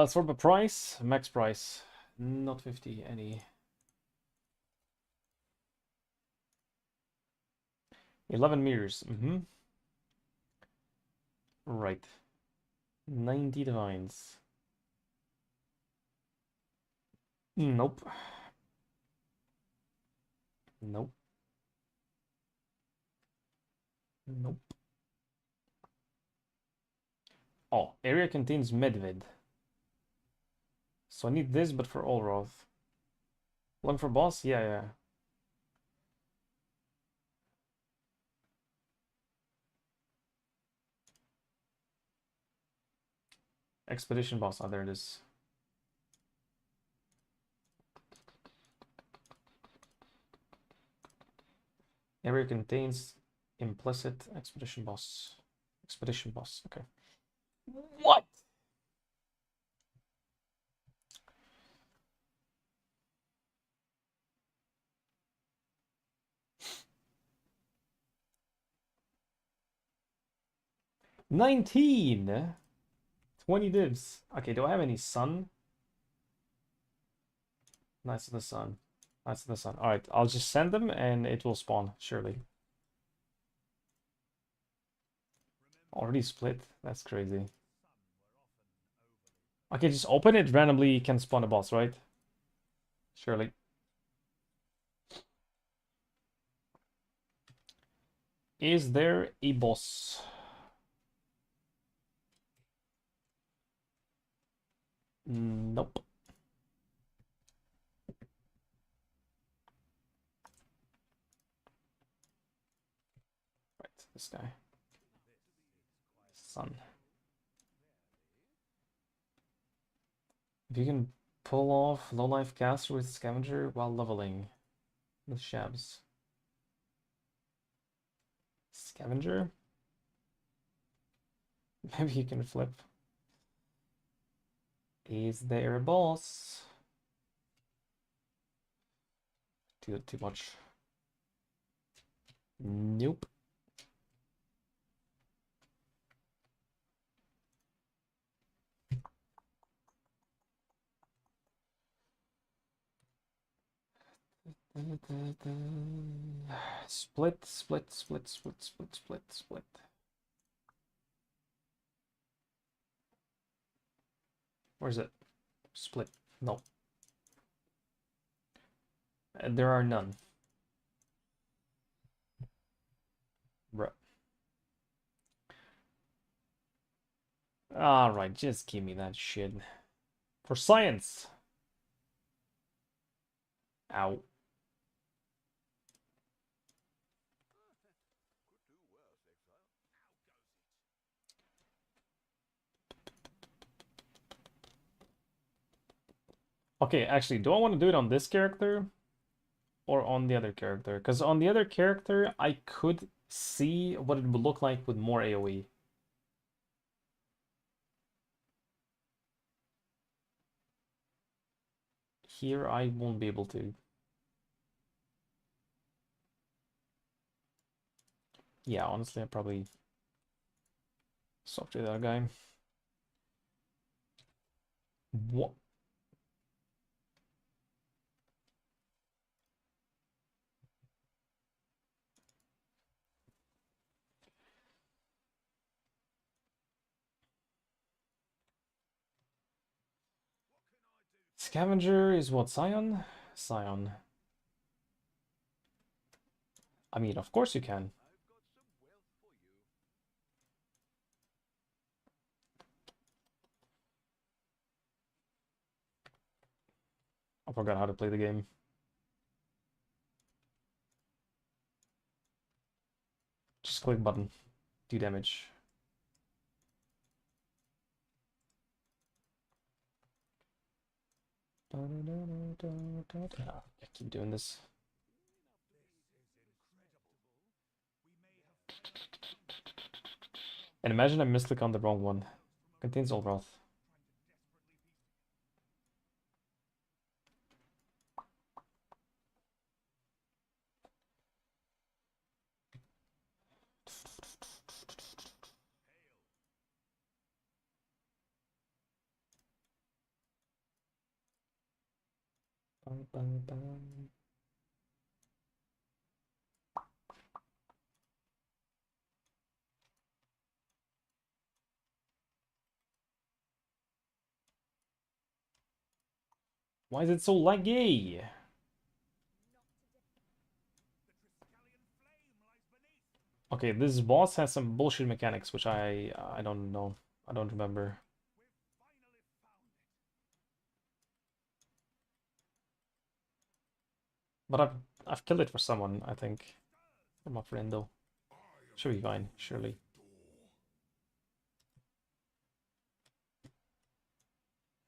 Sort of a price, max price, not 50 any. 11 meters. Right. 90 divines. Nope. Nope. Nope. Oh, area contains Medved. So I need this, but for Olroth. One for boss? Yeah, yeah. Expedition boss. Oh, there it is. Area contains implicit expedition boss. Expedition boss. Okay. What? $19. 20 divs. Okay, do I have any sun? Nice of the sun. Nice of the sun. Alright, I'll just send them and it will spawn, surely. Already split? That's crazy. Okay, just open it randomly, you can spawn a boss, right? Surely. Is there a boss? Nope. Right, this guy. Sun. If you can pull off low life caster with scavenger while leveling with shabs. Scavenger? Maybe you can flip. Is there a boss? Too much. Nope. Split, split, split, split, split, split, split. Where's it? Split. No. There are none. Bruh. Alright, just give me that shit. For science! Ow. Okay, actually, do I want to do it on this character? Or on the other character? Because on the other character, I could see what it would look like with more AoE. Here, I won't be able to. Yeah, honestly, I probably swap to that guy. What? Scavenger is what, Scion? Scion. I mean, of course you can. I forgot how to play the game. Just click button. Do damage. I keep doing this. And imagine I misclick on the wrong one. Contains all wrath. Why is it so laggy? Okay, this boss has some bullshit mechanics, which I don't know. I don't remember. But I've killed it for someone, I think. For my friend though. Should be fine, surely.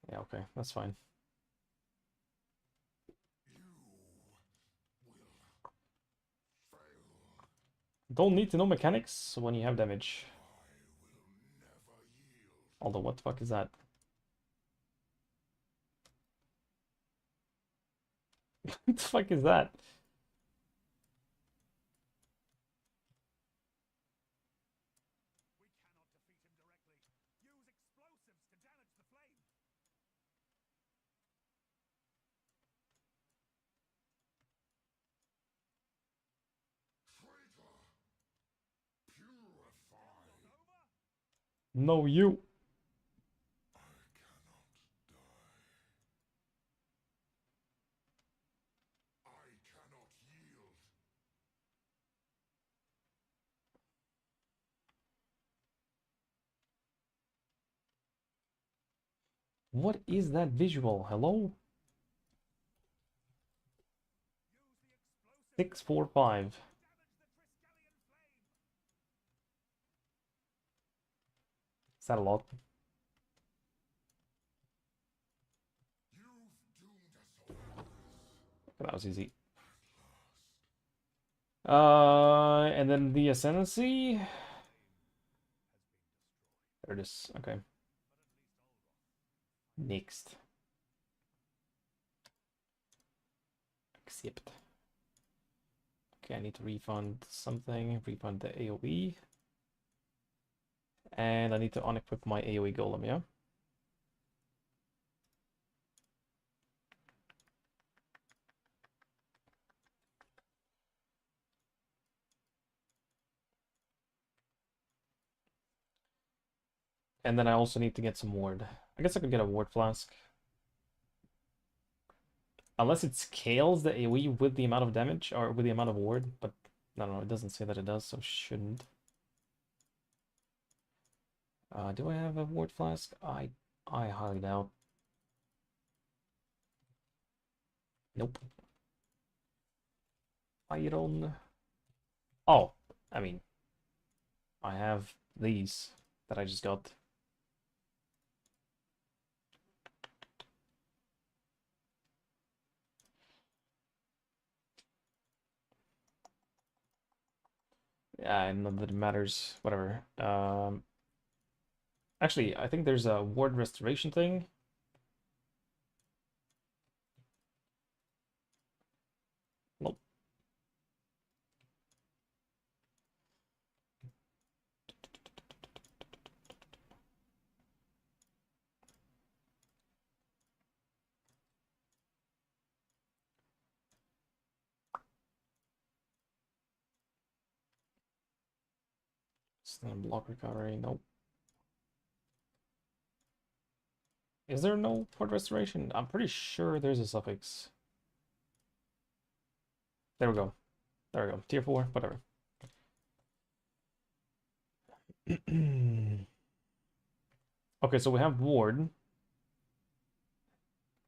Yeah, okay, that's fine. Don't need to know mechanics when you have damage. Although, what the fuck is that? What the fuck is that? No, you. What is that visual? Hello? 645. Is that a lot? That was easy. And then the ascendancy. There it is. Okay. Next. Accept. Okay, I need to refund something. Refund the AoE. And I need to unequip my AoE golem, yeah? And then I also need to get some ward. I guess I could get a ward flask. Unless it scales the AoE with the amount of damage or with the amount of ward, but I don't know, it doesn't say that it does, so shouldn't. Do I have a ward flask? I highly doubt. Nope. Iron. Oh, I mean, I have these that I just got. Yeah, none that it matters. Whatever. Actually, I think there's a ward restoration thing. Nope. Stun block recovery. Nope. Is there no ward restoration? I'm pretty sure there's a suffix. There we go. There we go. Tier 4, whatever. Okay, so we have ward.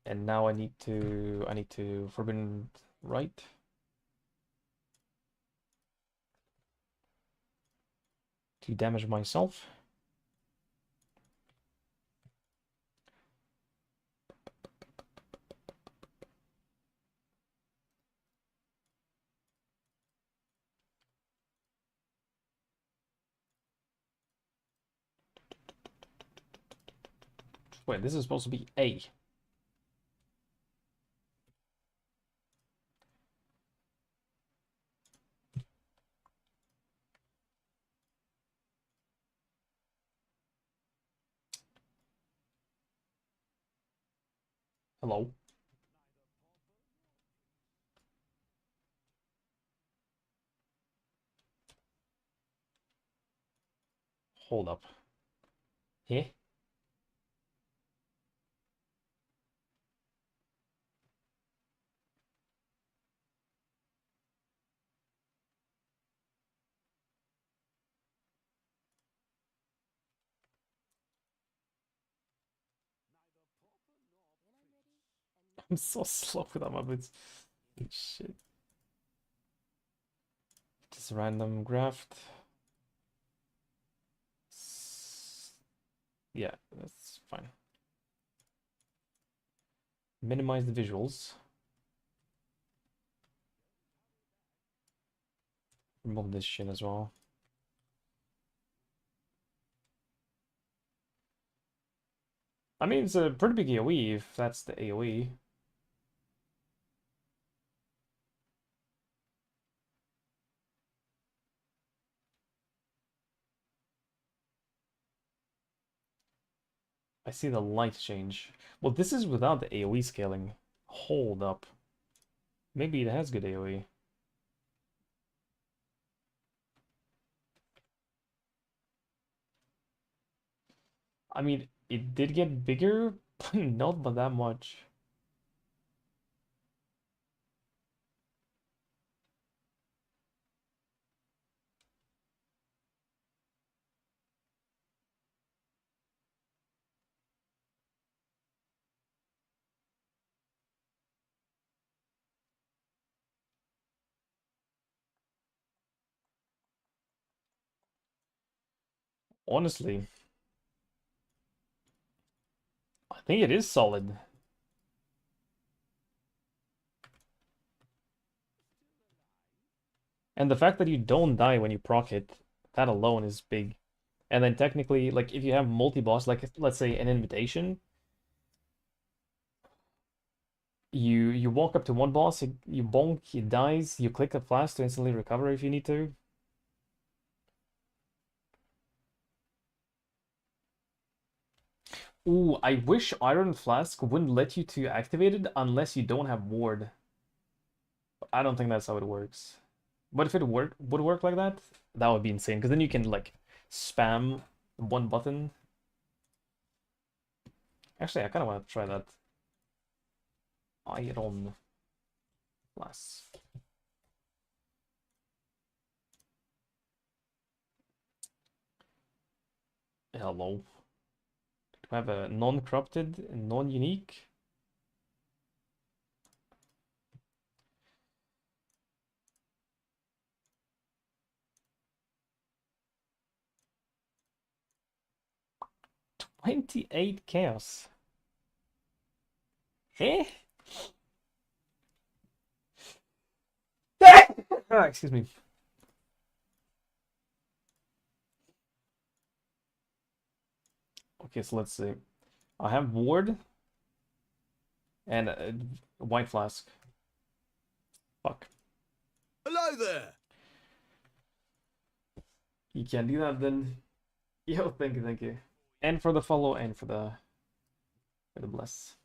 And now I need to forbidden right. To damage myself. Wait, this is supposed to be A. Hello. Hold up. Here. I'm so slow with that bits. Shit. Just random graft. Yeah, that's fine. Minimize the visuals. Remove this shit as well. I mean, it's a pretty big AoE if that's the AoE. I see the light change. Well, this is without the AoE scaling. Hold up. Maybe it has good AoE. I mean, it did get bigger, but not by that much. Honestly, I think it is solid. And the fact that you don't die when you proc it, that alone is big. And then technically, like if you have multi-boss, like let's say an invitation, you walk up to one boss, you bonk, he dies, you click a flask to instantly recover if you need to. Ooh, I wish Iron Flask wouldn't let you to activate it unless you don't have ward. I don't think that's how it works. But if it would work like that, that would be insane. Because then you can like spam one button. Actually, I kind of want to try that. Iron Flask. Hello. Do I have a non-corrupted, non-unique? $28 chaos. Eh? Ah, excuse me. Okay, so let's see. I have ward and a white flask. Fuck. Hello there. You can't do that then. Yo, thank you, thank you. And for the follow and for the bless.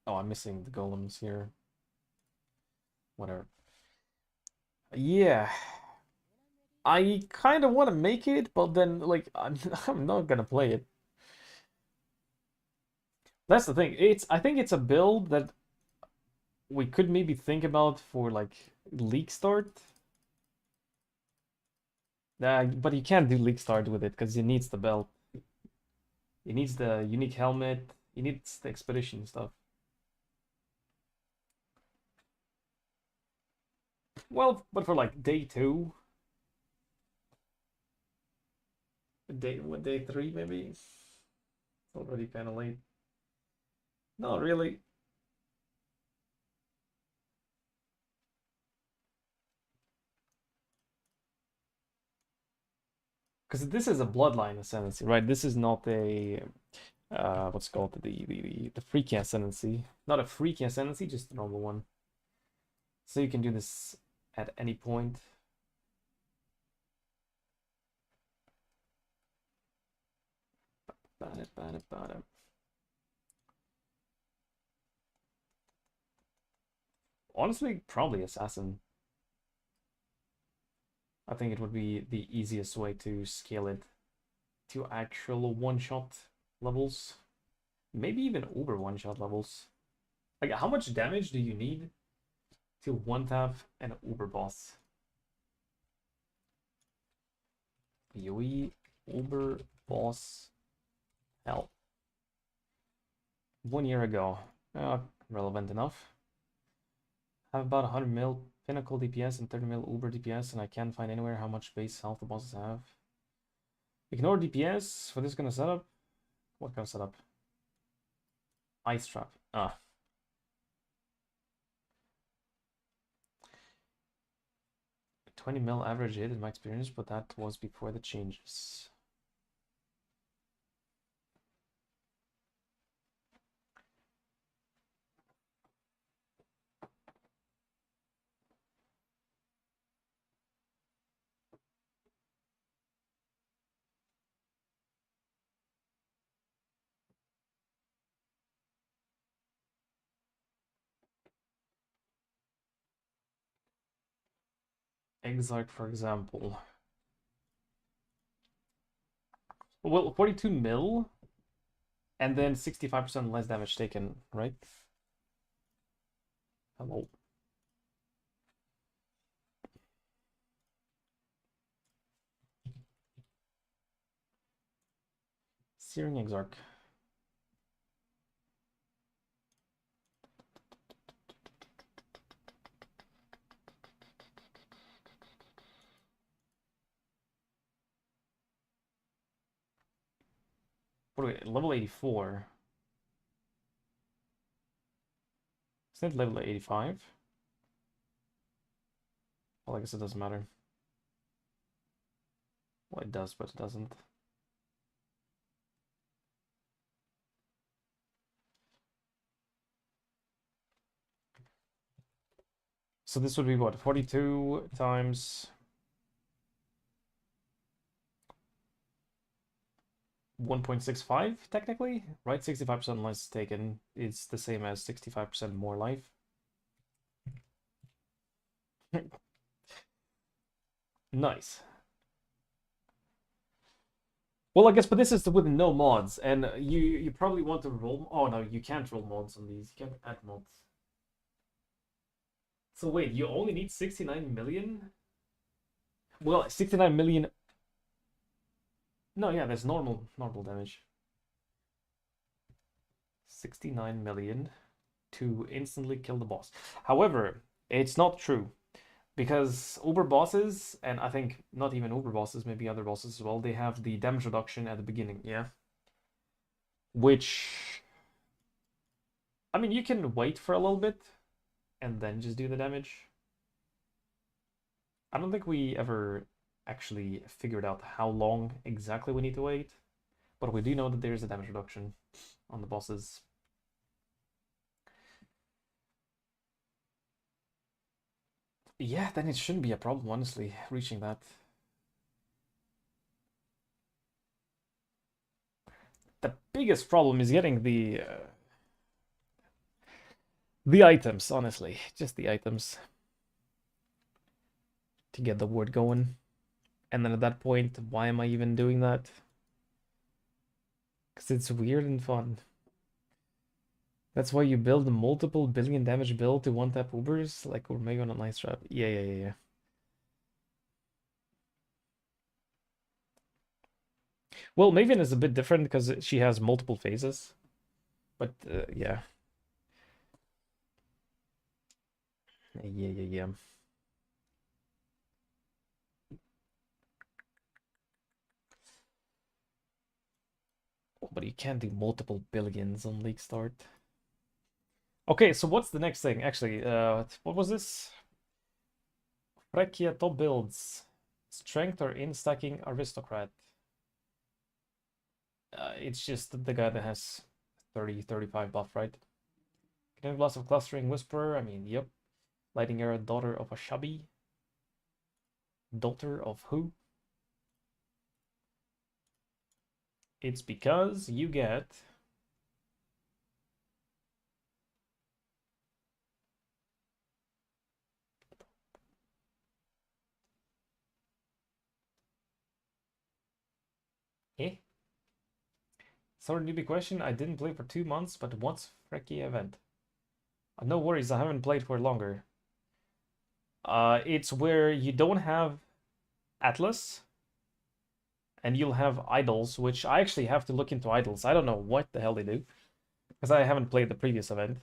Oh, I'm missing the golems here. Whatever. Yeah. I kind of want to make it, but then like I'm not gonna play it. That's the thing. I think it's a build that we could maybe think about for like league start. But you can't do league start with it because it needs the belt. It needs the unique helmet. It needs the expedition stuff. Well, but for like day 2, day 3 maybe. It's already kind of late. Not really. Because this is a bloodline ascendancy, right? This is not a what's it called the freaky ascendancy. Not a freaky ascendancy, just a normal one. So you can do this at any point. Honestly, probably assassin. I think it would be the easiest way to scale it to actual one-shot levels. Maybe even uber one-shot levels. Like, how much damage do you need to one-tap an uber boss? Yui uber boss hell. 1 year ago. Relevant enough. Have about 100 mil pinnacle DPS and 30 mil uber DPS, and I can't find anywhere how much base health the bosses have. Ignore DPS for this kind of setup. What kind of setup? Ice trap. Ah. 20 mil average hit in my experience, but that was before the changes. Exarch, for example. Well, 42 mil, and then 65% less damage taken, right? Hello. Searing Exarch. What are we, level 84? Isn't it level 85? Well, I guess it doesn't matter. Well, it does, but it doesn't. So this would be what? 42 times 1.65, technically? Right? 65% less taken is the same as 65% more life. Nice. Well, I guess, but this is with no mods, and you probably want to roll. Oh no, you can't roll mods on these. You can't add mods. So wait, you only need 69 million? Well, 69 million. No, yeah, there's normal damage. 69 million to instantly kill the boss. However, it's not true. Because Uber bosses, and I think not even Uber bosses, maybe other bosses as well, they have the damage reduction at the beginning, yeah? Which, I mean, you can wait for a little bit and then just do the damage. I don't think we ever actually figured out how long exactly we need to wait, but we do know that there's a damage reduction on the bosses. Yeah, then it shouldn't be a problem, honestly, reaching that. The biggest problem is getting the items, honestly. Just the items. To get the word going. And then at that point, why am I even doing that? Because it's weird and fun. That's why you build a multiple billion damage build to one-tap Ubers? Like Omega on a nice trap. Yeah. Well, Maven is a bit different because she has multiple phases. But, yeah. Yeah. But you can't do multiple billions on League Start. Okay, so what's the next thing? Actually, what was this? Phrecia top builds. Strength or in-stacking Aristocrat. It's just the guy that has 30, 35 buff, right? Can have lots of clustering whisperer. I mean, yep. Lighting arrow, daughter of a shabby. Daughter of who? It's because you get eh? Sorry, newbie question. I didn't play for 2 months, but what's Phrecia event? No worries, I haven't played for longer. It's where you don't have Atlas, and you'll have idols, which I actually have to look into idols. I don't know what the hell they do, because I haven't played the previous event.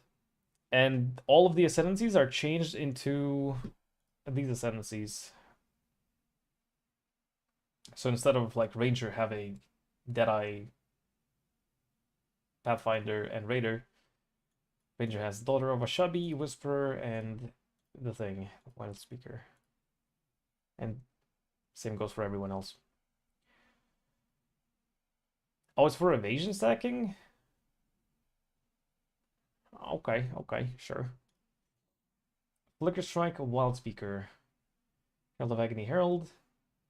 And all of the ascendancies are changed into these ascendancies. So instead of like Ranger having Deadeye, Pathfinder, and Raider, Ranger has Daughter of a Shabby, Whisperer, and the thing, Wild Speaker. And same goes for everyone else. Oh, it's for evasion stacking? Okay, sure. Flicker Strike, a Wild Speaker. Herald of Agony Herald.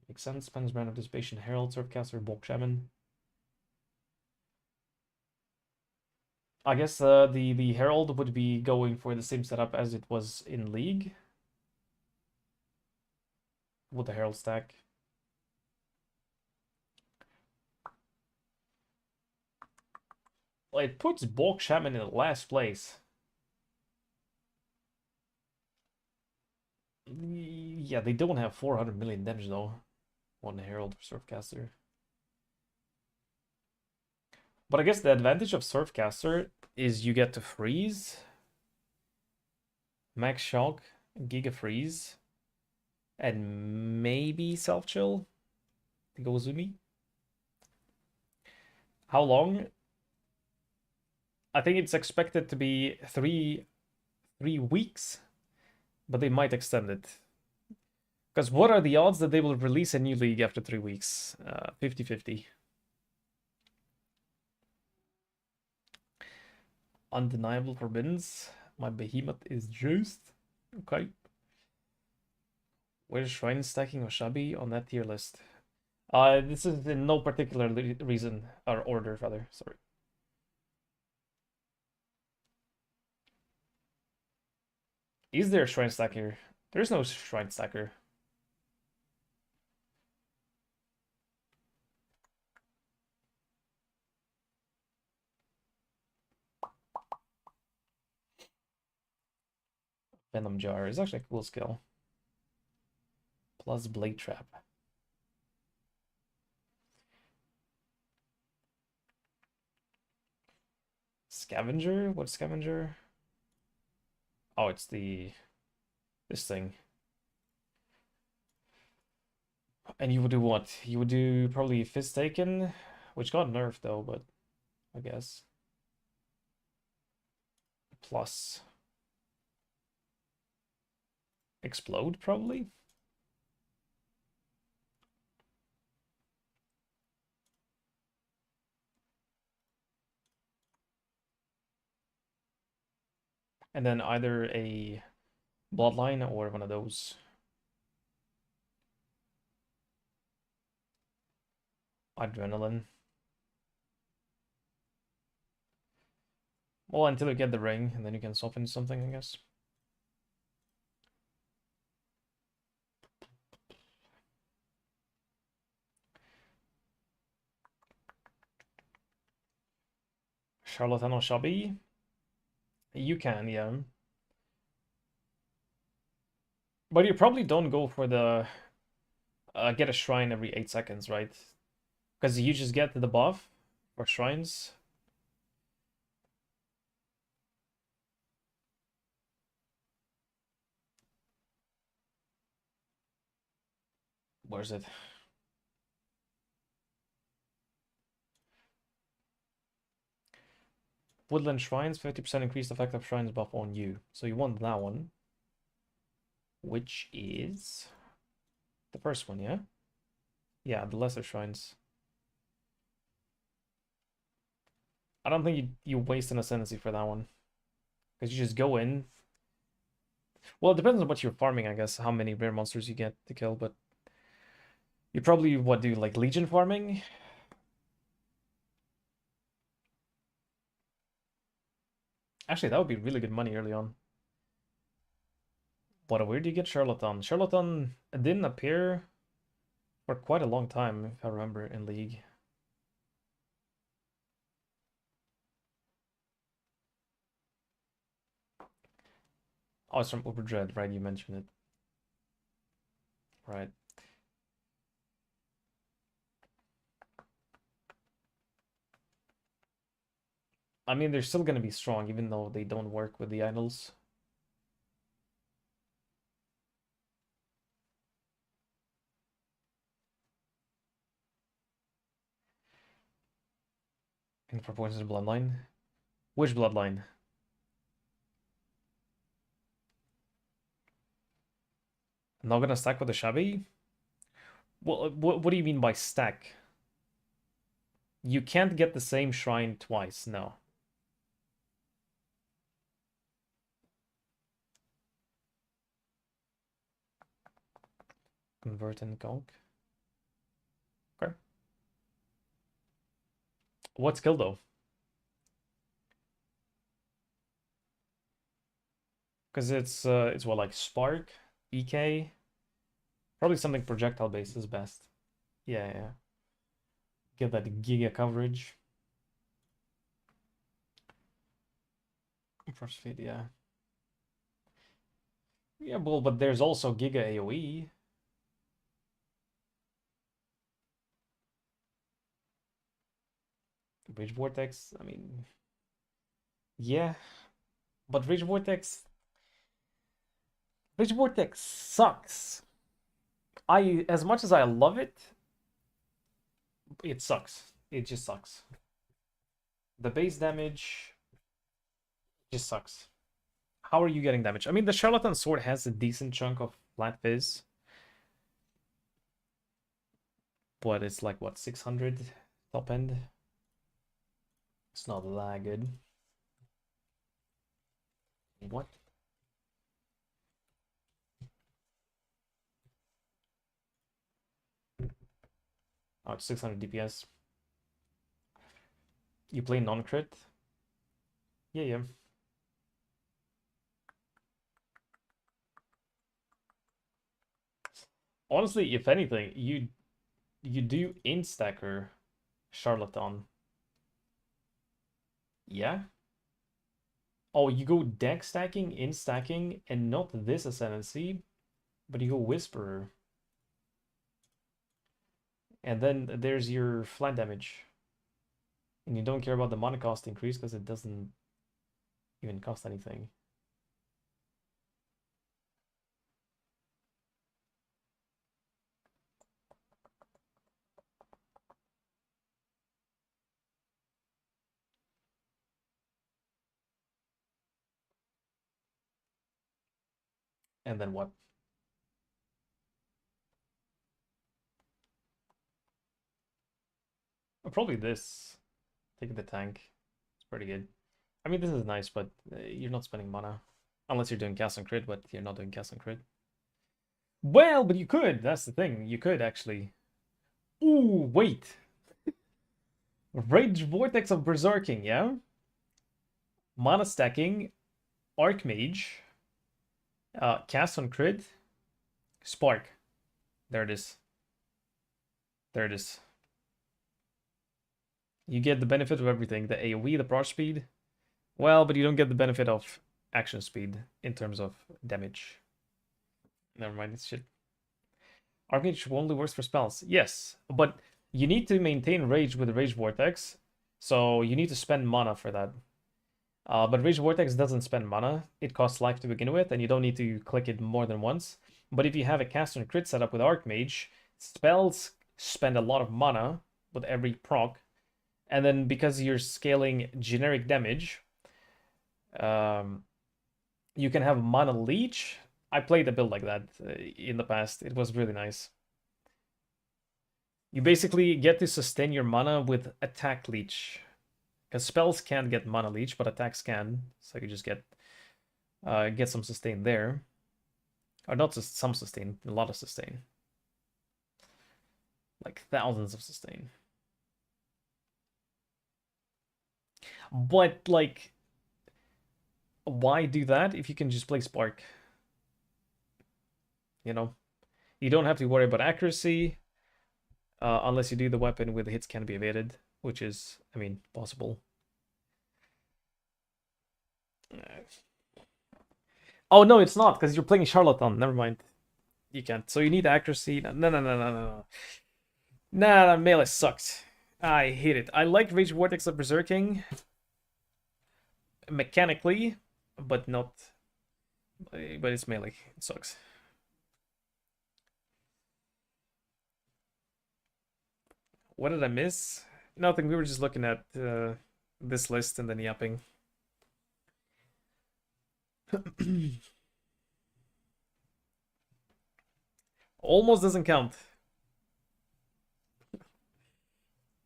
Makes sense. Spends Brand of Dissipation, Herald, Surfcaster, Bulk Shaman. I guess the Herald would be going for the same setup as it was in League. With the Herald stack. Well, it puts Bulk Shaman in the last place. Yeah, they don't have 400 million damage though. One Herald or Surfcaster. But I guess the advantage of Surfcaster is you get to freeze, Max Shock, Giga Freeze, and maybe Self Chill to go Zumi. How long? I think it's expected to be three weeks, but they might extend it. Because what are the odds that they will release a new league after 3 weeks? 50-50. Undeniable forbiddens. My behemoth is juiced. Okay. Where's Shrine stacking Washabi on that tier list? This is in no particular reason or order, rather. Sorry. Is there a Shrine stacker? There's no Shrine stacker. Venom Jar is actually a cool skill. Plus Blade Trap. Scavenger? What's Scavenger? Oh, it's this thing. And you would do what? You would do probably Fist Taken, which got nerfed though, but I guess. Plus Explode, probably? And then either a Bloodline or one of those. Adrenaline. Well, until you get the ring, and then you can swap into something, I guess. Charlatan or Shabi? You can, yeah. But you probably don't go for the get a shrine every 8 seconds, right? Because you just get the buff for shrines. Where's it? Woodland Shrines, 50% increased effect of shrines buff on you. So you want that one. Which is the first one, yeah? Yeah, the lesser shrines. I don't think you waste an ascendancy for that one. Because you just go in. Well, it depends on what you're farming, I guess, how many rare monsters you get to kill, but you probably, what, do like Legion farming? Actually, that would be really good money early on. What, where do you get Charlatan? Charlatan didn't appear for quite a long time, if I remember, in League. Oh, it's from Uberdread, right? You mentioned it. Right. I mean, they're still gonna be strong, even though they don't work with the idols. In proportion to Bloodline. Which Bloodline? I'm not gonna stack with the Shabi? Well, what do you mean by stack? You can't get the same shrine twice, no. Convert and conk. Okay. What skill though? Because it's what, like Spark, EK? Probably something projectile based is best. Yeah, yeah. Get that giga coverage. Force feed, yeah. Yeah, well, but there's also Giga AoE. Rage Vortex, I mean, yeah, but Rage Vortex sucks. As much as I love it, it sucks. It just sucks. The base damage just sucks. How are you getting damage? I mean, the Charlatan Sword has a decent chunk of flat fizz, but it's like what, 600 top end? It's not that good. What? Oh, it's 600 DPS. You play non-crit? Yeah, yeah. Honestly, if anything, you do instacker Charlatan. Yeah? Oh, you go deck stacking, instacking, and not this Ascendancy, but you go Whisperer. And then there's your flat damage. And you don't care about the mana cost increase because it doesn't even cost anything. And then what? Probably this. Take the tank. It's pretty good. I mean, this is nice, but you're not spending mana. Unless you're doing cast and crit, but you're not doing cast and crit. Well, but you could. That's the thing. You could actually. Ooh, wait. Rage Vortex of Berserking, yeah? Mana stacking, Archmage, cast on crit, Spark. There it is. There it is. You get the benefit of everything. The AoE, the prot speed. Well, but you don't get the benefit of action speed in terms of damage. Never mind, this shit. Archmage only works for spells. Yes, but you need to maintain Rage with Rage Vortex. So you need to spend mana for that. But Rage Vortex doesn't spend mana. It costs life to begin with, and you don't need to click it more than once. But if you have a cast and crit setup with Archmage, spells spend a lot of mana with every proc. And then because you're scaling generic damage, you can have mana leech. I played a build like that in the past. It was really nice. You basically get to sustain your mana with attack leech. Because spells can't get mana leech, but attacks can. So you just get some sustain there. Or not just some sustain, a lot of sustain. Like thousands of sustain. But like, why do that if you can just play Spark? You know? You don't have to worry about accuracy. Unless you do the weapon with hits can be evaded. Which is, I mean, possible. Oh, no, it's not, because you're playing Charlatan. Never mind. You can't. So you need accuracy. No, no, no, no, no, no. Nah, melee sucks. I hate it. I like Rage Vortex of Berserking mechanically, but not. But it's melee. It sucks. What did I miss? Nothing. We were just looking at this list and then yapping. Almost doesn't count.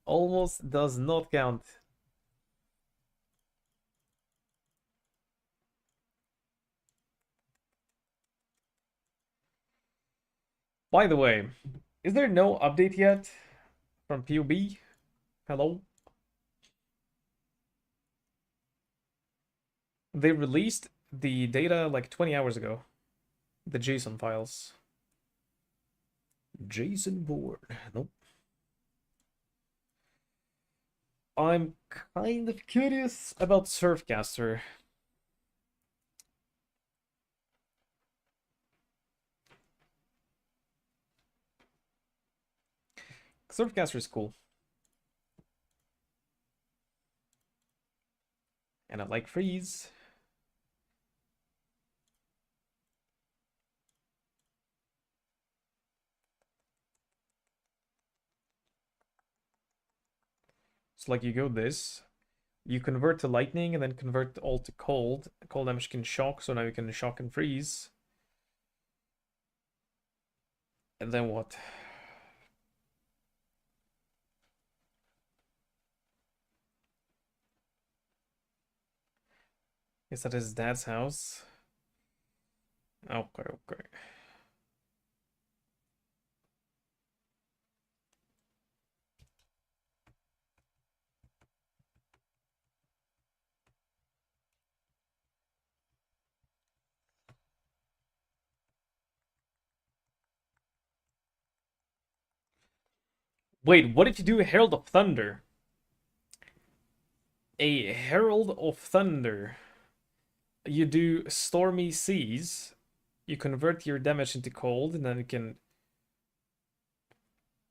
Almost does not count. By the way, is there no update yet from PUB? Hello? They released the data like 20 hours ago. The JSON files. JSON board. Nope. I'm kind of curious about Surfcaster. Swordcaster is cool. And I like freeze. So like you go this, you convert to lightning and then convert all to cold. Cold damage can shock, so now you can shock and freeze. And then what? Is that his dad's house? Okay, okay. Wait, what if you do a Herald of Thunder? A Herald of Thunder. You do Stormy Seas. You convert your damage into cold, and then you can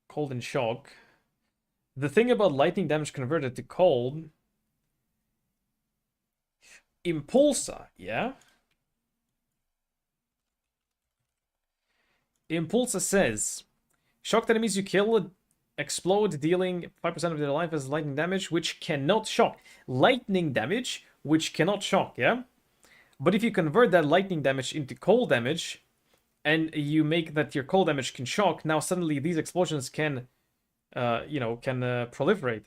cold and shock. The thing about lightning damage converted to cold, Impulsa, yeah? Impulsa says, shocked enemies you kill explode, dealing 5% of their life as lightning damage, which cannot shock. Lightning damage, which cannot shock, yeah? But if you convert that lightning damage into cold damage, and you make that your cold damage can shock, now suddenly these explosions can, proliferate.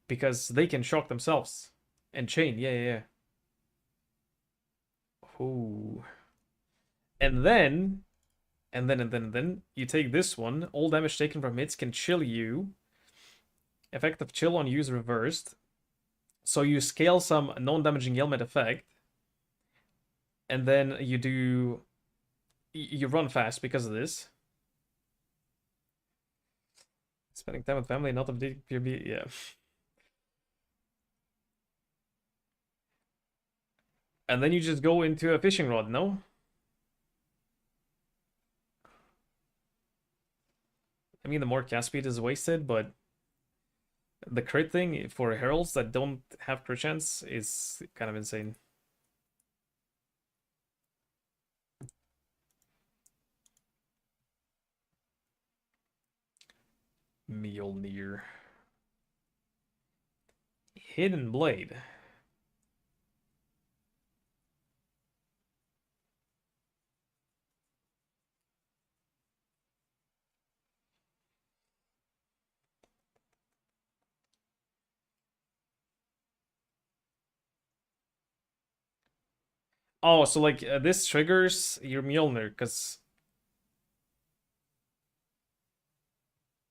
Because they can shock themselves. And chain, yeah. Ooh. And then you take this one. All damage taken from hits can chill you. Effect of chill on you is reversed. So you scale some non-damaging ailment effect. And then you run fast because of this. Spending time with family, not updating PRB, yeah. And then you just go into a fishing rod, no? I mean, the more cast speed is wasted, but the crit thing for heralds that don't have crit chance is kind of insane. Mjolnir. Hidden Blade. Oh, so like this triggers your Mjolnir, because...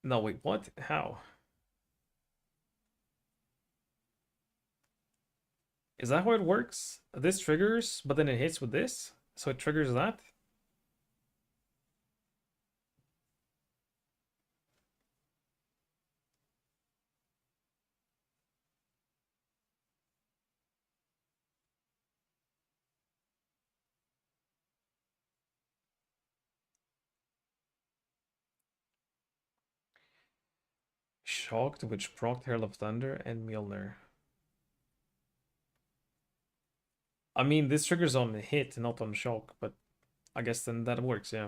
No, wait, what? How? Is that how it works? This triggers, but then it hits with this? So it triggers that? Shocked, which proc Herald of Thunder and Mjolnir. I mean, this triggers on hit, not on shock, but I guess then that works, yeah.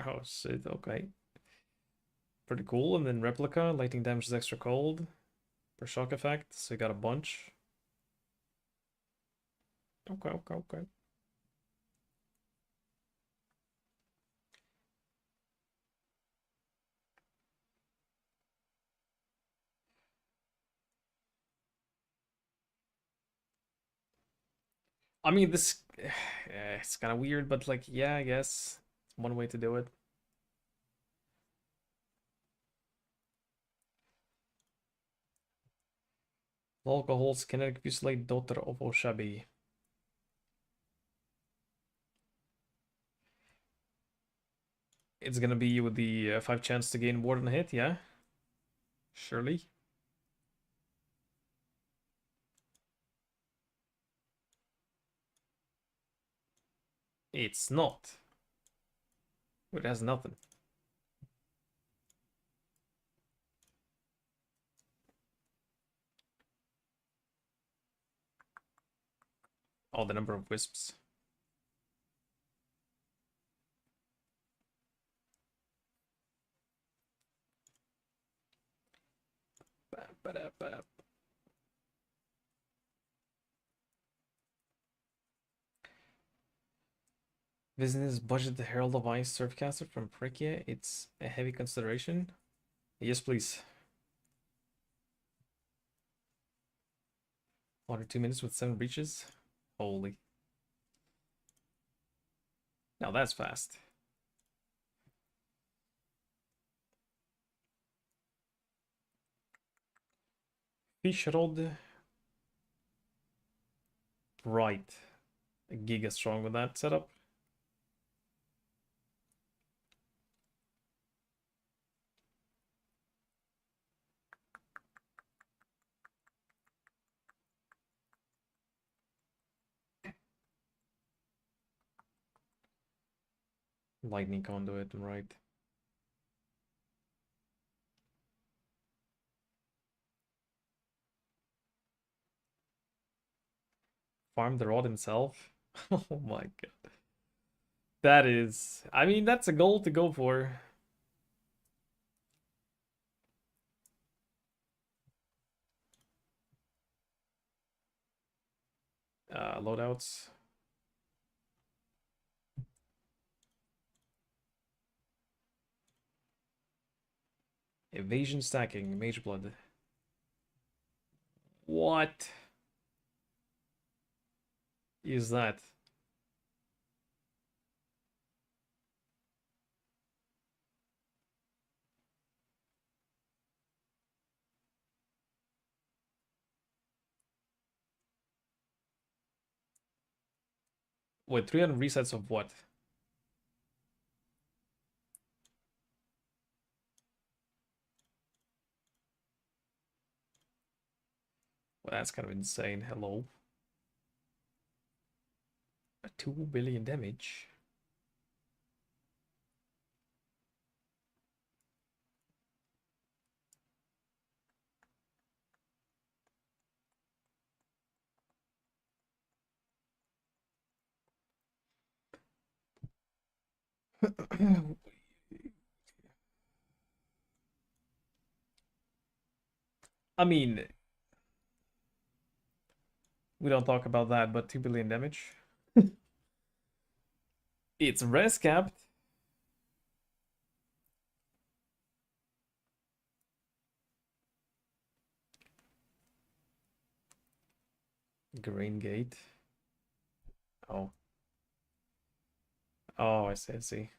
Oh shit, okay. Pretty cool. And then replica, lightning damage is extra cold per shock effect, so you got a bunch. Okay. I mean, this it's kind of weird, but like, yeah, I guess it's one way to do it. Alcohol's kinetic fusilade daughter of Oshabi. It's gonna be with the 5 chance to gain ward on hit, yeah? Surely. It's not. It has nothing. Oh, the number of wisps. Ba-da-ba. Business budget the Herald of Ice Surfcaster from Phrecia. It's a heavy consideration. Yes, please. 102 minutes with 7 breaches. Holy. Now that's fast. Fish Rod. Right. Giga strong with that setup. Lightning conduit, right. Farm the rod himself. Oh my god. That is, I mean, that's a goal to go for. Loadouts. Evasion stacking, Mage Blood. What is that? Wait, 300 resets of what? Well, that's kind of insane. Hello. A 2 billion damage. I mean, we don't talk about that, but 2 billion damage. It's res capped. Grain Gate. Oh. Oh, I see, I see.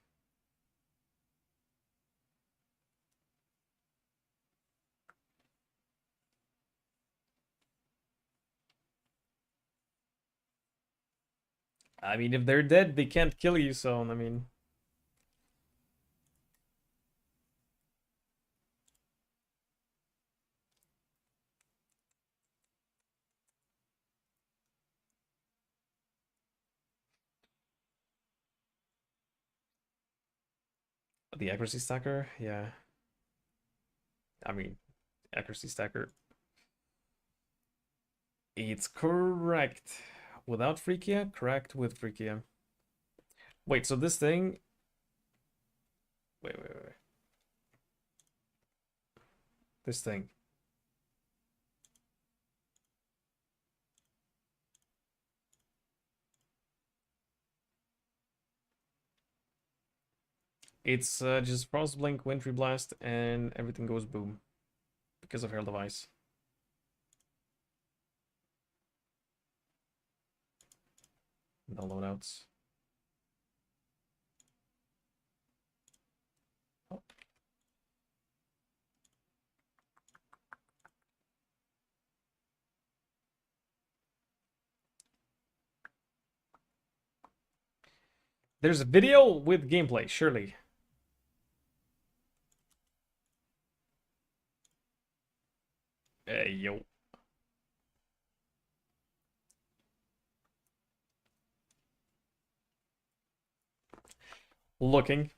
I mean, if they're dead, they can't kill you, so, I mean... The accuracy stacker, yeah. I mean, accuracy stacker. It's correct. Without Phrecia, correct with Phrecia. Wait, so this thing... Wait. This thing. It's just Frost Blink, Wintry Blast, and everything goes boom. Because of Herald of Ice. No loadouts. Oh. There's a video with gameplay, surely. Hey, yo. looking.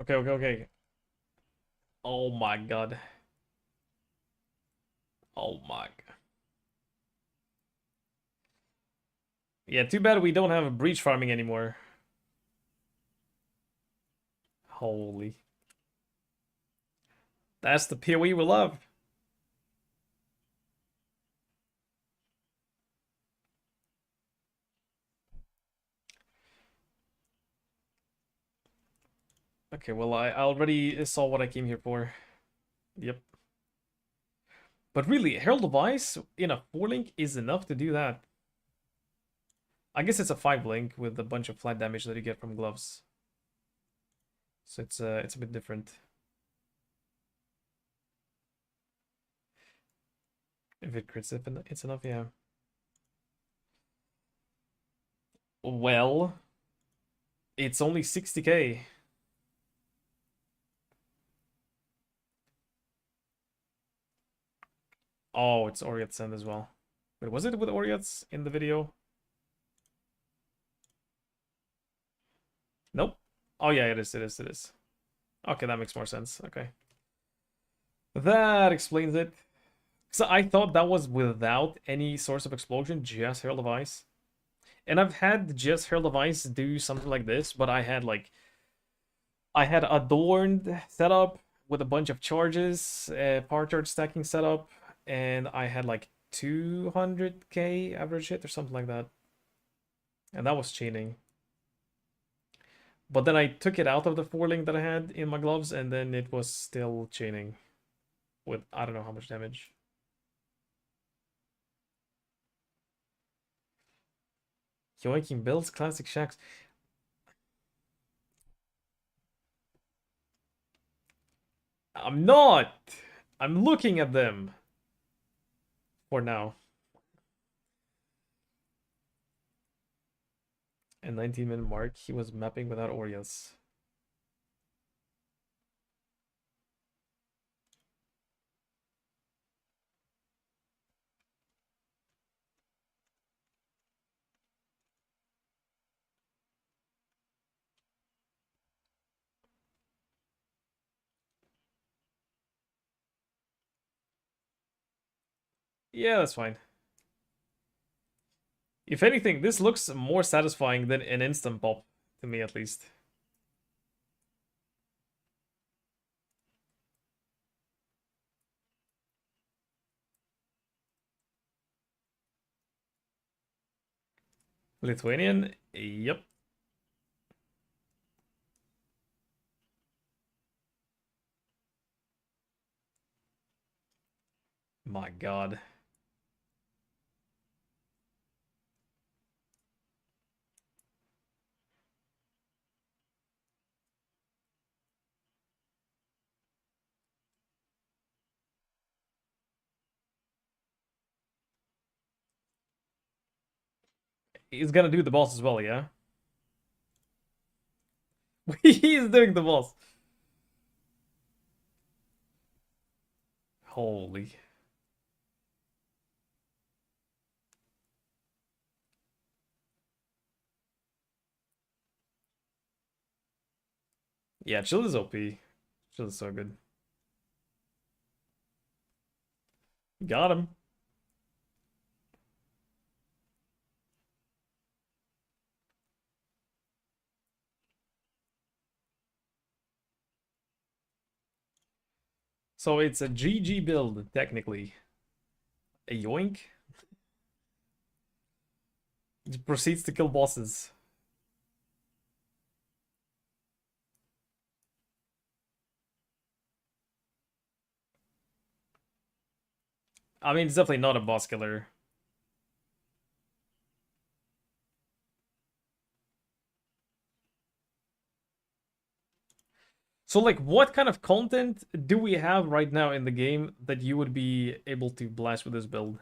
Okay, okay, okay. Oh my god. Oh my god. Yeah, too bad we don't have a breach farming anymore. Holy. That's the PoE we love. Okay, well, I already saw what I came here for. Yep. But really, Herald of Ice in a 4-link is enough to do that. I guess it's a 5-link with a bunch of flat damage that you get from gloves. So it's a bit different. If it crits, it's enough, yeah. Well, it's only 60k. Oh, it's Oriat Send as well. Wait, was it with Oriats in the video? Nope. Oh yeah, it is. Okay, that makes more sense. Okay. That explains it. So I thought that was without any source of explosion, just Herald of Ice. And I've had just Herald of Ice do something like this, but I had adorned setup with a bunch of charges, power charge stacking setup, and I had like 200k average hit or something like that. And that was chaining. But then I took it out of the 4-link that I had in my gloves, and then it was still chaining with I don't know how much damage. Yoinking builds, classic shacks. I'm not! I'm looking at them. For now. And 19-minute mark, he was mapping without Orias. Yeah, that's fine. If anything, this looks more satisfying than an instant pop, to me at least. Lithuanian? Yep. My god. He's gonna do the boss as well, yeah? He's doing the boss. Holy. Yeah, Chill is OP. Chill is so good. Got him. So it's a GG build, technically. A yoink. It proceeds to kill bosses. I mean, it's definitely not a boss killer. So, like, what kind of content do we have right now in the game that you would be able to blast with this build?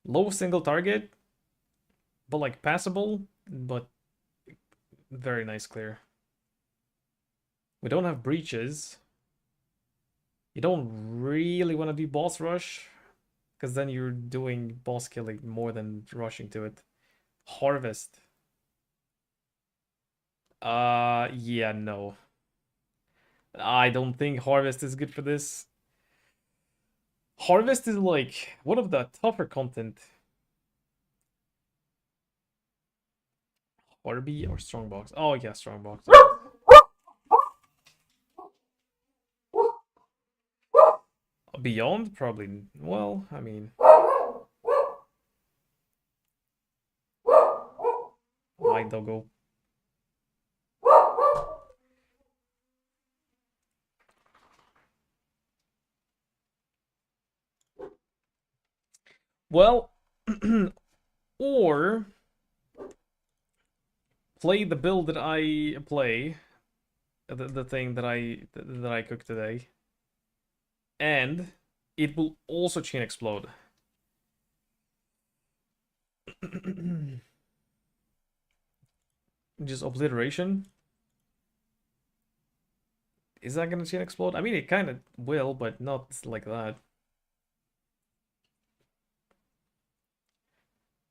Low single target, but like passable, but very nice clear. We don't have breaches. You don't really want to do boss rush, because then you're doing boss killing more than rushing to it. Harvest. Yeah, no. I don't think Harvest is good for this. Harvest is like one of the tougher content. Harby or Strongbox? Oh yeah, Strongbox. Beyond? Probably. Well, I mean. My doggo. Well, or play the build that I play, the thing that I cooked today, and it will also chain explode. Just obliteration. Is that gonna chain explode? I mean, it kind of will, but not like that.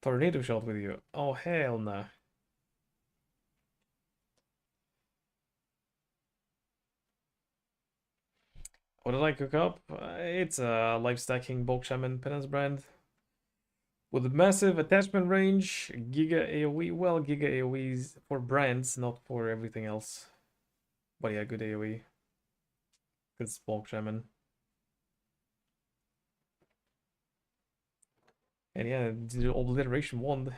Tornado shot with you. Oh, hell no. What did I cook up? It's a life stacking bulk shaman penance brand. With a massive attachment range, Giga AoE. Well, Giga AoEs for brands, not for everything else. But yeah, good AoE. It's bulk shaman. And yeah, the obliteration wand.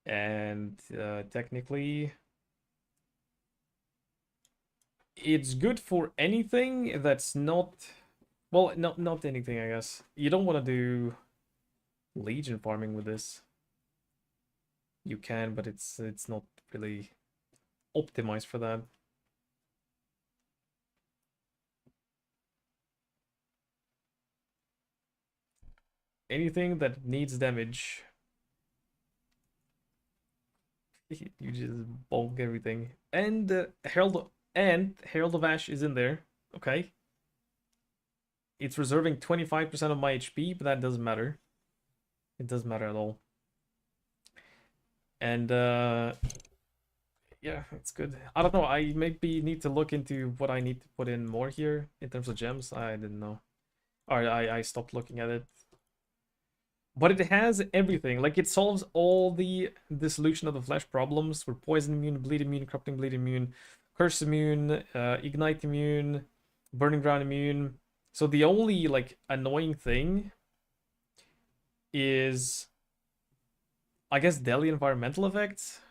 And technically, it's good for anything that's not, well, not anything, I guess. You don't want to do legion farming with this. You can, but it's not really optimized for that. Anything that needs damage, you just bulk everything. And Herald of Ash is in there. Okay. It's reserving 25% of my HP, but that doesn't matter. It doesn't matter at all. And yeah, it's good. I don't know, I maybe need to look into what I need to put in more here in terms of gems. I didn't know. Or I stopped looking at it. But it has everything. Like, it solves all the dissolution of the flesh problems. We're poison immune, bleed immune, corrupting bleed immune, curse immune, ignite immune, burning ground immune. So the only, like, annoying thing is, I guess, daily environmental effects.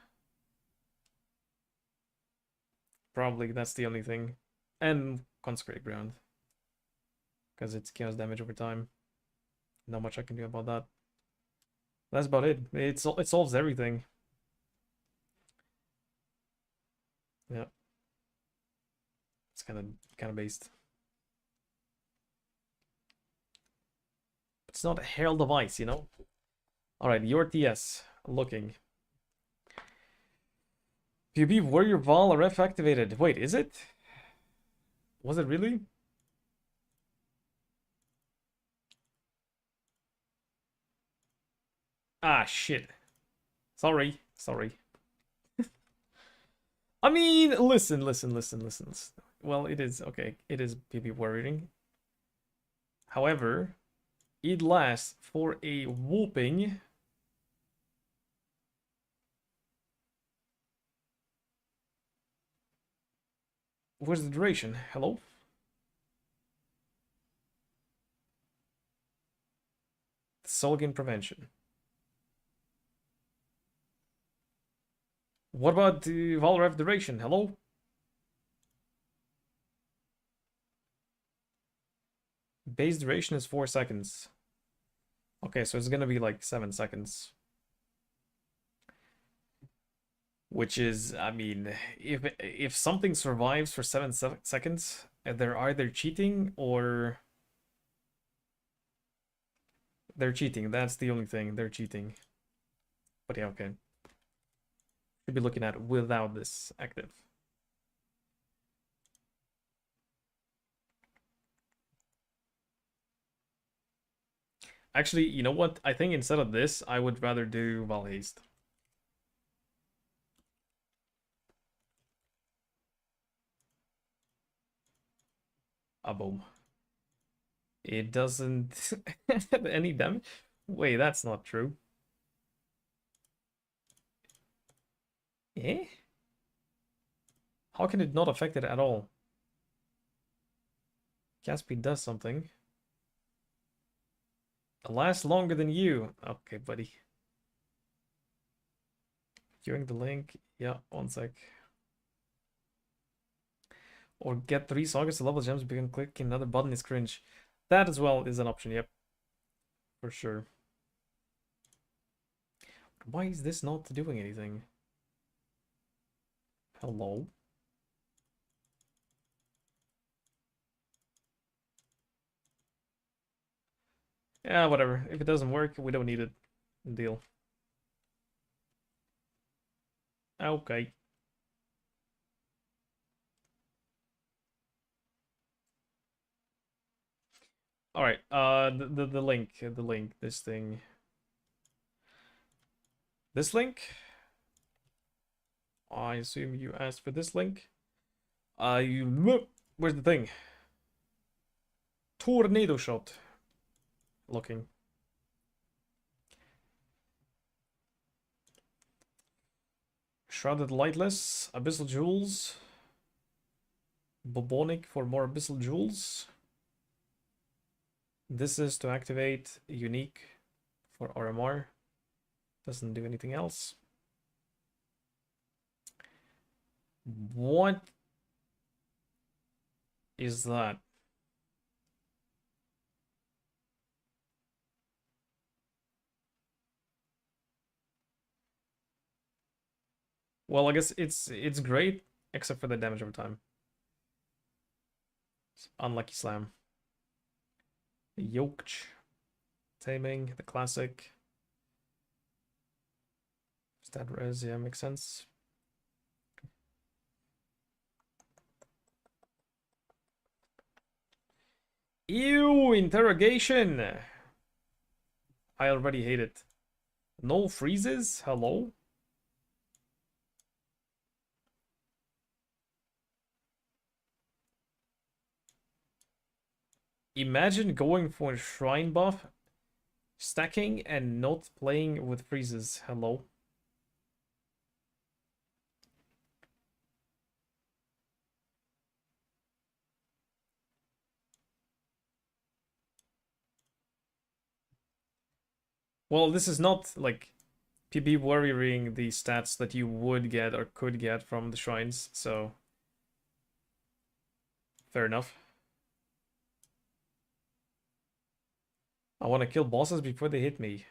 Probably that's the only thing. And consecrate ground. Because it's chaos damage over time. Not much I can do about that. That's about it. It solves everything. Yeah. It's kind of based. It's not a Herald of Ice, you know? Alright, your TS. Looking. PB Warrior Val ref activated. Wait, is it? Was it really? Ah, shit. Sorry. I mean, listen. Well, it is, okay. It is PB Warrioring. However, it lasts for a whooping... Where's the duration? Hello? Soul gain prevention. What about the Valrev duration? Hello? Base duration is 4 seconds. Okay, so it's gonna be like 7 seconds. Which is, I mean, if something survives for 7 seconds, they're either cheating or they're cheating. That's the only thing. They're cheating. But yeah, okay. Should be looking at without this active. Actually, you know what? I think instead of this, I would rather do Val Haste. A boom. It doesn't have any damage. Wait, that's not true. Eh? How can it not affect it at all? Caspi does something. It lasts longer than you. Okay, buddy. Viewing the link. Yeah, 1 sec. Or get 3 sockets to level gems, begin clicking another button is cringe. That as well is an option, yep. For sure. Why is this not doing anything? Hello? Yeah, whatever. If it doesn't work, we don't need it. Deal. Okay. All right. The link, this thing. This link. I assume you asked for this link. Where's the thing? Tornado shot. Looking. Shrouded Lightless, Abyssal Jewels. Bubonic for more Abyssal Jewels. This is to activate Unique for RMR. Doesn't do anything else. What is that? Well, I guess it's great, except for the damage over time. Unlucky Slam. Yoked. Taming, the classic. Stat res, yeah, makes sense. Ew, interrogation! I already hate it. No freezes? Hello? Imagine going for a shrine buff, stacking, and not playing with freezes. Hello? Well, this is not like PB worrying the stats that you would get or could get from the shrines, so fair enough. I want to kill bosses before they hit me.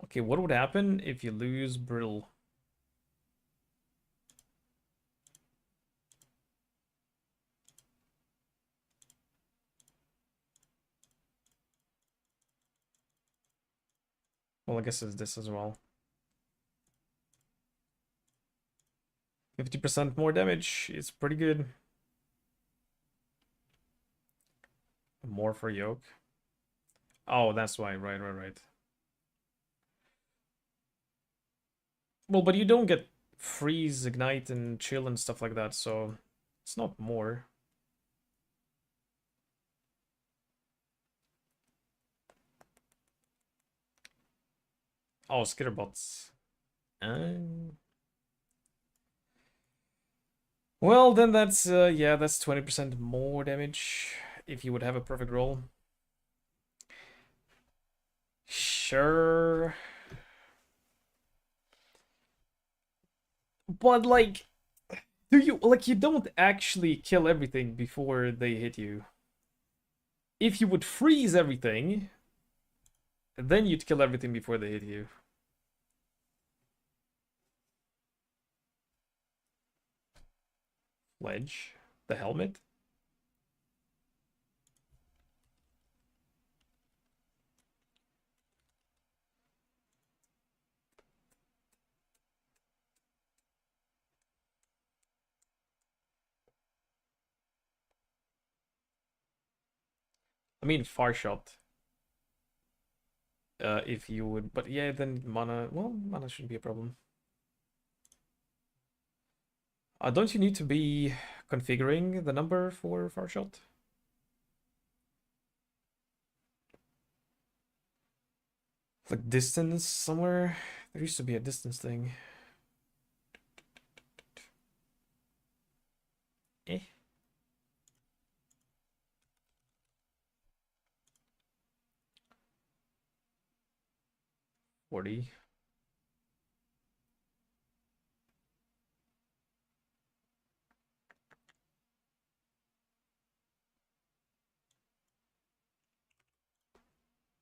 Okay, what would happen if you lose Brittle? Well, I guess it's this as well. 50% more damage. It's pretty good. More for Yoke. Oh, that's why. Right. Well, but you don't get freeze, ignite, and chill and stuff like that, so it's not more. Oh, Skitterbots. Well, then that's yeah, that's 20% more damage if you would have a perfect roll. Sure. But like Do you, like, you don't actually kill everything before they hit you. If you would freeze everything, then you'd kill everything before they hit you. Ledge. The helmet. I mean, far shot. If you would, but yeah, then mana. Well, mana shouldn't be a problem. Don't you need to be configuring the number for far shot? Like distance somewhere? There used to be a distance thing. Eh. 40.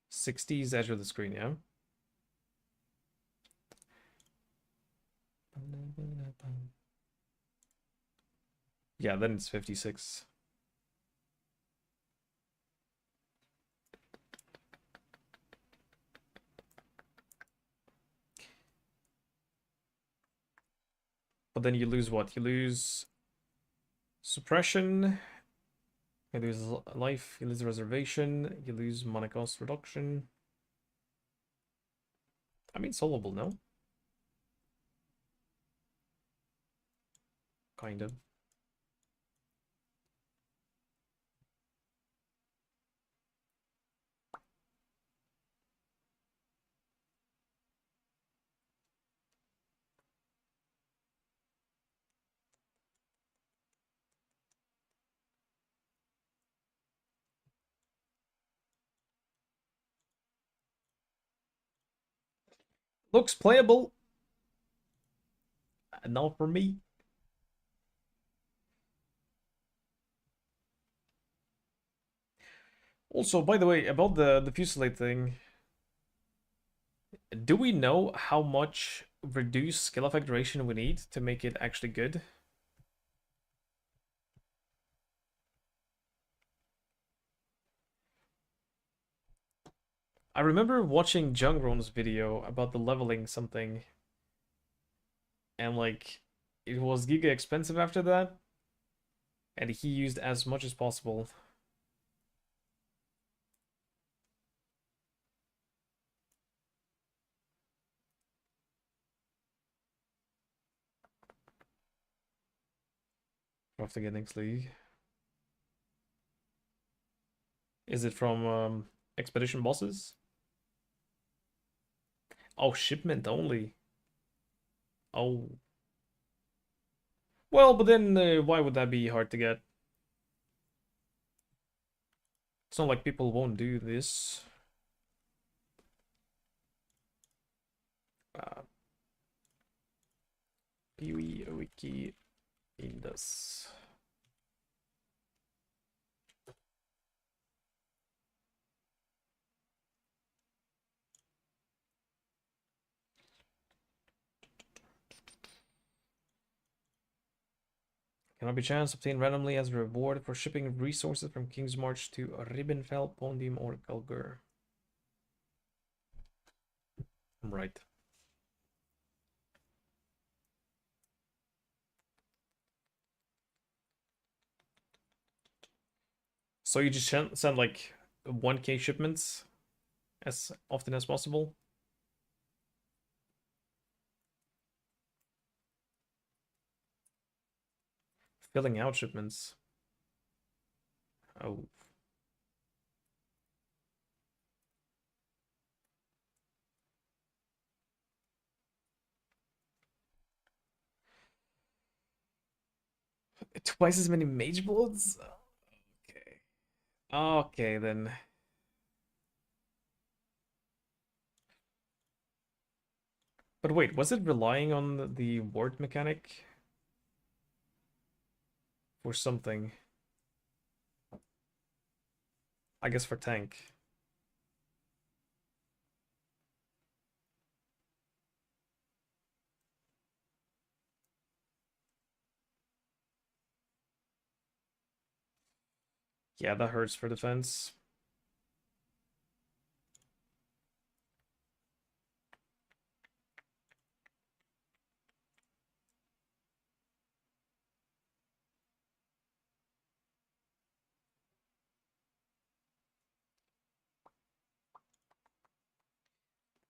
'60s edge of the screen, yeah. Yeah, then it's 56. But then you lose what? You lose suppression, you lose life, you lose reservation, you lose mana cost reduction. I mean, solvable, no? Kind of. Looks playable. Not for me. Also, by the way, about the Fusillade thing, do we know how much reduced skill effect duration we need to make it actually good? I remember watching Jungron's video about the leveling something, and like, it was giga expensive after that, and he used as much as possible. Of the Gettings League. Is it from Expedition Bosses? Oh, shipment only. Oh. Well, but then why would that be hard to get? It's not like people won't do this. PoE wiki Indus. Cannot be chance obtained randomly as a reward for shipping resources from King's March to Ribbenfeld, Pondim, or Kalgur. Right. So you just send like 1k shipments as often as possible? Filling out shipments. Oh. Twice as many mage bullets? Okay. Okay, then. But wait, was it relying on the ward mechanic? for something. I guess for tank. Yeah, that hurts for defense.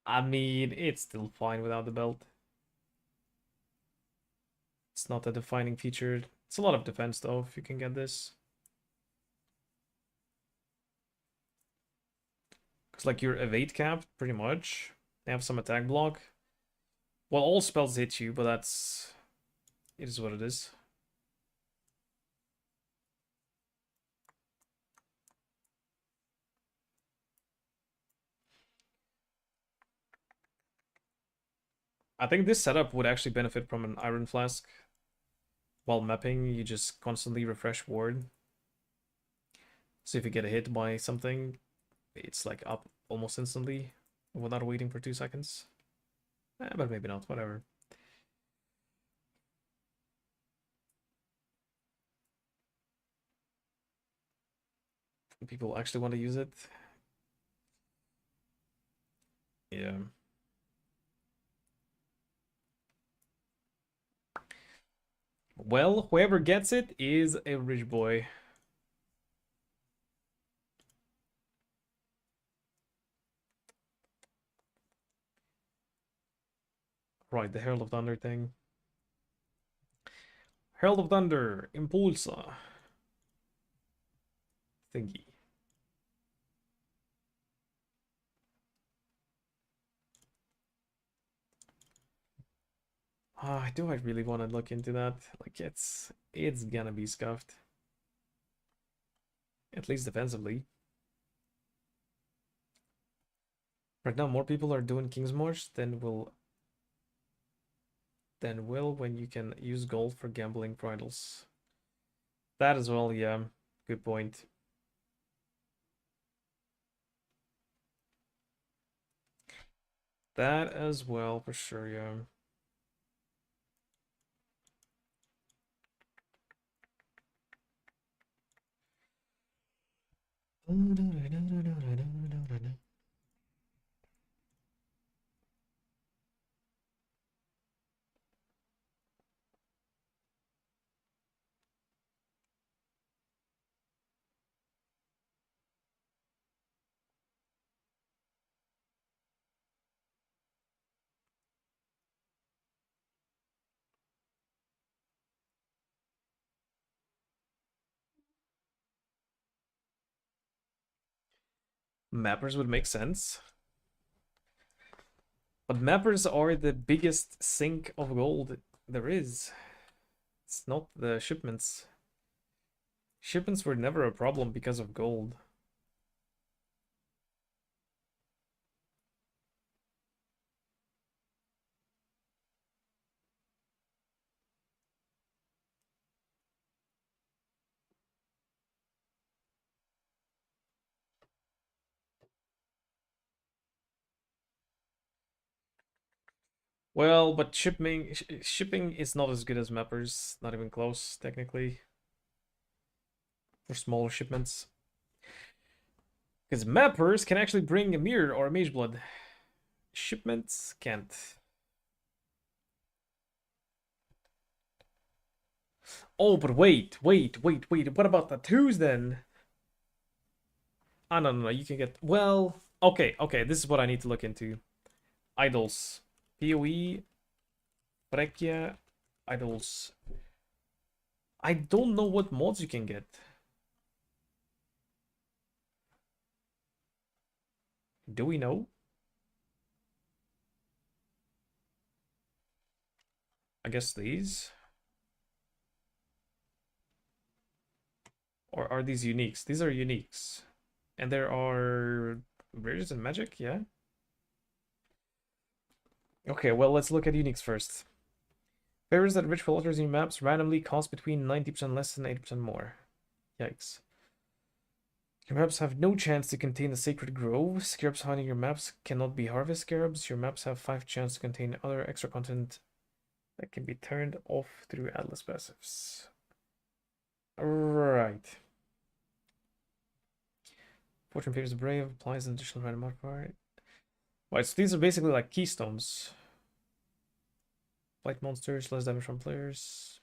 I mean, it's still fine without the belt. It's not a defining feature. It's a lot of defense though, if you can get this. Because like you're evade capped, pretty much. They have some attack block. Well, all spells hit you, but that's... It is what it is. I think this setup would actually benefit from an Iron Flask. While mapping, you just constantly refresh ward. So if you get hit by something, it's like up almost instantly without waiting for 2 seconds. But maybe not, whatever. People actually want to use it. Yeah. Well, whoever gets it is a rich boy. Right, the Herald of Thunder thing. Herald of Thunder, Impulsa. Thingy. Do I really want to look into that? Like, it's gonna be scuffed. At least defensively. Right now, more people are doing King's March than will when you can use gold for gambling bridles. That as well, yeah. Good point. That as well, for sure, yeah. Mappers would make sense. But mappers are the biggest sink of gold there is. It's not the shipments. Shipments were never a problem because of gold. Well, but shipping is not as good as mappers. Not even close, technically. For smaller shipments. Because mappers can actually bring a mirror or a mage blood. Shipments can't. Oh, but wait. What about the twos then? Ah, no. You can get... Well, okay. This is what I need to look into. Idols. PoE. Phrecia. Idols. I don't know what mods you can get. Do we know? I guess these? Or are these uniques? These are uniques. And there are rares and magic, yeah? Okay, well, let's look at uniques first. Favors that ritual altars in your maps randomly cost between 90% less and 80% more. Yikes. Your maps have no chance to contain the sacred grove. Scarabs hiding your maps cannot be harvest scarabs. Your maps have 5 chance to contain other extra content that can be turned off through Atlas passives. Right. Fortune favors the brave, applies an additional random modifier. Right, so these are basically like keystones. Blight monsters, less damage from players.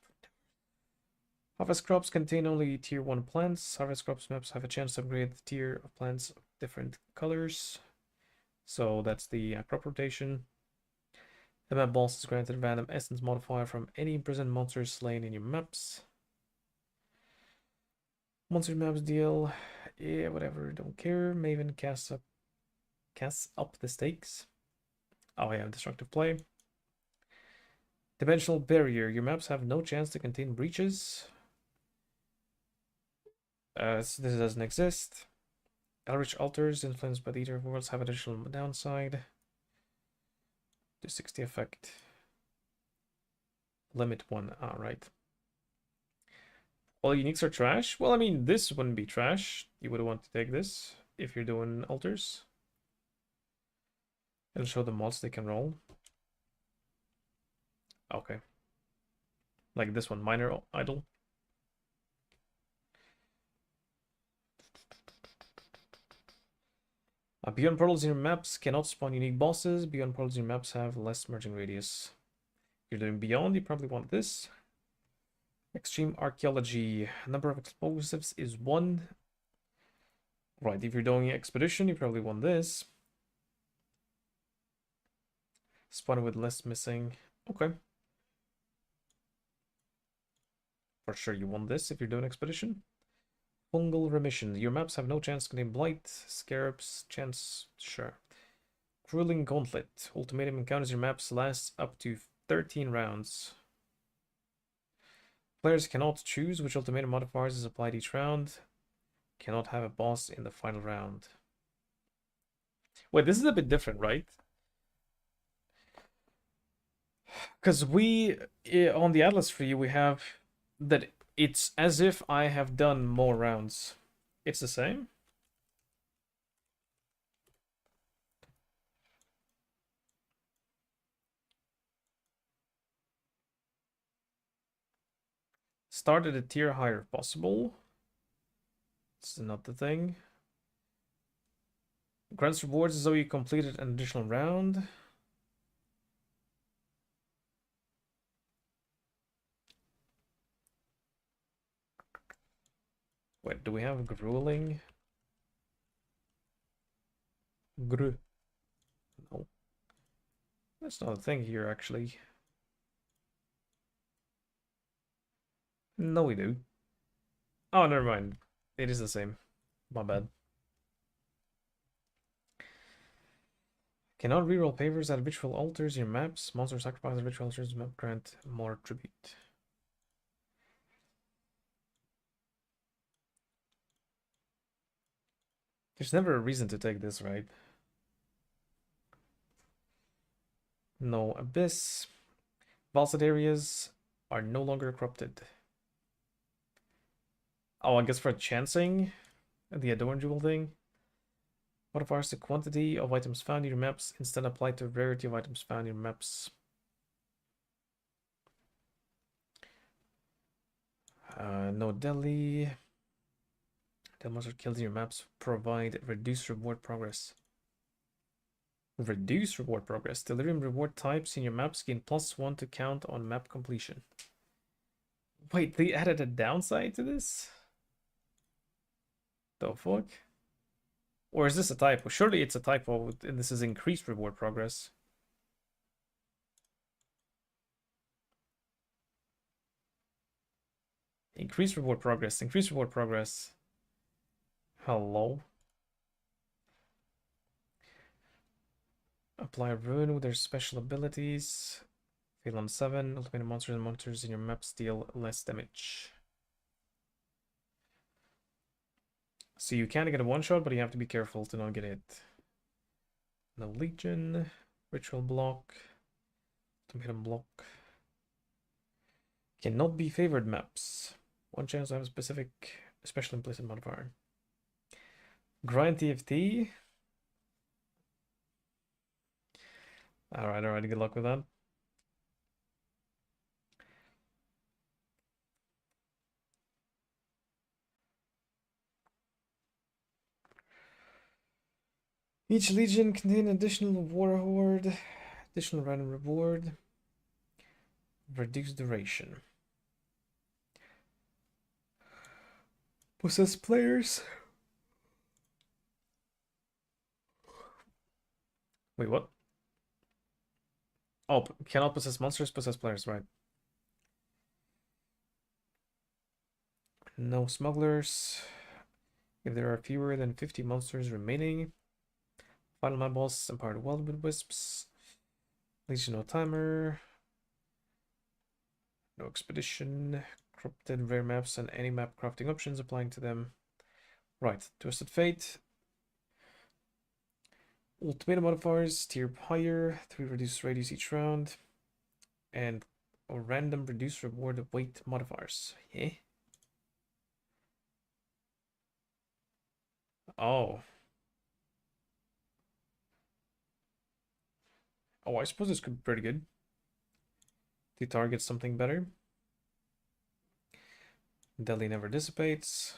Harvest crops contain only tier 1 plants. Harvest crops maps have a chance to upgrade the tier of plants of different colors. So that's the crop rotation. The map boss is granted random essence modifier from any imprisoned monsters slain in your maps. Monster maps deal, yeah, whatever, don't care. Maven casts up the stakes. Oh yeah, destructive play. Dimensional barrier. Your maps have no chance to contain breaches. So this doesn't exist. Eldritch altars influenced by the Eater of Worlds have additional downside. Do 60 effect. Limit 1. Right. All uniques are trash. Well, I mean, this wouldn't be trash. You would want to take this if you're doing altars. It'll show the mods they can roll. Okay. Like this one, minor idol. Beyond portals in your maps cannot spawn unique bosses. Beyond portals in your maps have less merging radius. If you're doing beyond, you probably want this. Extreme archaeology. Number of explosives is 1. Right, if you're doing expedition, you probably want this. Spawn with less missing. Okay. For sure you want this if you're doing expedition. Fungal remission. Your maps have no chance to contain blight, scarabs, chance, sure. Grueling gauntlet. Ultimatum encounters your maps lasts up to 13 rounds. Players cannot choose which ultimatum modifiers is applied each round. Cannot have a boss in the final round. Wait, this is a bit different, right? Because on the Atlas Free, we have that it's as if I have done more rounds. It's the same? Start at a tier higher if possible. This is not the thing. Grants rewards as though you completed an additional round. Wait, do we have grueling? Gru. No. That's not a thing here, actually. No, we do. Oh, never mind. It is the same. My bad. Cannot reroll favors at ritual altars in your maps. Monster sacrifice at ritual altars map grant more tribute. There's never a reason to take this, right? No abyss. Vaulted areas are no longer corrupted. Oh, I guess for chancing, the Adorn Jewel thing. Modifiers the quantity of items found in your maps instead apply to rarity of items found in your maps. No deli. The monster killed in your maps provide reduced reward progress. Reduce reward progress. Delirium reward types in your maps gain +1 to count on map completion. Wait, they added a downside to this? The fuck? Or is this a typo? Surely it's a typo, and this is increased reward progress. Increased reward progress. Increased reward progress. Hello? Apply Ruin with their special abilities. Fail on 7. Ultimate monsters and monsters in your maps deal less damage. So you can get a one-shot, but you have to be careful to not get hit. No Legion. Ritual block. Ultimatum block. Cannot be favored maps. One chance to have a specific, special implicit modifier. Grind TFT. Alright, good luck with that. Each legion contain additional war horde, additional random reward, reduced duration. Possess players. Wait, what? Oh, cannot possess monsters, possess players, right. No smugglers. If there are fewer than 50 monsters remaining. Final map boss, empowered wildwood wisps. Legion no timer. No expedition. Corrupted rare maps and any map crafting options applying to them. Right, Twisted Fate. Ultimate modifiers, tier higher, 3 reduced radius each round. And a random reduced reward weight modifiers. Yeah. Oh. Oh, I suppose this could be pretty good. To target something better. Deli never dissipates.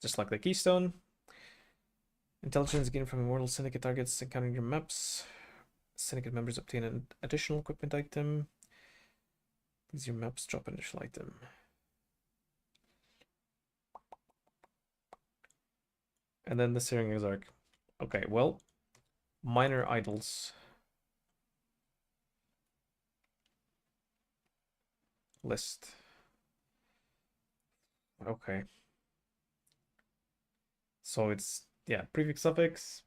Just like the Keystone. Intelligence gained from Immortal Syndicate targets encountering your maps. Syndicate members obtain an additional equipment item. These your maps drop an additional item. And then the Searing Exarch. Okay, well, minor idols. List. Okay. So it's, yeah, prefix, suffix.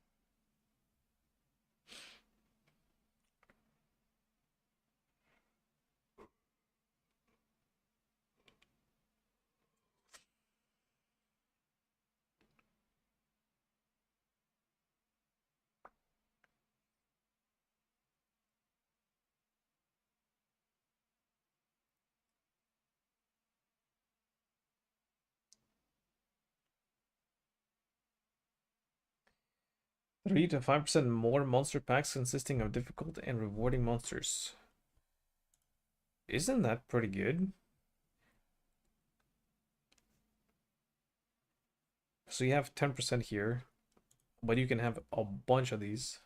Three to 5% more monster packs consisting of difficult and rewarding monsters. Isn't that pretty good? So you have 10% here, but you can have a bunch of these.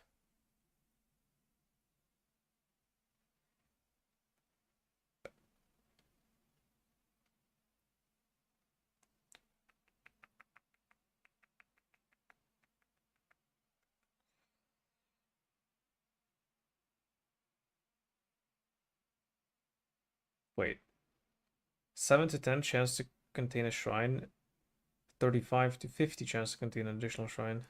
Wait. 7 to 10 chance to contain a shrine. 35 to 50 chance to contain an additional shrine.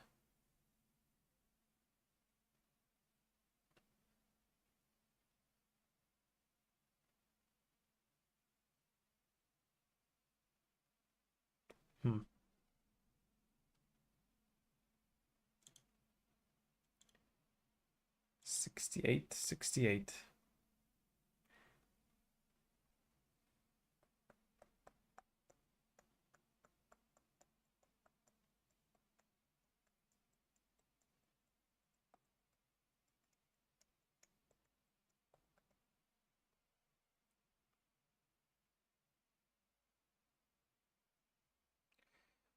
Hmm. 68, 68.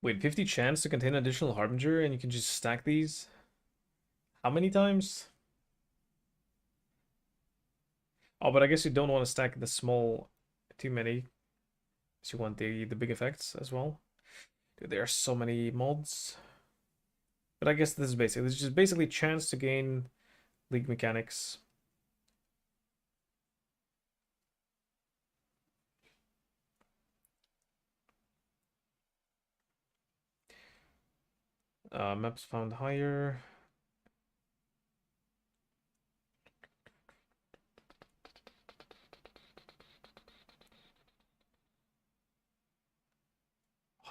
Wait, 50 chance to contain an additional Harbinger and you can just stack these? How many times? Oh, but I guess you don't want to stack the small too many. So you want the big effects as well. Dude, there are so many mods. But I guess this is basic. This is just basically chance to gain league mechanics. Maps found higher.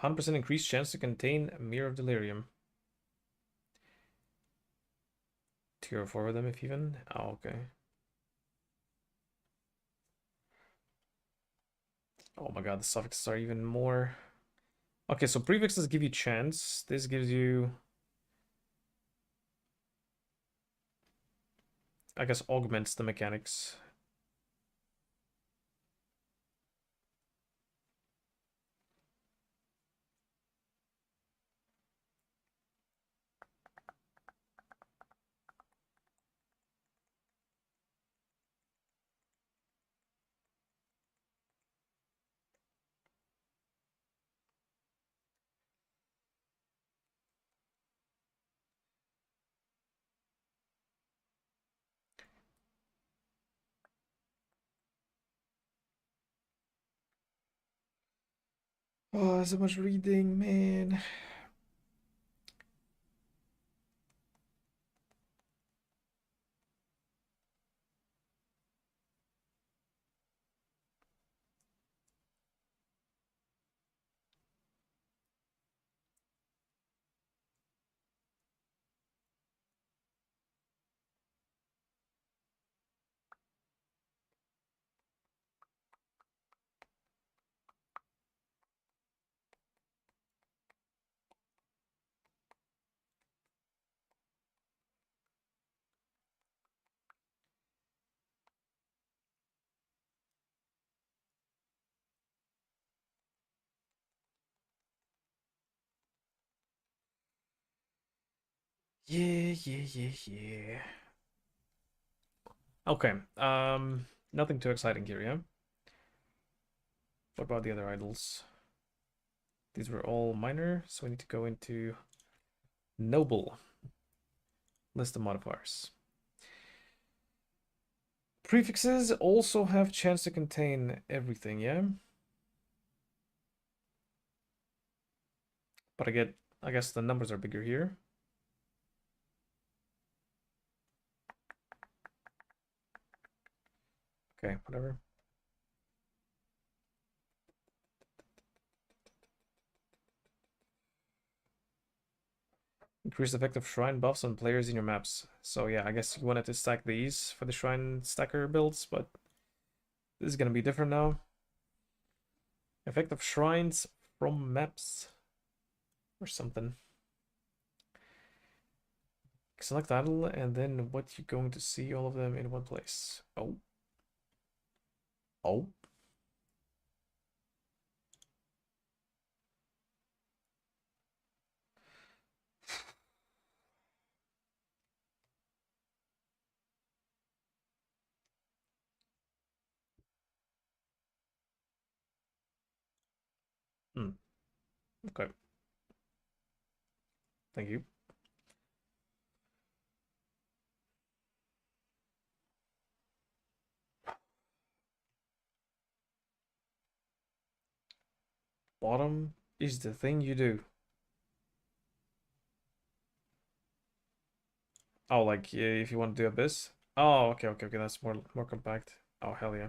%100% increased chance to contain a Mirror of Delirium. 3 or 4 of them, if even. Oh, okay. Oh my god, the suffixes are even more. Okay, so prefixes give you chance. This gives you, I guess, augments the mechanics. Oh, so much reading, man. Yeah. Okay, nothing too exciting here, yeah? What about the other idols? These were all minor, so we need to go into noble. List of modifiers. Prefixes also have chance to contain everything, yeah? But I guess the numbers are bigger here. Okay, whatever. Increase effective shrine buffs on players in your maps. So yeah, I guess you wanted to stack these for the shrine stacker builds, but this is gonna be different now. Effective shrines from maps or something. Select idle, and then what you're going to see all of them in one place. Oh. Oh. Hmm. Okay. Thank you. Bottom is the thing you do. Oh, like if you want to do abyss. Oh, okay. That's more compact. Oh, hell yeah.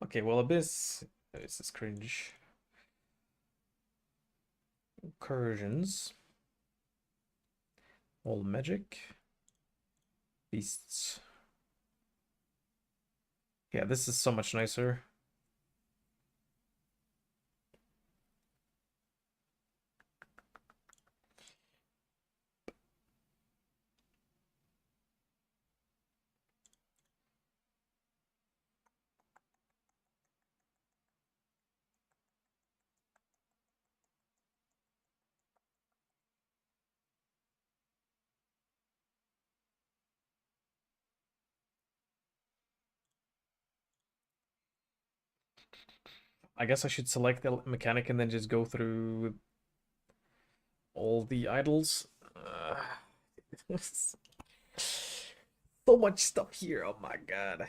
Okay, well, abyss. This is cringe. Incursions. All magic. Beasts. Yeah, this is so much nicer. I guess I should select the mechanic and then just go through all the idols. So much stuff here. Oh my god.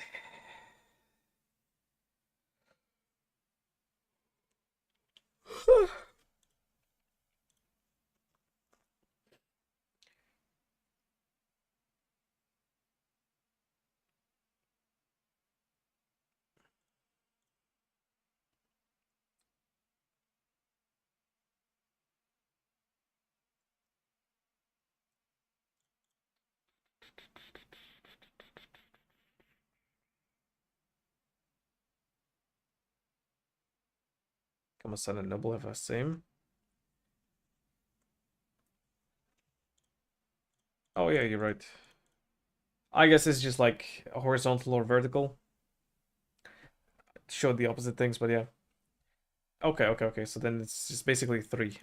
Come on, Sun and Noble have the same. Oh yeah, you're right. I guess it's just like a horizontal or vertical. Showed the opposite things, but yeah. Okay. So then it's just basically 3.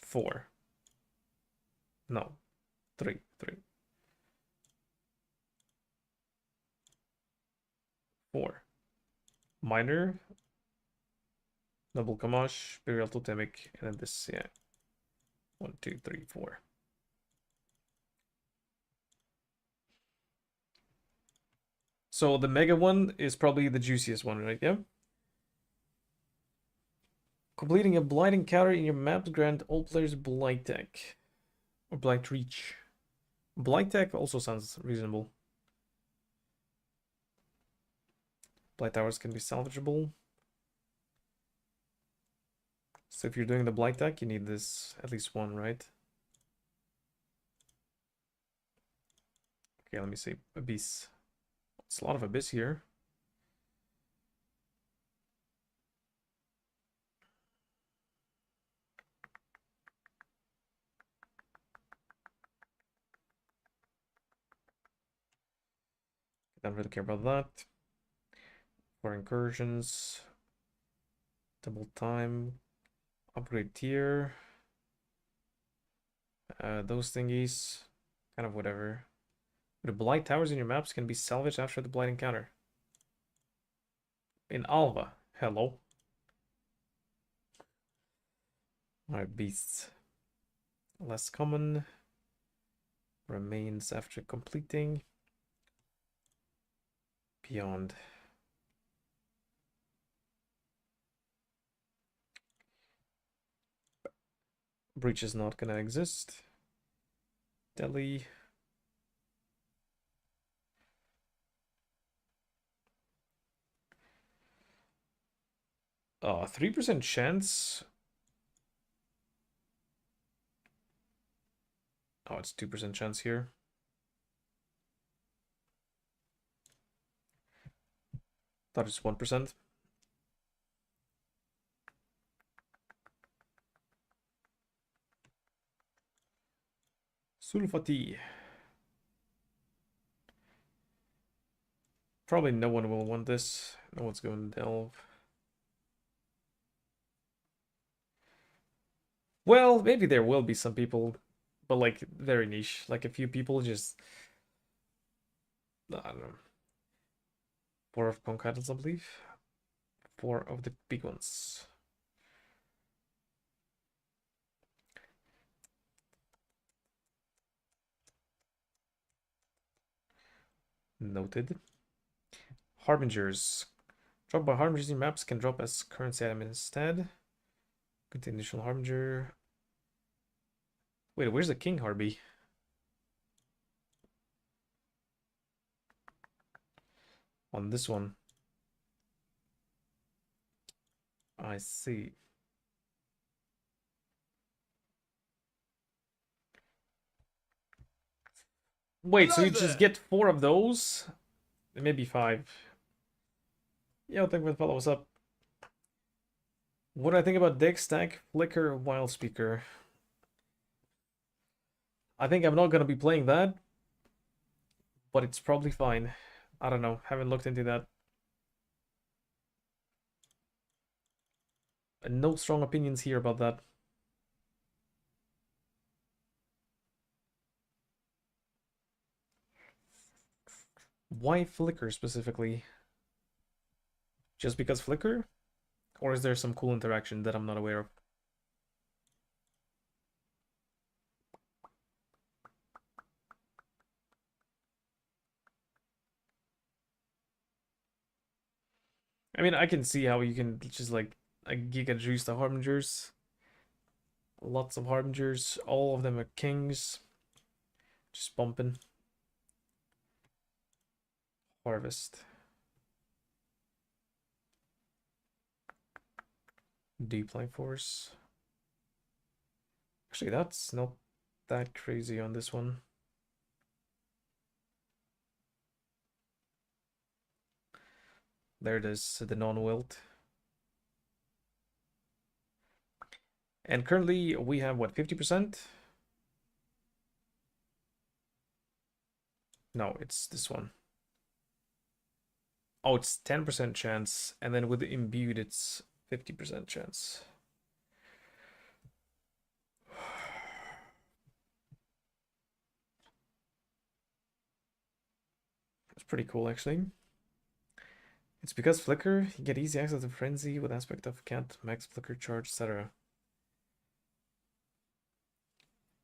4. No. 3. 3. 4. Minor. Noble Kamash. Burial Totemic. And then this, yeah. 1, 2, 3, 4. So the mega one is probably the juiciest one, right? Yeah. Completing a blight encounter in your maps grant all players blight tech. Or blight reach. Blight tech also sounds reasonable. Blight towers can be salvageable. So if you're doing the blight tech, you need this at least one, right? Okay, let me see. Abyss. It's a lot of Abyss here. Don't really care about that. For incursions. Double time. Upgrade tier. Those thingies. Kind of whatever. The blight towers in your maps can be salvaged after the blight encounter. In Alva. Hello. Alright, beasts. Less common. Remains after completing. Beyond. Breach is not gonna exist. Delhi. 3% chance. Oh, it's 2% chance here. Thought it's 1%. Sulfati. Probably no one will want this. No one's going to delve. Well, maybe there will be some people, but like very niche. Like a few people just, I don't know. 4 of Conquistadors, I believe. 4 of the big ones. Noted. Harbingers. Drop by Harbingers in maps can drop as currency item instead. Good initial Harbinger. Wait, where's the King Harby? On this one. I see. Wait, so Hello you just there. get 4 of those? Maybe 5. Yo, thank you for the follow. What's up? What do I think about Deck Stack, Flicker, Wild Speaker? I think I'm not gonna be playing that, but it's probably fine. I don't know. Haven't looked into that. No strong opinions here about that. Why Flicker specifically? Just because Flicker? Or is there some cool interaction that I'm not aware of? I mean, I can see how you can just like giga juice the Harbingers. Lots of Harbingers. All of them are kings. Just bumping. Harvest. Deep Line Force. Actually, that's not that crazy on this one. There it is, the non-wilt. And currently we have what, 50%? No, it's this one. Oh, it's 10% chance, and then with the imbued it's 50% chance. It's pretty cool actually. It's because Flicker, you get easy access to Frenzy with aspect of Cat, max Flicker charge, etc.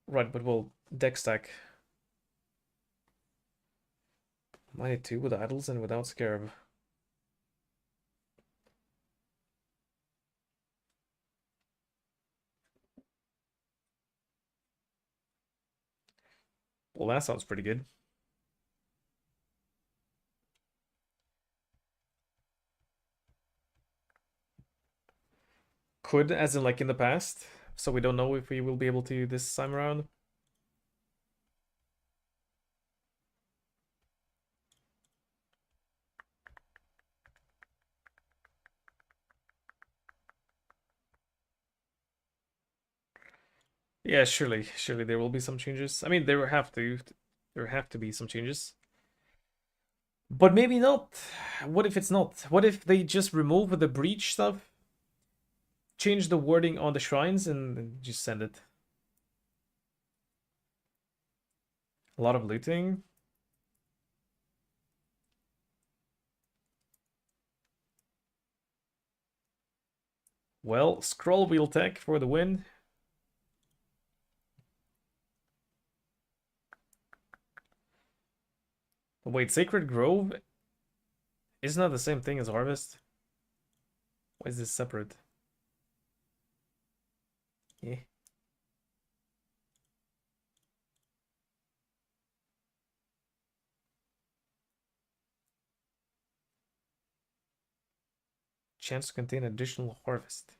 Right, but we'll deck stack. Mighty 2 with Idols and without Scarab. Well, that sounds pretty good. Could, as in like in the past. So we don't know if we will be able to this time around. Yeah, surely there will be some changes. I mean, there have to be some changes. But maybe not. What if it's not? What if they just remove the breach stuff, change the wording on the shrines, and just send it? A lot of looting. Well, scroll wheel tech for the win. Wait, Sacred Grove isn't that the same thing as Harvest? Why is this separate? Yeah. Chance to contain additional harvest.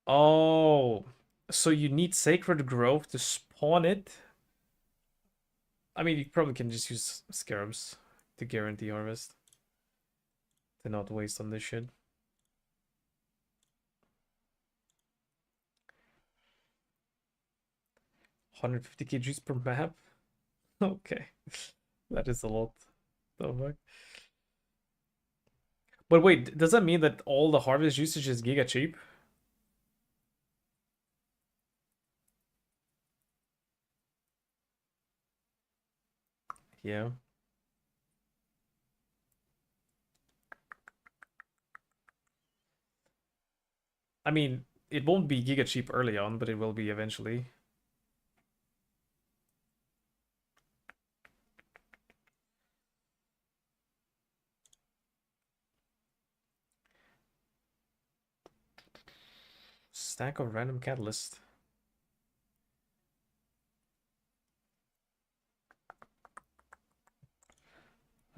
Oh, so you need Sacred Grove to spawn it? I mean, you probably can just use Scarabs to guarantee harvest. To not waste on this shit. 150 kgs per map? Okay. That is a lot. The fuck? But wait, does that mean that all the harvest usage is giga cheap? Yeah. I mean, it won't be giga cheap early on, but it will be eventually. Stack of random catalyst.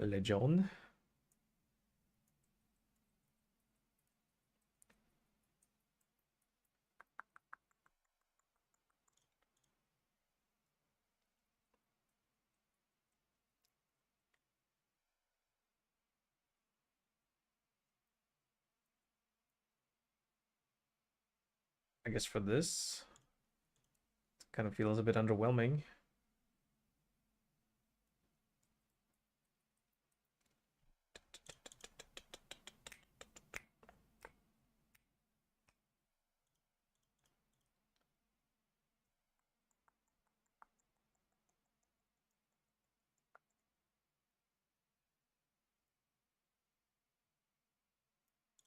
Legion. I guess for this. Kind of feels a bit underwhelming.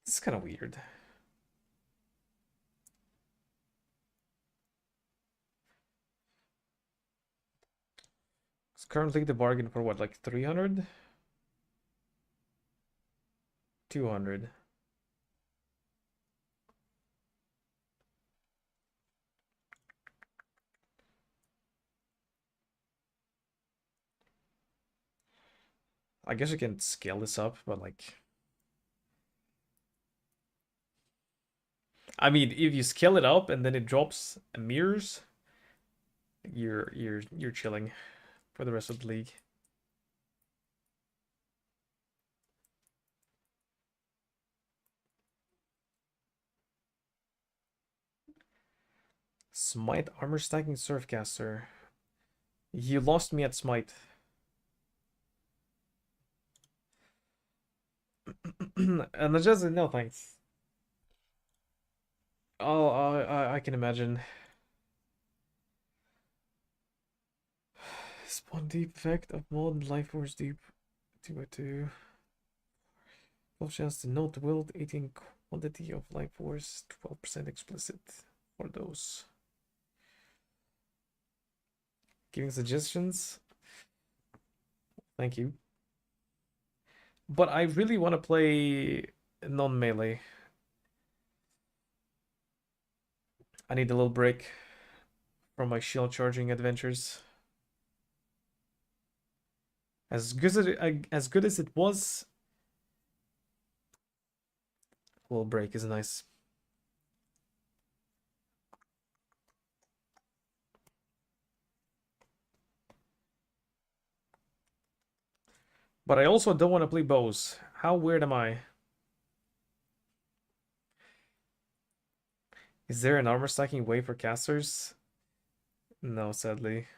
This is kind of weird. It's currently the bargain for what, like 300? 200. I guess I can scale this up, but like, I mean, if you scale it up and then it drops mirrors, you're chilling for the rest of the league. Smite armor stacking Surfcaster. You lost me at Smite. And I just no thanks. Oh, I can imagine. Spawn deep effect of mod life force deep 2x2. 12 chance to note wield, 18 quantity of life force, 12% explicit for those. Giving suggestions. Thank you. But I really want to play non-melee. I need a little break from my shield charging adventures. As good as it was, a little break is nice. But I also don't want to play bows. How weird am I? Is there an armor stacking way for casters? No, sadly.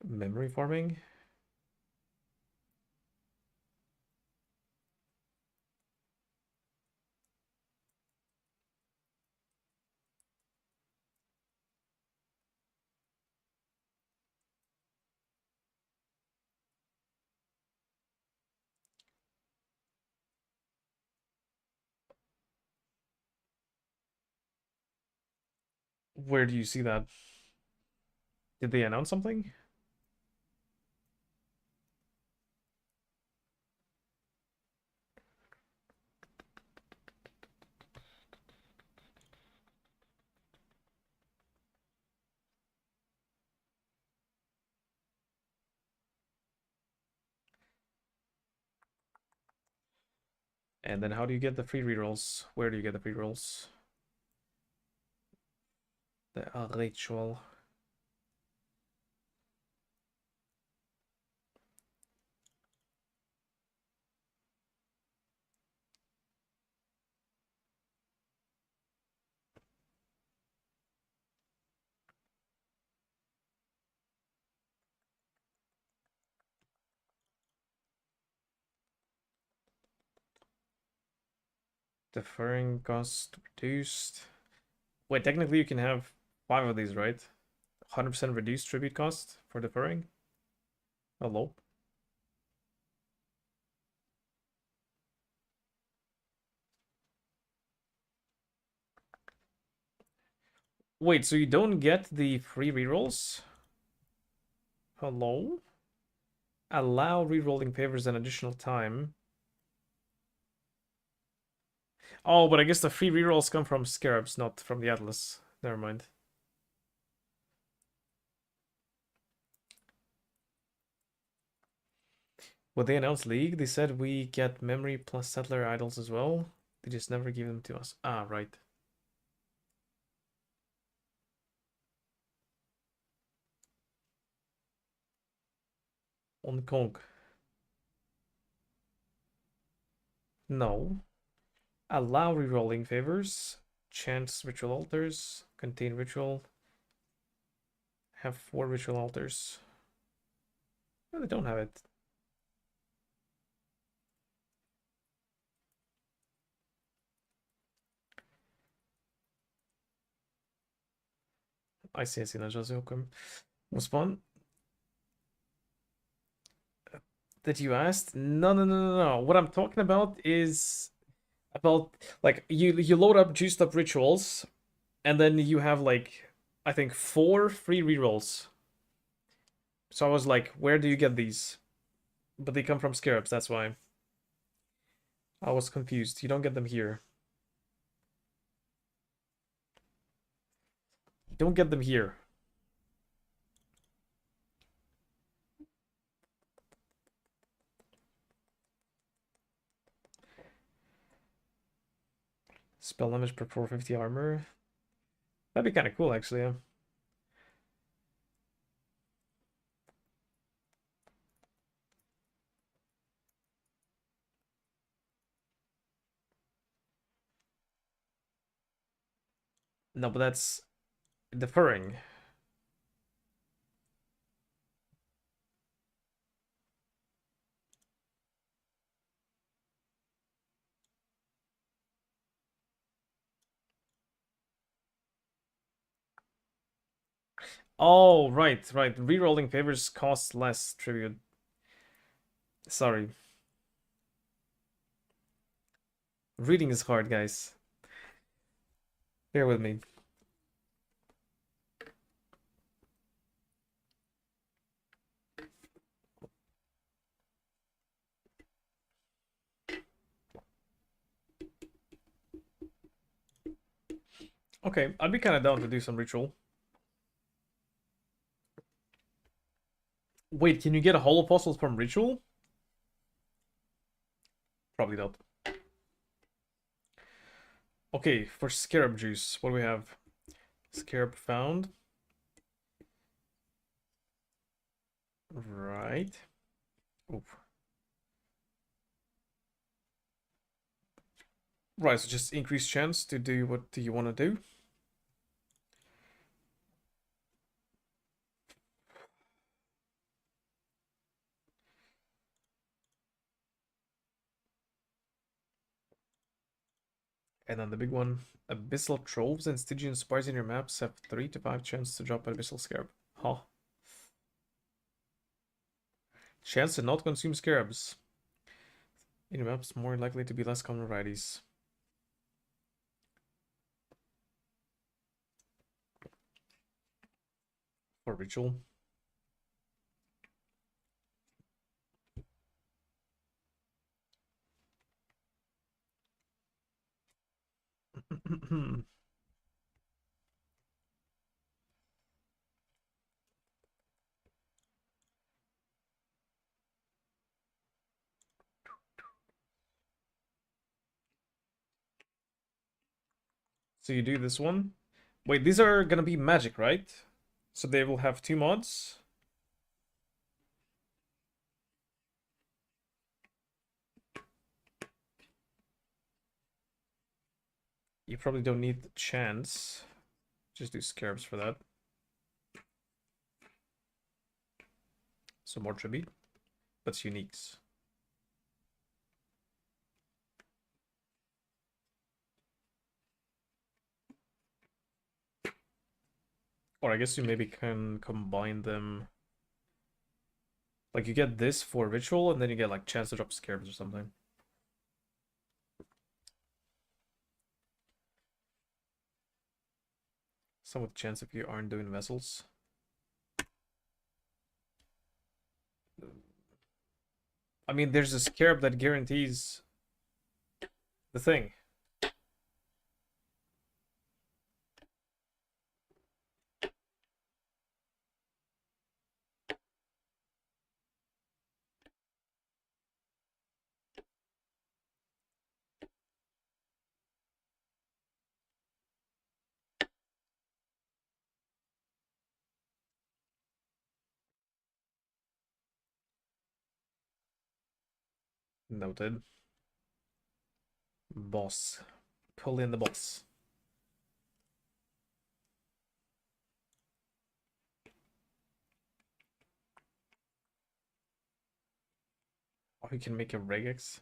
Memory farming? Where do you see that? Did they announce something? And then how do you get the free rerolls? Where do you get the free rolls? The ritual. Deferring cost reduced. Wait, technically you can have 5 of these, right? 100% reduced tribute cost for deferring? Hello? Wait, so you don't get the free rerolls? Hello? Allow rerolling favors an additional time. Oh, but I guess the free rerolls come from Scarabs, not from the Atlas. Never mind. When they announced League, they said we get memory plus settler idols as well. They just never give them to us. Ah, right. On Kong. No. Allow rerolling favors. Chance ritual altars. Contain ritual. Have 4 ritual altars. No, they don't have it. I see, Najaz Yokum. Muspan? That you asked? No. What I'm talking about is about like you load up juiced up rituals, and then you have like I think 4 free rerolls. So I was like, where do you get these? But they come from Scarabs, that's why. I was confused. You don't get them here. Don't get them here. Spell damage per 450 armor. That'd be kind of cool, actually. Yeah. No, but that's deferring. Oh, right. Rerolling favors costs less tribute. Sorry. Reading is hard, guys. Bear with me. Okay, I'd be kind of down to do some ritual. Wait, can you get a Hollow Apostles from ritual? Probably not. Okay, for Scarab Juice, what do we have? Scarab found. Right. Oof. Right, so just increase chance to do what do you want to do. And then the big one, Abyssal Troves and Stygian Spires in your maps have 3 to 5 chance to drop an Abyssal Scarab. Huh. Chance to not consume Scarabs. In your maps, more likely to be less common varieties. For ritual. So you do this one. Wait, these are gonna be magic, right? So they will have 2 mods. You probably don't need the chance. Just do Scarabs for that. So more tribute, but it's uniques. Or I guess you maybe can combine them. Like you get this for ritual, and then you get like chance to drop Scarabs or something. Some with chance if you aren't doing vessels. I mean, there's a Scarab that guarantees the thing. Noted. Boss. Pull in the boss. Oh, you can make a regex.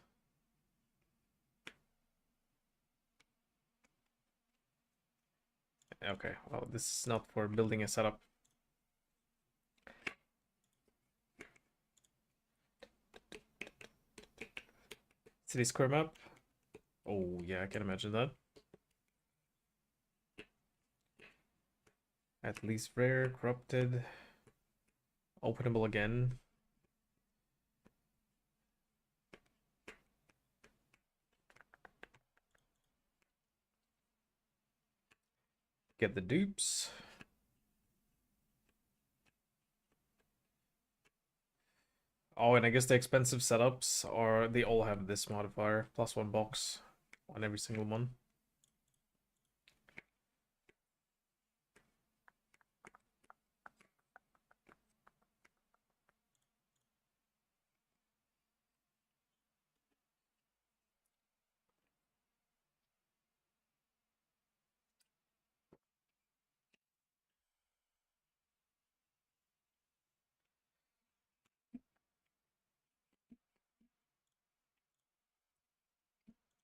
Okay, well, this is not for building a setup. City square map. Oh, yeah, I can imagine that. At least rare, corrupted. Openable again. Get the dupes. Oh, and I guess the expensive setups are they all have this modifier, +1 box on every single one.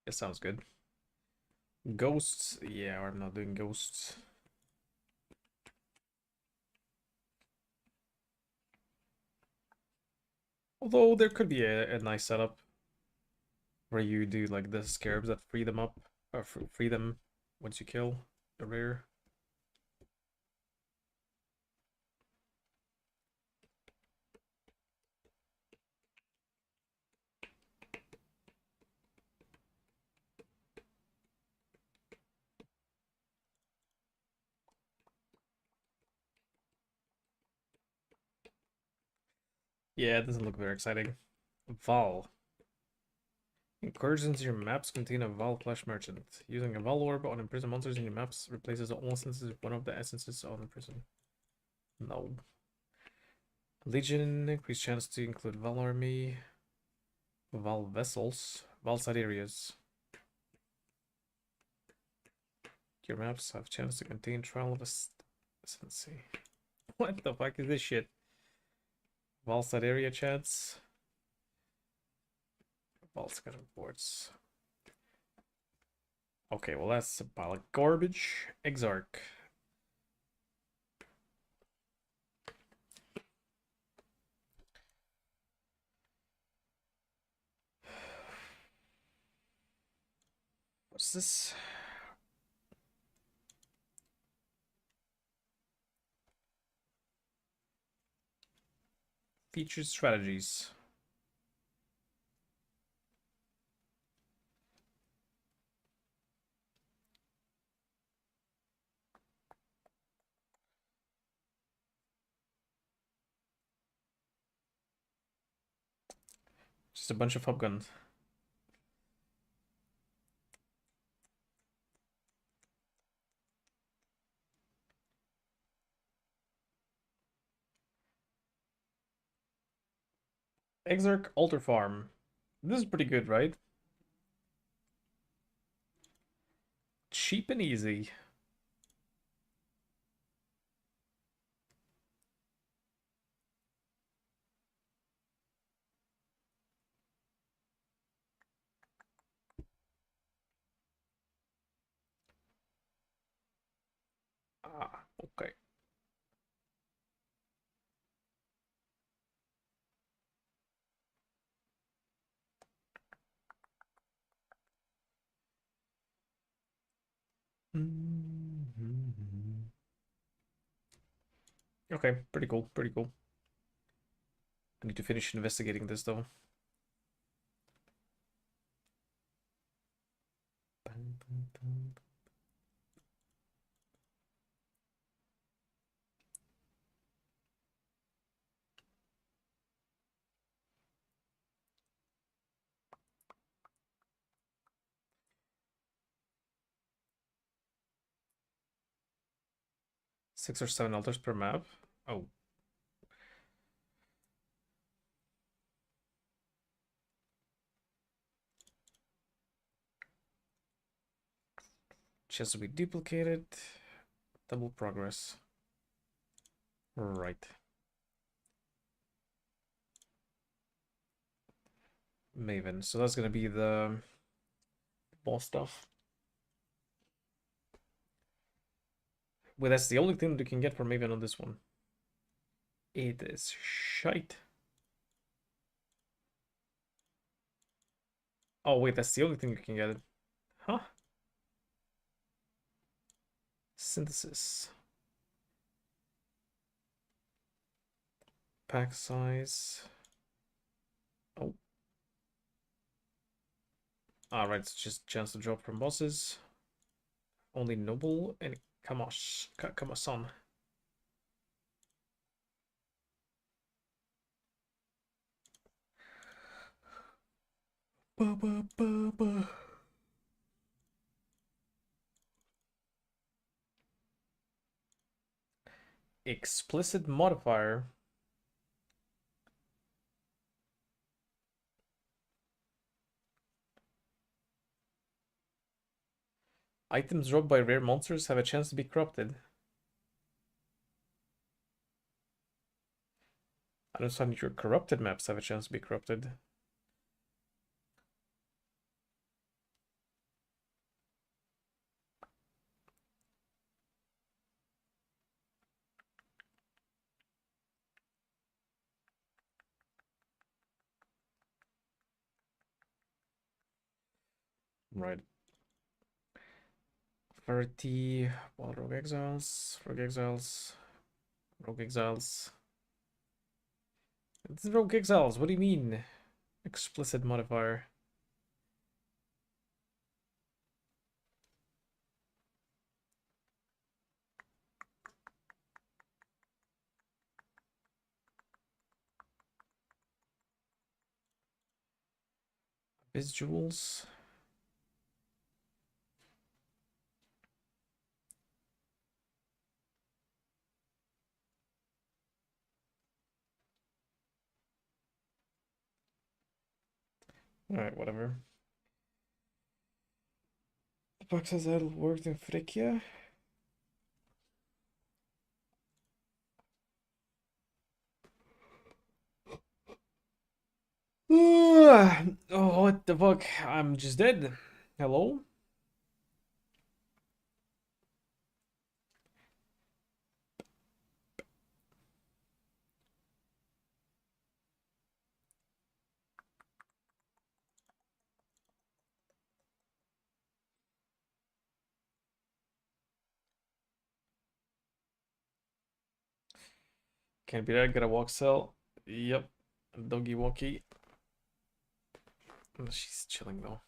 It sounds good. Ghosts, yeah, I'm not doing ghosts. Although there could be a nice setup where you do like the scarabs that free them up, or free them once you kill a rare. Yeah, it doesn't look very exciting. Val. Incursions in your maps contain a Val Flash Merchant. Using a Val orb on imprisoned monsters in your maps replaces all instances with one of the essences on the prison. No. Legion, increased chance to include Val army. Val vessels. Val side areas. Your maps have chance to contain trial of ascendancy. What the fuck is this shit? Val side area chance. Val scatter boards. Okay, well that's a pile of garbage. Exarch. What's this? Featured strategies. Just a bunch of hub guns. Exarch Altar Farm. This is pretty good, right? Cheap and easy. Ah, okay. Okay, pretty cool, pretty cool. I need to finish investigating this though. 6 or 7 altars per map. Oh, chance to be duplicated. Double progress. Right. Maven. So that's gonna be the boss stuff. Well, that's the only thing that you can get from Maven on this one. It is shite. Oh wait, that's the only thing you can get. Huh? Synthesis. Pack size. Oh. Alright, it's just chance to drop from bosses. Only noble and Kamash. Kamasan. Ba, ba, ba, ba. Explicit modifier. Items dropped by rare monsters have a chance to be corrupted. I don't understand your corrupted maps have a chance to be corrupted. Right. 30 Wild Rogue Exiles, Rogue Exiles, Rogue Exiles. It's Rogue Exiles, what do you mean? Explicit modifier. Biz Jewels. Alright, whatever. The box says that worked in Phrecia. Oh, what the fuck? I'm just dead. Hello? Can't be there, gotta walk cell. Yep. Doggy walkie. She's chilling though.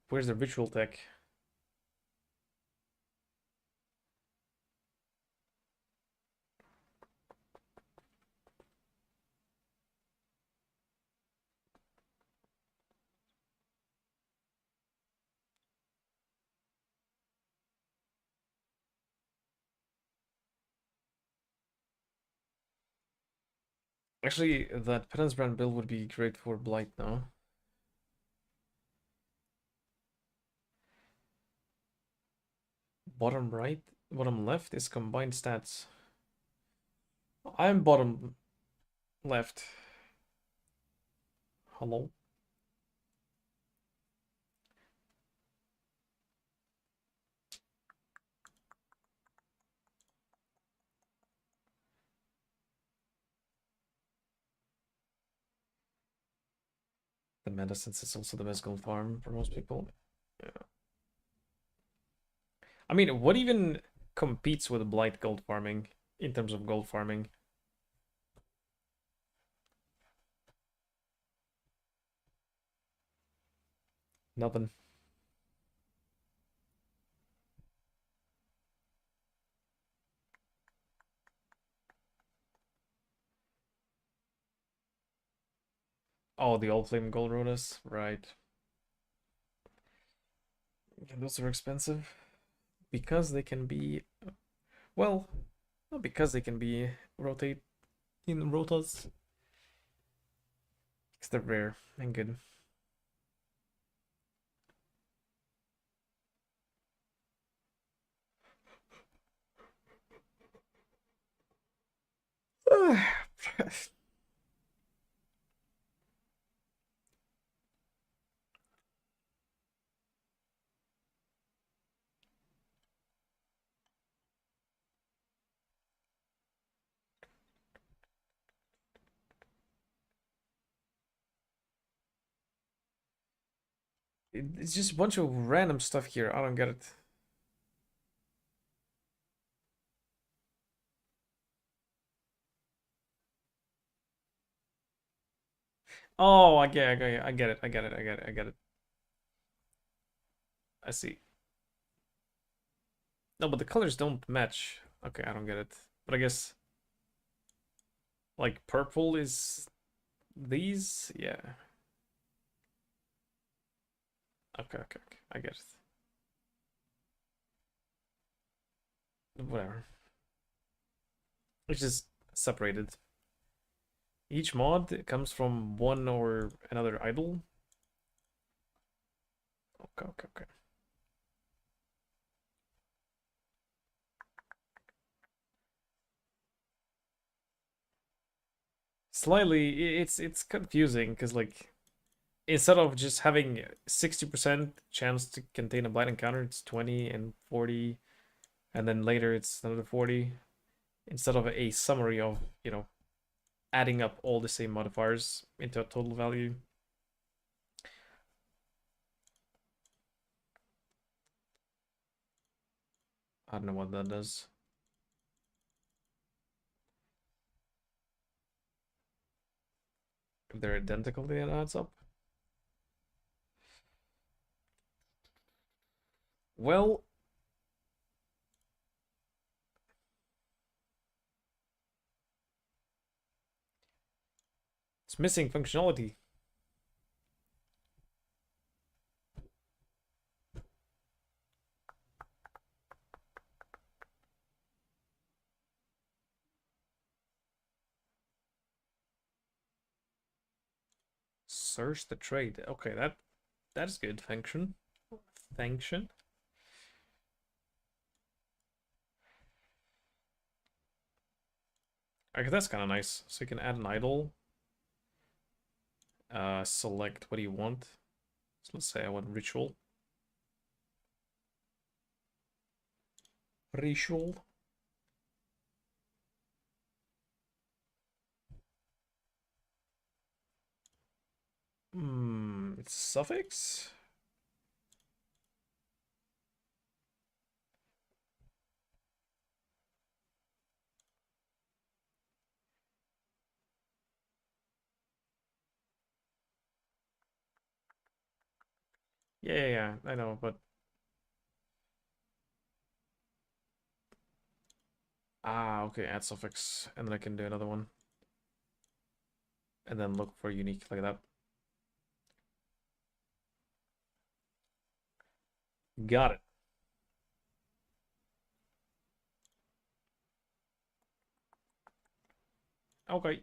Where's the ritual tech? Actually, that penance brand build would be great for Blight now. Bottom right, bottom left is combined stats. I'm bottom left. Hello? The medicines is also the best gold farm for most people. Yeah. I mean, what even competes with Blight gold farming in terms of gold farming? Nothing. Oh, the old flame gold rotas, right? Yeah, those are expensive because they can be, well, not because they can be rotate in rotas. Because they're rare and good. It's just a bunch of random stuff here. I don't get it. Oh, I get it. I get it. I get it. I get it. I see. No, but the colors don't match. Okay, I don't get it. But I guess like purple is these? Yeah. Okay, okay, okay. I get it. Whatever. It's just separated. Each mod comes from one or another idol. Okay, okay, okay. Slightly, it's confusing because like instead of just having 60% chance to contain a blind encounter, it's 20 and 40, and then later it's another 40. Instead of a summary of, adding up all the same modifiers into a total value. I don't know what that does. If they're identical, then it adds up. Well, it's missing functionality. Search the trade. Okay, that's good function. Function. Okay, that's kind of nice. So you can add an idol. Select what do you want. So let's say I want ritual. Ritual. It's suffix. Yeah, I know, but okay, add suffix, and then I can do another one, and then look for unique like that. Got it. Okay.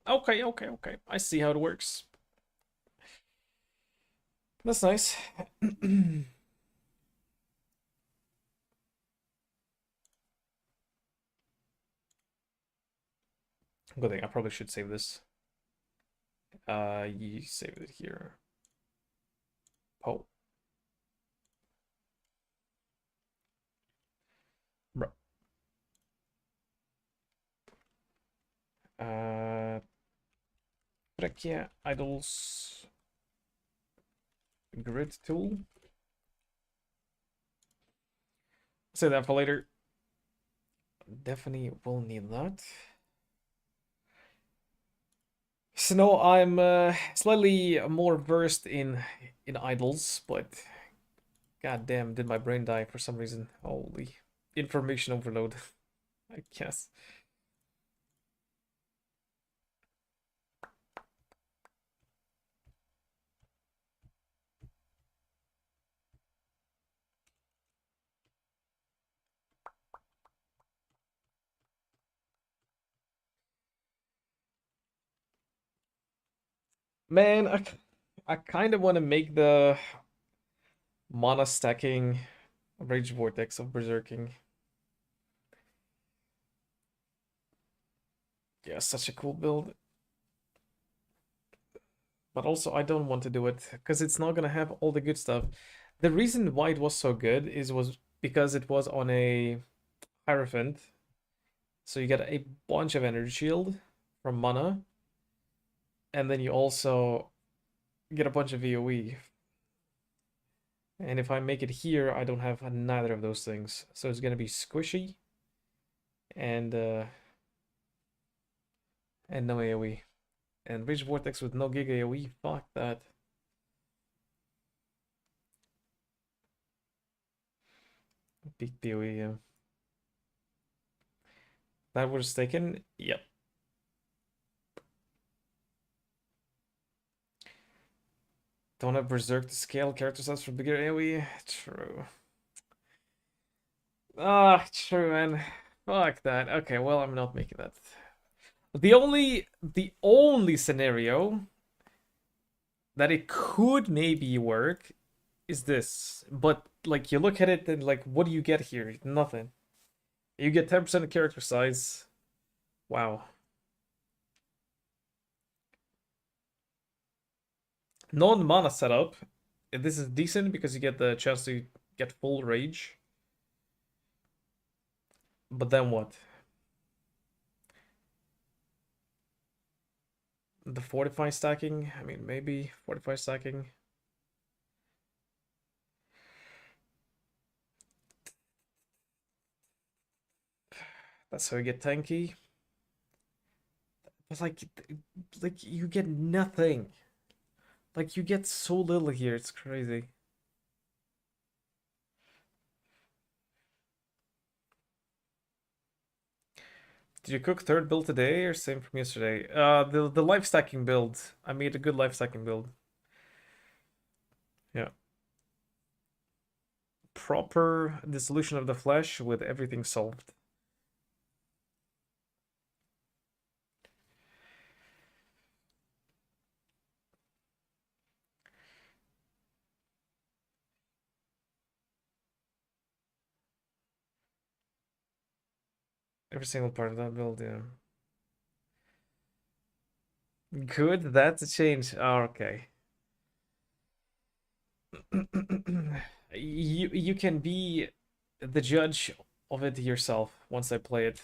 Okay. I see how it works. That's nice. Good thing. I probably should save this. You save it here. Oh. Bro. Phrecia idols grid tool. Say that for later. Definitely will need that. So no, I'm slightly more versed in idols, but god damn, did my brain die for some reason? Holy information overload, I guess. Man, I kind of want to make the mana stacking Rage Vortex of Berserking. Yeah, such a cool build. But also, I don't want to do it because it's not gonna have all the good stuff. The reason why it was so good was because it was on a Hierophant. So you get a bunch of energy shield from mana, and then you also get a bunch of VOE. And if I make it here, I don't have neither of those things. So it's gonna be squishy and no AoE. And Rage Vortex with no Gig AoE, fuck that. Big PoE, yeah. That was taken. Yep. Don't have Berserk to scale character sets for bigger AoE. True. Ah, true, man. Fuck that. Okay, well, I'm not making that. The only scenario that it could maybe work is this. But like you look at it and like what do you get here? Nothing. You get 10% of character size. Wow. Non-mana setup. This is decent because you get the chance to get full rage. But then what? The fortify stacking? I mean, maybe fortify stacking. That's how you get tanky. But like you get nothing. Like you get so little here. It's crazy. Did you cook third build today or same from yesterday? The life stacking build. I made a good life stacking build. Yeah. Proper dissolution of the flesh with everything solved. Every single part of that build, yeah. Good, that's a change. Oh, okay. You can be the judge of it yourself once I play it.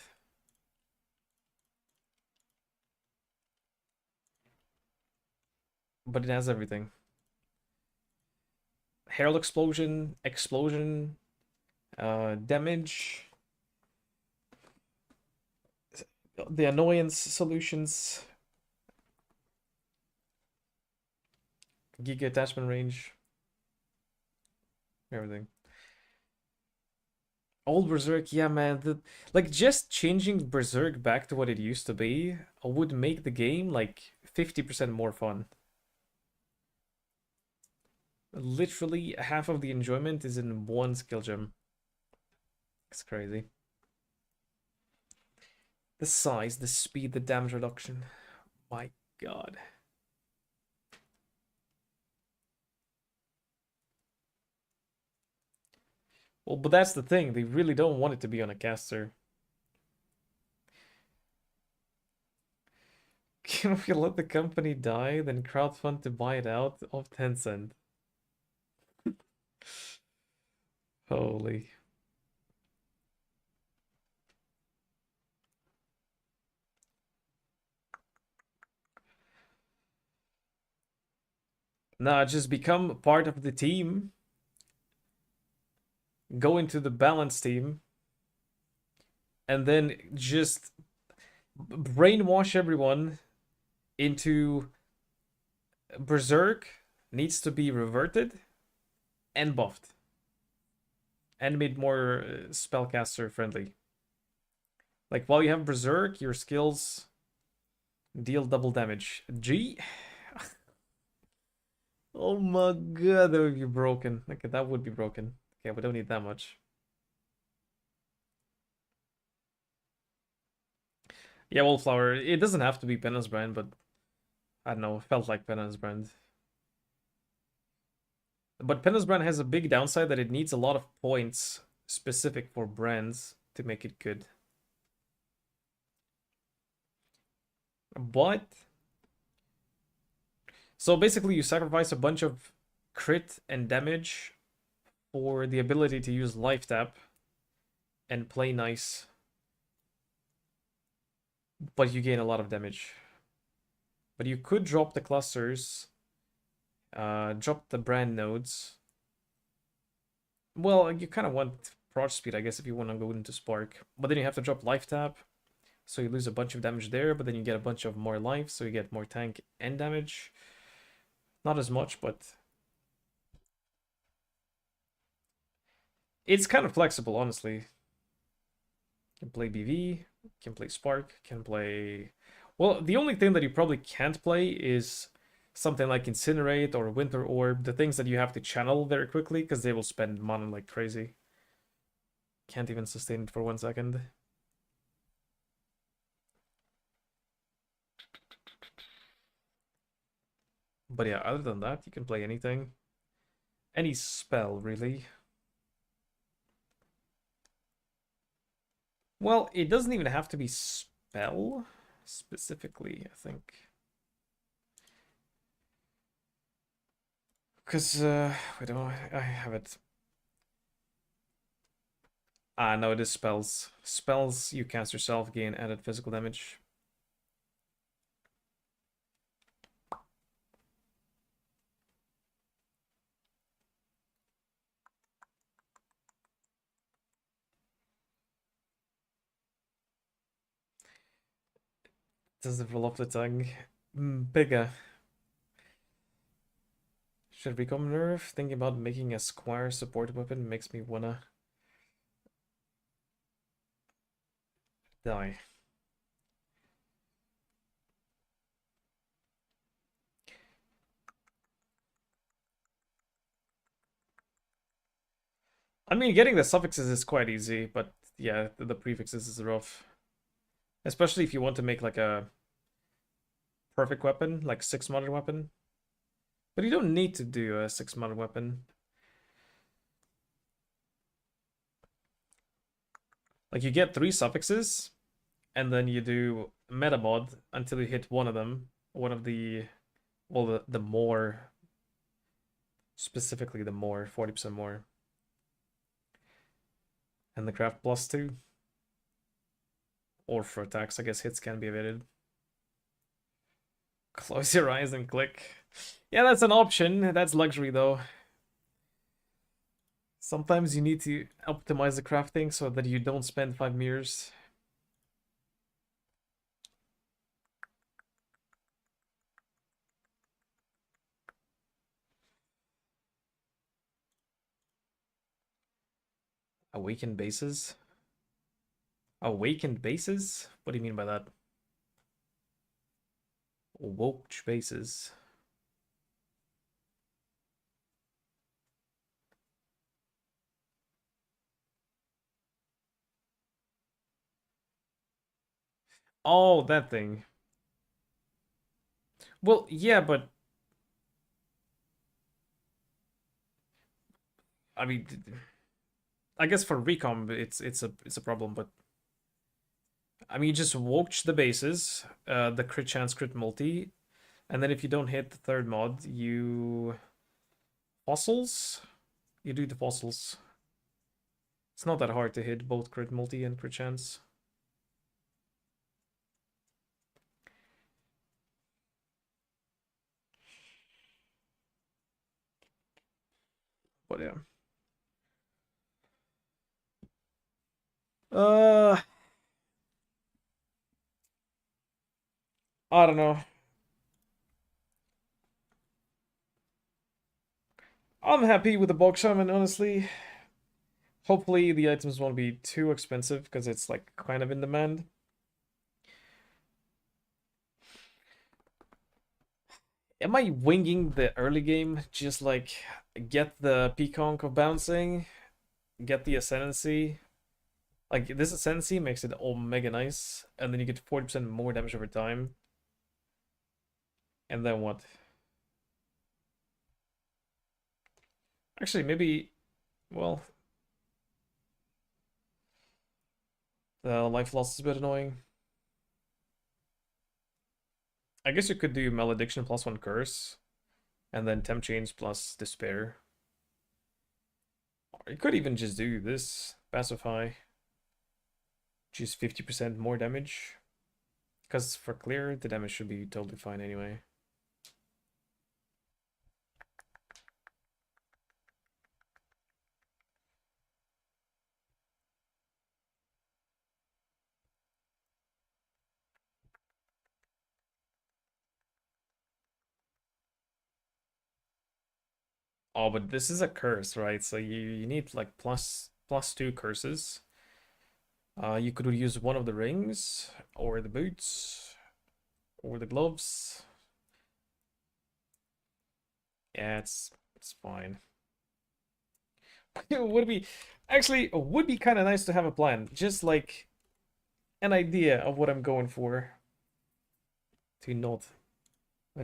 But it has everything. Herald explosion, damage, the annoyance solutions, giga attachment range, everything. Old Berserk, yeah, man. Like just changing Berserk back to what it used to be would make the game like 50% more fun. Literally half of the enjoyment is in one skill gem. It's crazy. The size, the speed, the damage reduction. My god. Well, but that's the thing. They really don't want it to be on a caster. Can we let the company die, then crowdfund to buy it out of Tencent? Holy. Nah, just become part of the team. Go into the balance team. And then just brainwash everyone into Berserk needs to be reverted and buffed. And made more spellcaster friendly. Like while you have Berserk, your skills deal double damage. G? Oh my god, that would be broken. Okay, that would be broken. Okay, we don't need that much. Yeah, Wallflower, it doesn't have to be Penance Brand, but I don't know, it felt like Penance Brand. But Penance Brand has a big downside that it needs a lot of points specific for brands to make it good. But so basically you sacrifice a bunch of crit and damage for the ability to use life tap and play nice. But you gain a lot of damage. But you could drop the clusters, drop the brand nodes. Well, you kind of want proj speed, I guess, if you want to go into Spark. But then you have to drop life tap, so you lose a bunch of damage there, but then you get a bunch of more life, so you get more tank and damage. Not as much, but it's kind of flexible, honestly. You can play BV. Can play Spark, can play... Well, the only thing that you probably can't play is something like Incinerate or Winter Orb, the things that you have to channel very quickly, because they will spend mana like crazy. Can't even sustain it for 1 second. But yeah, other than that, you can play anything. Any spell, really. Well, it doesn't even have to be spell, specifically, I think. Because, wait, I have it. Ah, no, it is spells. Spells you cast yourself gain added physical damage. Does it roll off the tongue? Bigger. Should become nerve. Thinking about making a squire support weapon makes me wanna die. I mean, getting the suffixes is quite easy, but yeah, the prefixes is rough. Especially if you want to make like a perfect weapon, like 6 modern weapon. But you don't need to do a 6 modern weapon. Like you get 3 suffixes, and then you do metamod until you hit one of them. One of the, well, the more, specifically the more, 40% more. And the craft +2. Or for attacks, I guess hits can be evaded. Close your eyes and click. Yeah, that's an option. That's luxury, though. Sometimes you need to optimize the crafting so that you don't spend 5 mirrors. Awakened bases? Awakened bases? What do you mean by that? Woke bases. Oh, that thing. Well, yeah, but I mean, I guess for recom it's a problem, but I mean, you just watch the bases, the crit chance, crit multi, and then if you don't hit the third mod, you fossils. You do the fossils. It's not that hard to hit both crit multi and crit chance. But yeah. Uh, I don't know. I'm happy with the bulk shaman, honestly. Hopefully the items won't be too expensive because it's like kind of in demand. Am I winging the early game? Just like get the peaconk of bouncing, get the ascendancy. Like this ascendancy makes it all mega nice, and then you get 40% more damage over time. And then what? Actually, maybe, well, the life loss is a bit annoying. I guess you could do malediction +1 curse, and then temp change plus despair. Or you could even just do this pacify, which is 50% more damage. Because for clear, the damage should be totally fine anyway. Oh, but this is a curse, right? So you need like plus 2 curses. You could use one of the rings, or the boots, or the gloves. Yeah, it's fine. It would be actually it would be kind of nice to have a plan, just like an idea of what I'm going for. To not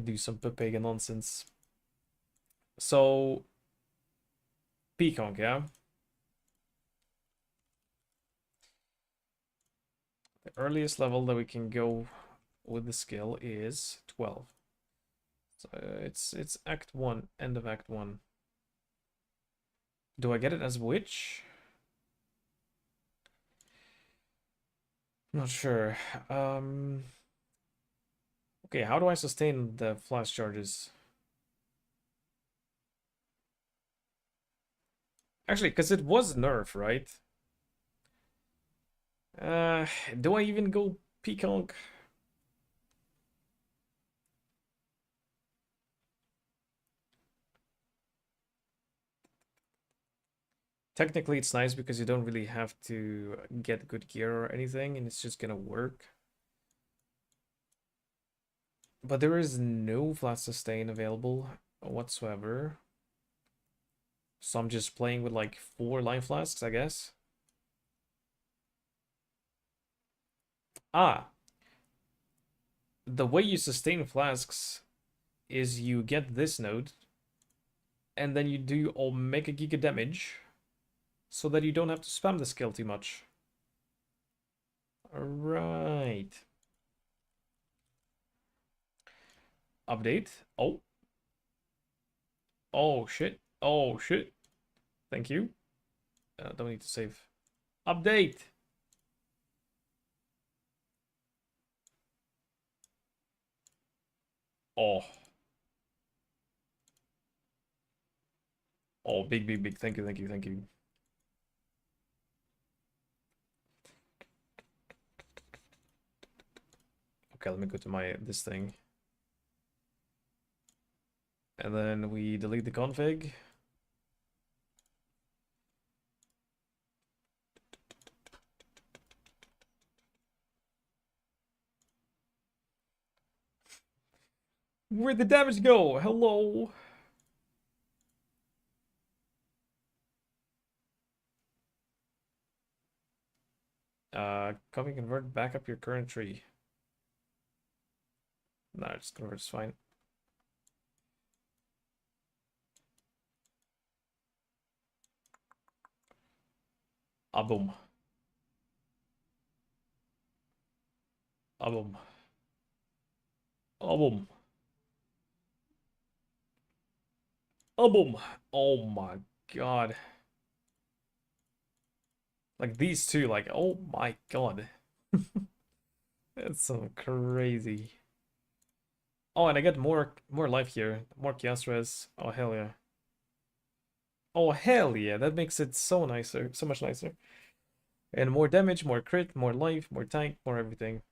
do some pagan nonsense. So Peacock, yeah. The earliest level that we can go with the skill is 12. So it's Act 1, end of Act 1. Do I get it as witch? Not sure. Okay, how do I sustain the flash charges? Actually, because it was nerf, right? Uh, do I even go Peacock? Technically, it's nice because you don't really have to get good gear or anything, and it's just gonna work. But there is no flat sustain available whatsoever. So I'm just playing with like 4 line flasks, I guess. Ah, the way you sustain flasks is you get this node, and then you do Omega Giga damage, so that you don't have to spam the skill too much. Right. Update. Oh. Oh shit. Oh shit. Thank you. Don't need to save. Update. Oh. Oh, big, big, big. Thank you, thank you, thank you. Okay, let me go to my this thing. And then we delete the config. Where'd the damage go? Hello. Copy convert back up your current tree. No, just convert's fine. Ah, boom. Ah, boom. Ah, boom. Ah, boom. Oh my god. Like these two, like, oh my god. That's so crazy. Oh, and I get more life here. More chaos res. Oh hell yeah. Oh hell yeah. That makes it so nicer. So much nicer. And more damage, more crit, more life, more tank, more everything.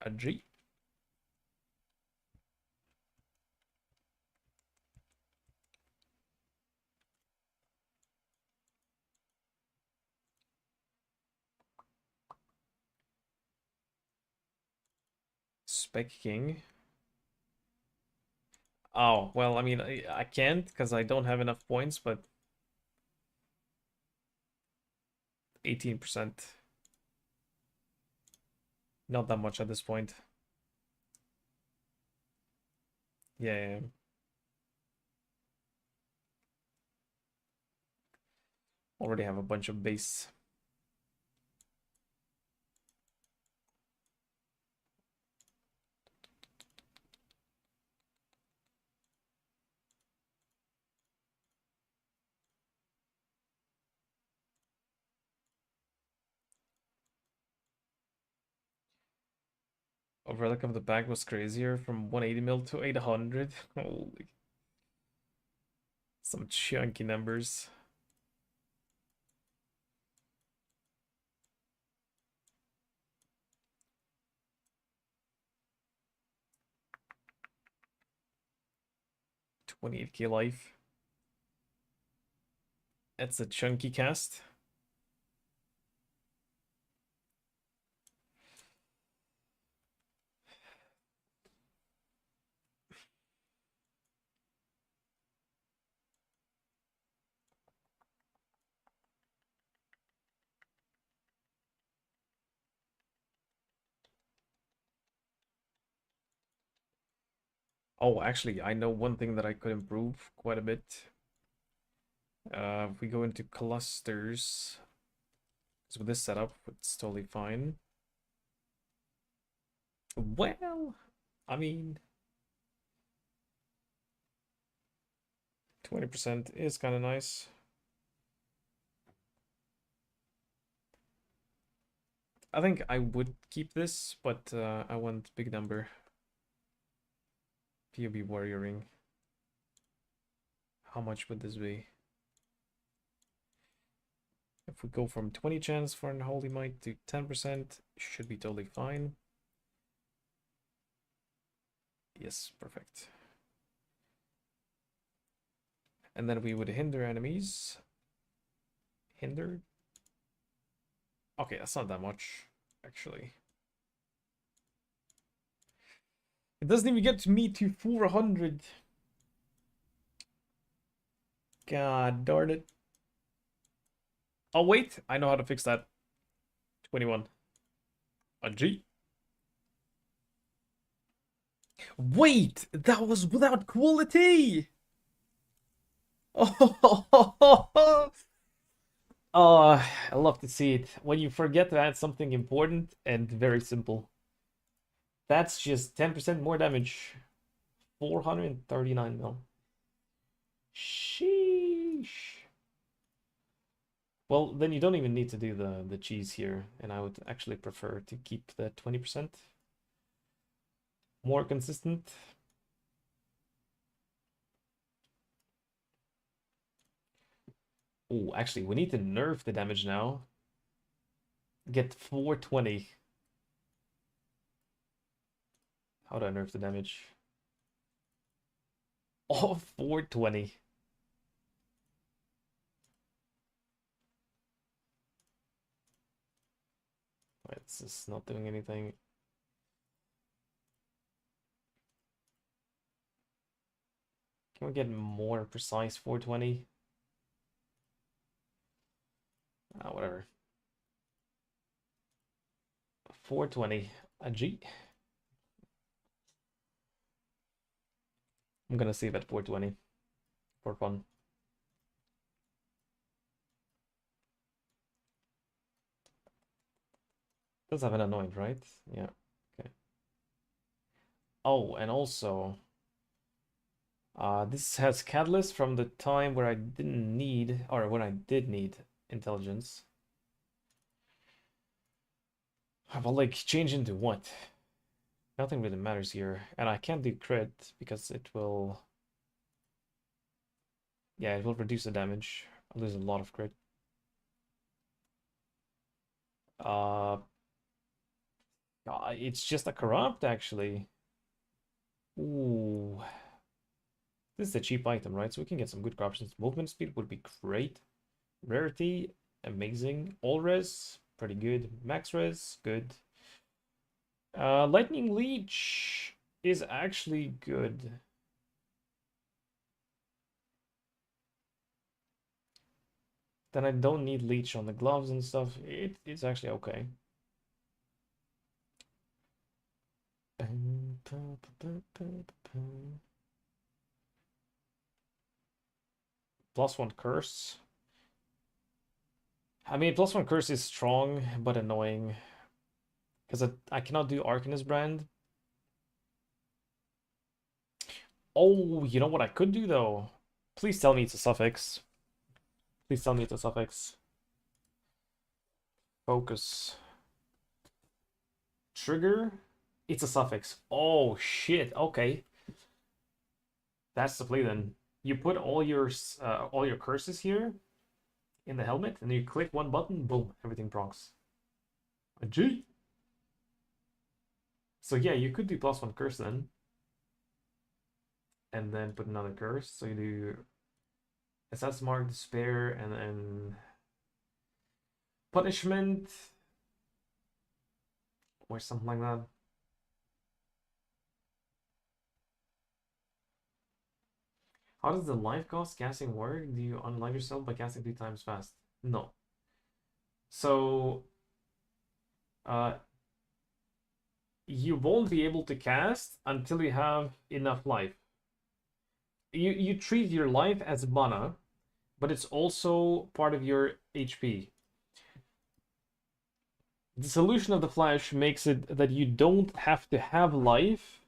A G. Spec King. Oh, well, I mean, I can't because I don't have enough points, but 18%. Not that much at this point. Yeah, yeah, yeah. Already have a bunch of base. A relic of the bag was crazier from 180 mil to 800. Holy. Some chunky numbers. $28K life. That's a chunky cast. Oh, actually, I know one thing that I could improve quite a bit. If we go into clusters, because with this setup, it's totally fine. Well, I mean, 20% is kind of nice. I think I would keep this, but I want big number. POB warrioring. How much would this be? If we go from 20 chance for an Holy Might to 10%, should be totally fine. Yes, perfect. And then we would hinder enemies. Hinder? Okay, that's not that much, actually. It doesn't even get me to 400. God darn it. Oh, wait, I know how to fix that. 21. A G. Wait, that was without quality. Oh, oh, I love to see it. When you forget to add something important and very simple. That's just 10% more damage. 439 mil. Sheesh. Well, then you don't even need to do the cheese here, and I would actually prefer to keep the 20%. More consistent. Oh, actually, we need to nerf the damage now. Get 420. How do I nerf the damage? Oh, 420. It's just not doing anything. Can we get more precise 420? Whatever. 420. A G. I'm gonna save at 420 for fun. Does have an annoying, right? Yeah. Okay. Oh, and also, this has catalyst from the time where I didn't need, or when I did need intelligence. But like, change into what? Nothing really matters here, and I can't do crit because it will. Yeah, it will reduce the damage. I'll lose a lot of crit. Uh, it's just a corrupt actually. Ooh. This is a cheap item, right? So we can get some good corruptions. Movement speed would be great. Rarity, amazing. All res, pretty good. Max res, good. Lightning Leech is actually good. Then I don't need Leech on the gloves and stuff. It's actually okay. +1 curse. I mean, +1 curse is strong, but annoying. Because I cannot do Arcanist brand. Oh, you know what I could do though? Please tell me it's a suffix. Please tell me it's a suffix. Focus. Trigger. It's a suffix. Oh shit. Okay. That's the play then. You put all your curses here in the helmet, and you click one button, boom, everything procs. A G. So yeah, you could do +1 curse then. And then put another curse. So you do Assess Mark, Despair, and then Punishment. Or something like that. How does the life cost casting work? Do you unlife yourself by casting 3 times fast? No. So, uh, you won't be able to cast until you have enough life. You treat your life as mana, but it's also part of your HP. The solution of the Flash makes it that you don't have to have life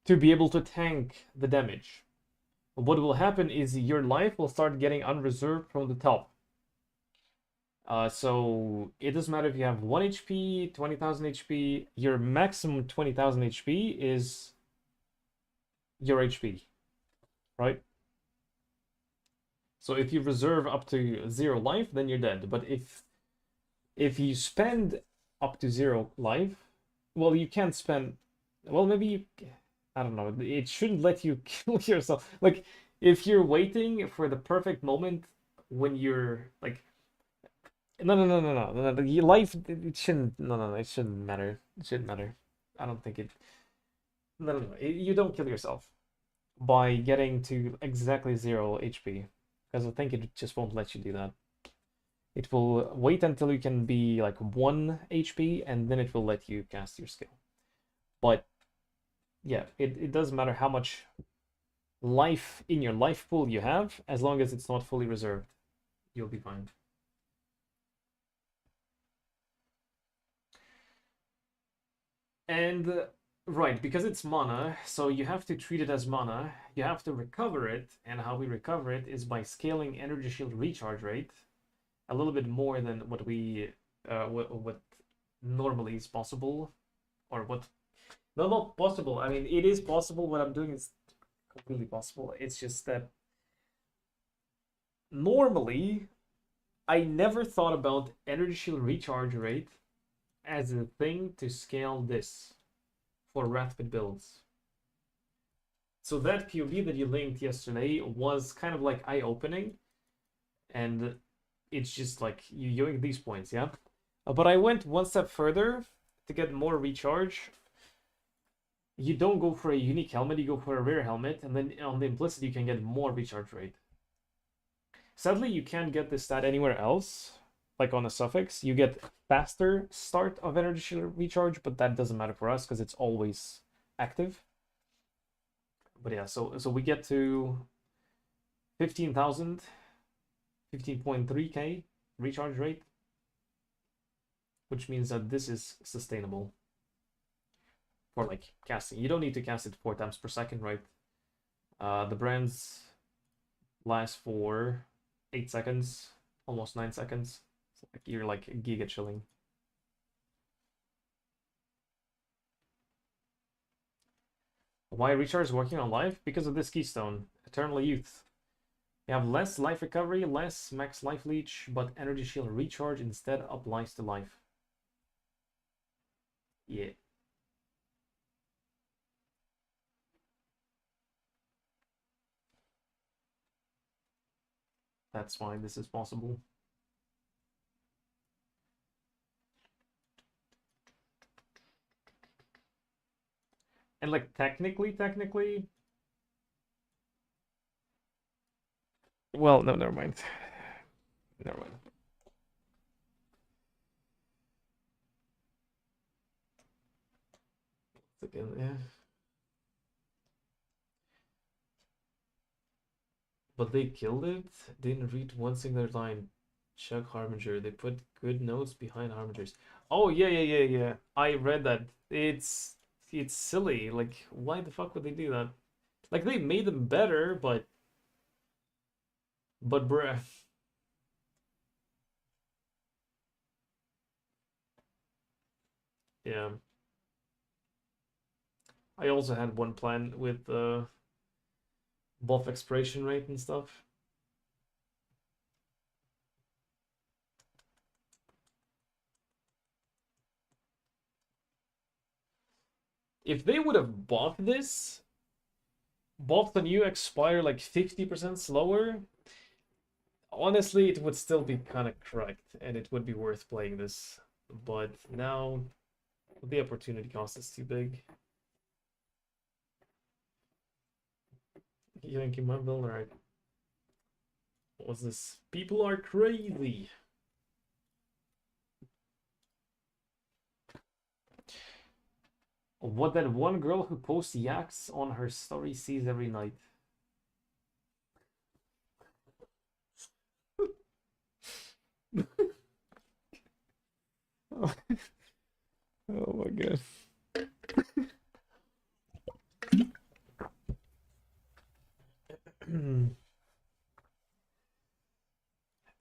to be able to tank the damage. What will happen is your life will start getting unreserved from the top. So it doesn't matter if you have 1 HP, 20,000 HP, your maximum 20,000 HP is your HP, right? So if you reserve up to 0 life, then you're dead. But if you spend up to 0 life, well, you can't spend, well, maybe you, I don't know, it shouldn't let you kill yourself. Like, if you're waiting for the perfect moment when you're, like, no. Your life, it shouldn't, no, it shouldn't matter. It shouldn't matter. I don't think it, no. You don't kill yourself by getting to exactly 0 HP. Because I think it just won't let you do that. It will wait until you can be like 1 HP, and then it will let you cast your skill. But yeah, it doesn't matter how much life in your life pool you have, as long as it's not fully reserved, you'll be fine. And right, because it's mana, so you have to treat it as mana, you have to recover it, and how we recover it is by scaling energy shield recharge rate a little bit more than what we what normally is possible, or what, no, not possible. I mean, it is possible. What I'm doing is completely possible. It's just that normally I never thought about energy shield recharge rate as a thing to scale this for Wrathpit builds. So that POV that you linked yesterday was kind of like eye-opening, and it's just like you yoink these points, yeah? But I went one step further to get more recharge. You don't go for a unique helmet, you go for a rare helmet, and then on the implicit you can get more recharge rate. Sadly, you can't get this stat anywhere else, like on a suffix. You get faster start of energy shield recharge, but that doesn't matter for us because it's always active. But yeah, so we get to 15,000, 15.3k recharge rate, which means that this is sustainable for like casting. You don't need to cast it 4 times per second, right? The brands last for 8 seconds, almost 9 seconds. So like you're like giga chilling. Why recharge is working on life? Because of this keystone, Eternal Youth. You have less life recovery, less max life leech, but energy shield recharge instead applies to life. Yeah. That's why this is possible. And like technically, well, no, never mind. Never mind. Again, yeah. But they killed it. Didn't read one single line. Chuck Harbinger. They put good notes behind Harbingers. Oh yeah. I read that. It's silly. Like, why the fuck would they do that? Like, they made them better, but bruh. Yeah. I also had one plan with buff expiration rate and stuff. If they would have buffed this, buffed the new expire like 50% slower, honestly, it would still be kind of correct, and it would be worth playing this. But now, the opportunity cost is too big. Yanking my bill, right? What's this? People are crazy. What that one girl who posts yaks on her story sees every night. Oh, oh my god.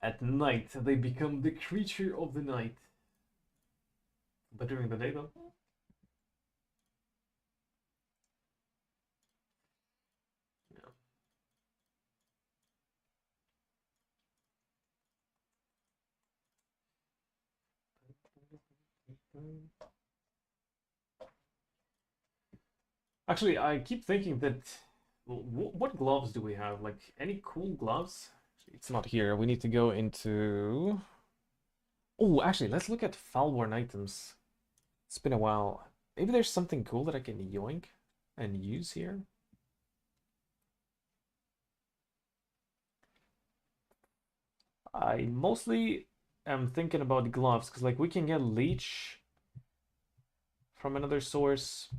At night, they become the creature of the night. But during the day, though. Yeah. Actually, I keep thinking that. What gloves do we have? Like, any cool gloves? It's not here. We need to go into. Oh, actually, let's look at foul-worn items. It's been a while. Maybe there's something cool that I can yoink and use here. I mostly am thinking about gloves because, like, we can get leech from another source.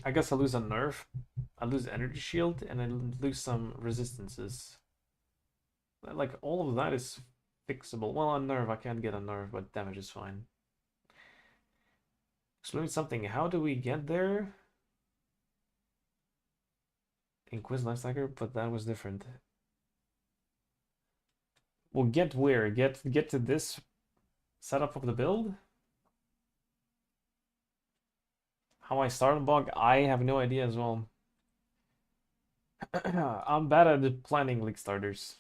I guess I lose a nerf. I lose energy shield and I lose some resistances. Like, all of that is fixable. Well, a nerve, I can't get a nerve, but damage is fine. Explain something. How do we get there? In Quiz Lifecycle, but that was different. Well, get where? Get to this setup of the build? How I start a bug? I have no idea as well. I'm bad at planning league starters.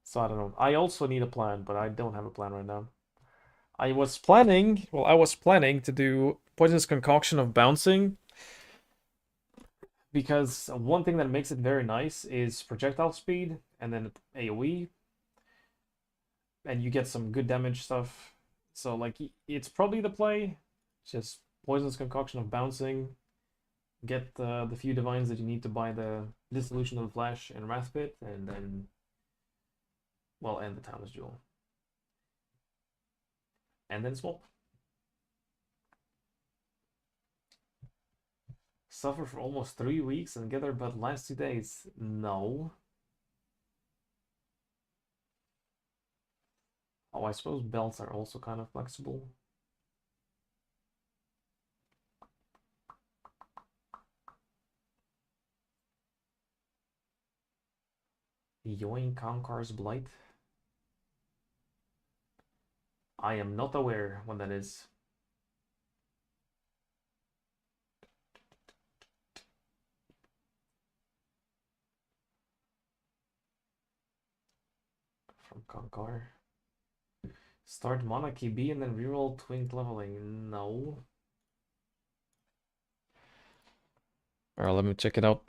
So I don't know. I also need a plan, but I don't have a plan right now. I was planning to do Poisonous Concoction of Bouncing because one thing that makes it very nice is projectile speed and then AoE, and you get some good damage stuff. So like it's probably the play. Just Poisonous Concoction of Bouncing, get the few divines that you need to buy the Dissolution of the Flesh and Wrath Pit, and then well, end the Timeless Jewel. And then swap. Suffer for almost 3 weeks and gather but last 2 days. No. Oh, I suppose belts are also kind of flexible. Yoin Conqueror's Blight. I am not aware when that is. From Conqueror. Start Monarchy B and then reroll Twin Leveling. No. Alright, let me check it out.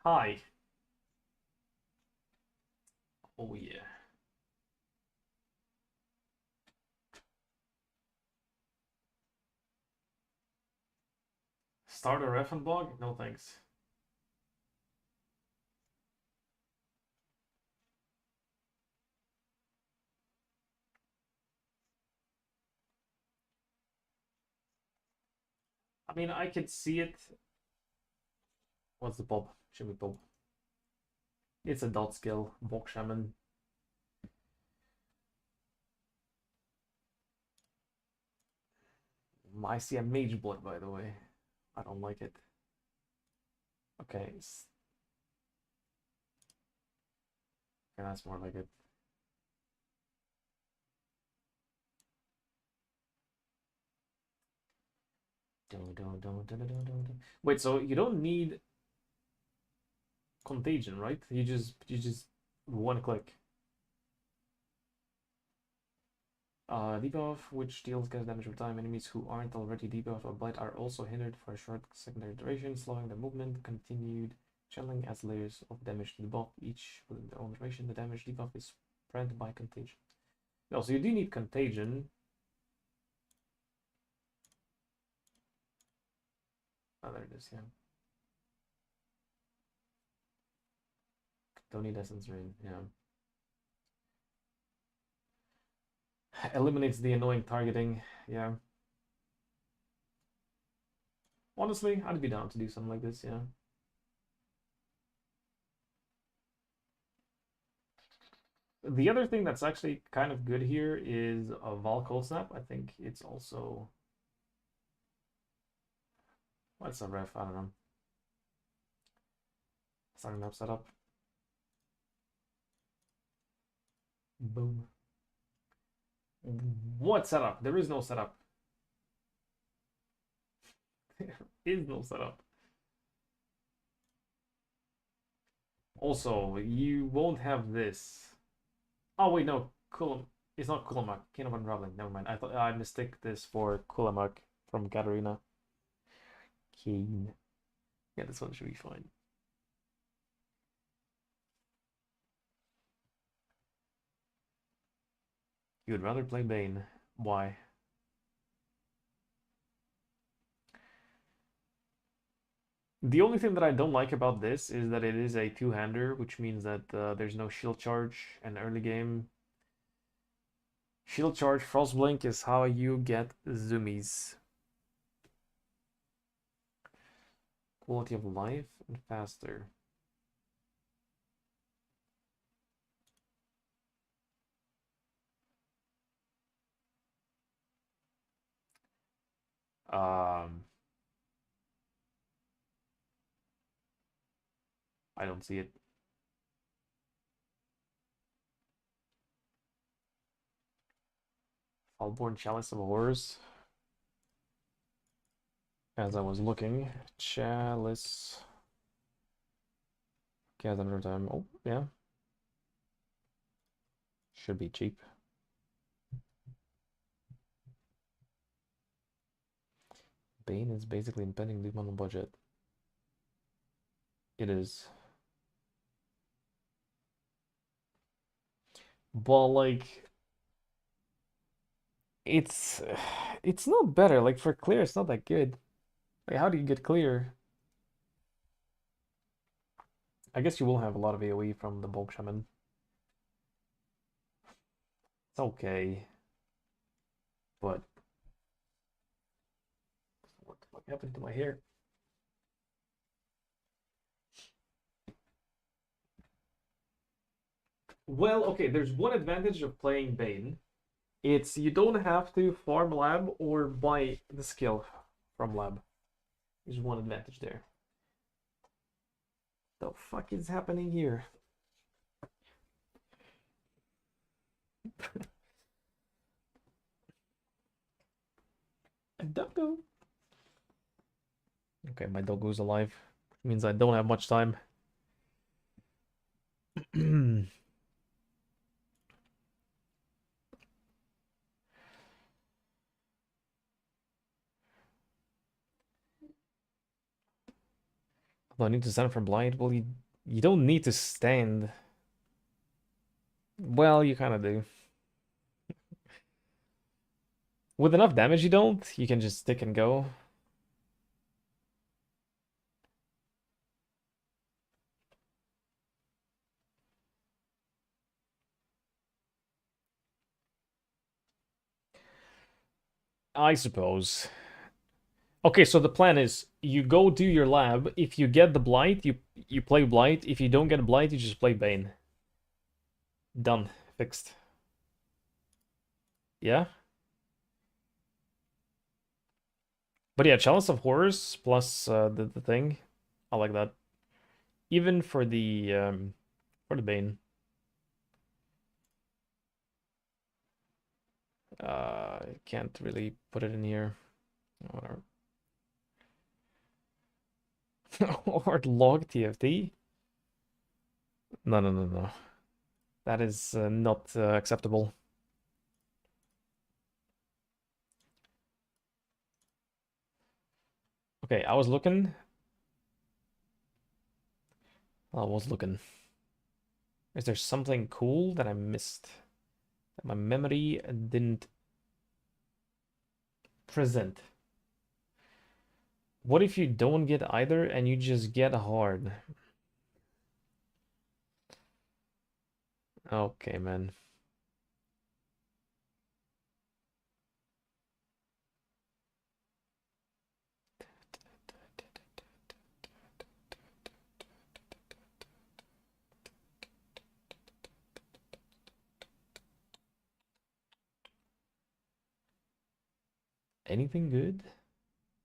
Hi. Oh yeah. Start a Refenbog? No thanks. I mean, I could see it. What's the Bob? Shimmy Bob. It's a dot skill. Bog Shaman. I see a Mage Blood, by the way. I don't like it. Okay. Okay, that's more like it. Wait, so you don't need contagion, right? You just one click. Debuff, which deals gas damage over time. Enemies who aren't already debuffed or blight are also hindered for a short secondary duration, slowing their movement. Continued channeling adds layers of damage to the buff, each within their own duration. The damage debuff is spread by contagion. No, so you do need contagion. Oh, there it is, yeah. Don't need Essence Rain, yeah. Eliminates the annoying targeting. Yeah. Honestly, I'd be down to do something like this, yeah. The other thing that's actually kind of good here is a Vol Cold Snap. I think it's also... What's a ref? I don't know. Starting map setup. Boom. What setup? There is no setup. There is no setup. Also, you won't have this. Oh wait, no, Kulam. It's not Kulamak. King of Unraveling. Never mind. I thought I mistake this for Kulamak from Katarina. Keen. Yeah, this one should be fine. You would rather play Bane. Why? The only thing that I don't like about this is that it is a two-hander, which means that there's no shield charge in early game. Shield charge, Frostblink is how you get zoomies. Quality of life and faster. I don't see it. Foulborn Chalice of Horrors. As I was looking, Chalice. Okay, another time. Oh, yeah. Should be cheap. Bane is basically impending doom on the budget. It is. But like it's it's not better. Like for clear, it's not that good. Like how do you get clear? I guess you will have a lot of AoE from the bulk shaman. It's okay. But what the fuck happened to my hair? Well, okay, there's one advantage of playing Bane. It's you don't have to farm lab or buy the skill from lab. There's one advantage there. The fuck is happening here? A doggo. Okay, my doggo's alive. Means I don't have much time. Do I need to stand from blind? Well, you don't need to stand. Well, you kind of do. With enough damage, you don't. You can just stick and go. I suppose. Okay, so the plan is you go do your lab. If you get the blight, you play blight. If you don't get blight, you just play Bane. Done. Fixed. Yeah? But yeah, Chalice of Horrors plus the thing. I like that. Even for the Bane. Can't really put it in here. Whatever. Or log TFT? No, no, no, no. That is not acceptable. Okay, I was looking. I was looking. Is there something cool that I missed? That my memory didn't present? What if you don't get either and you just get hard? Okay, man. Anything good?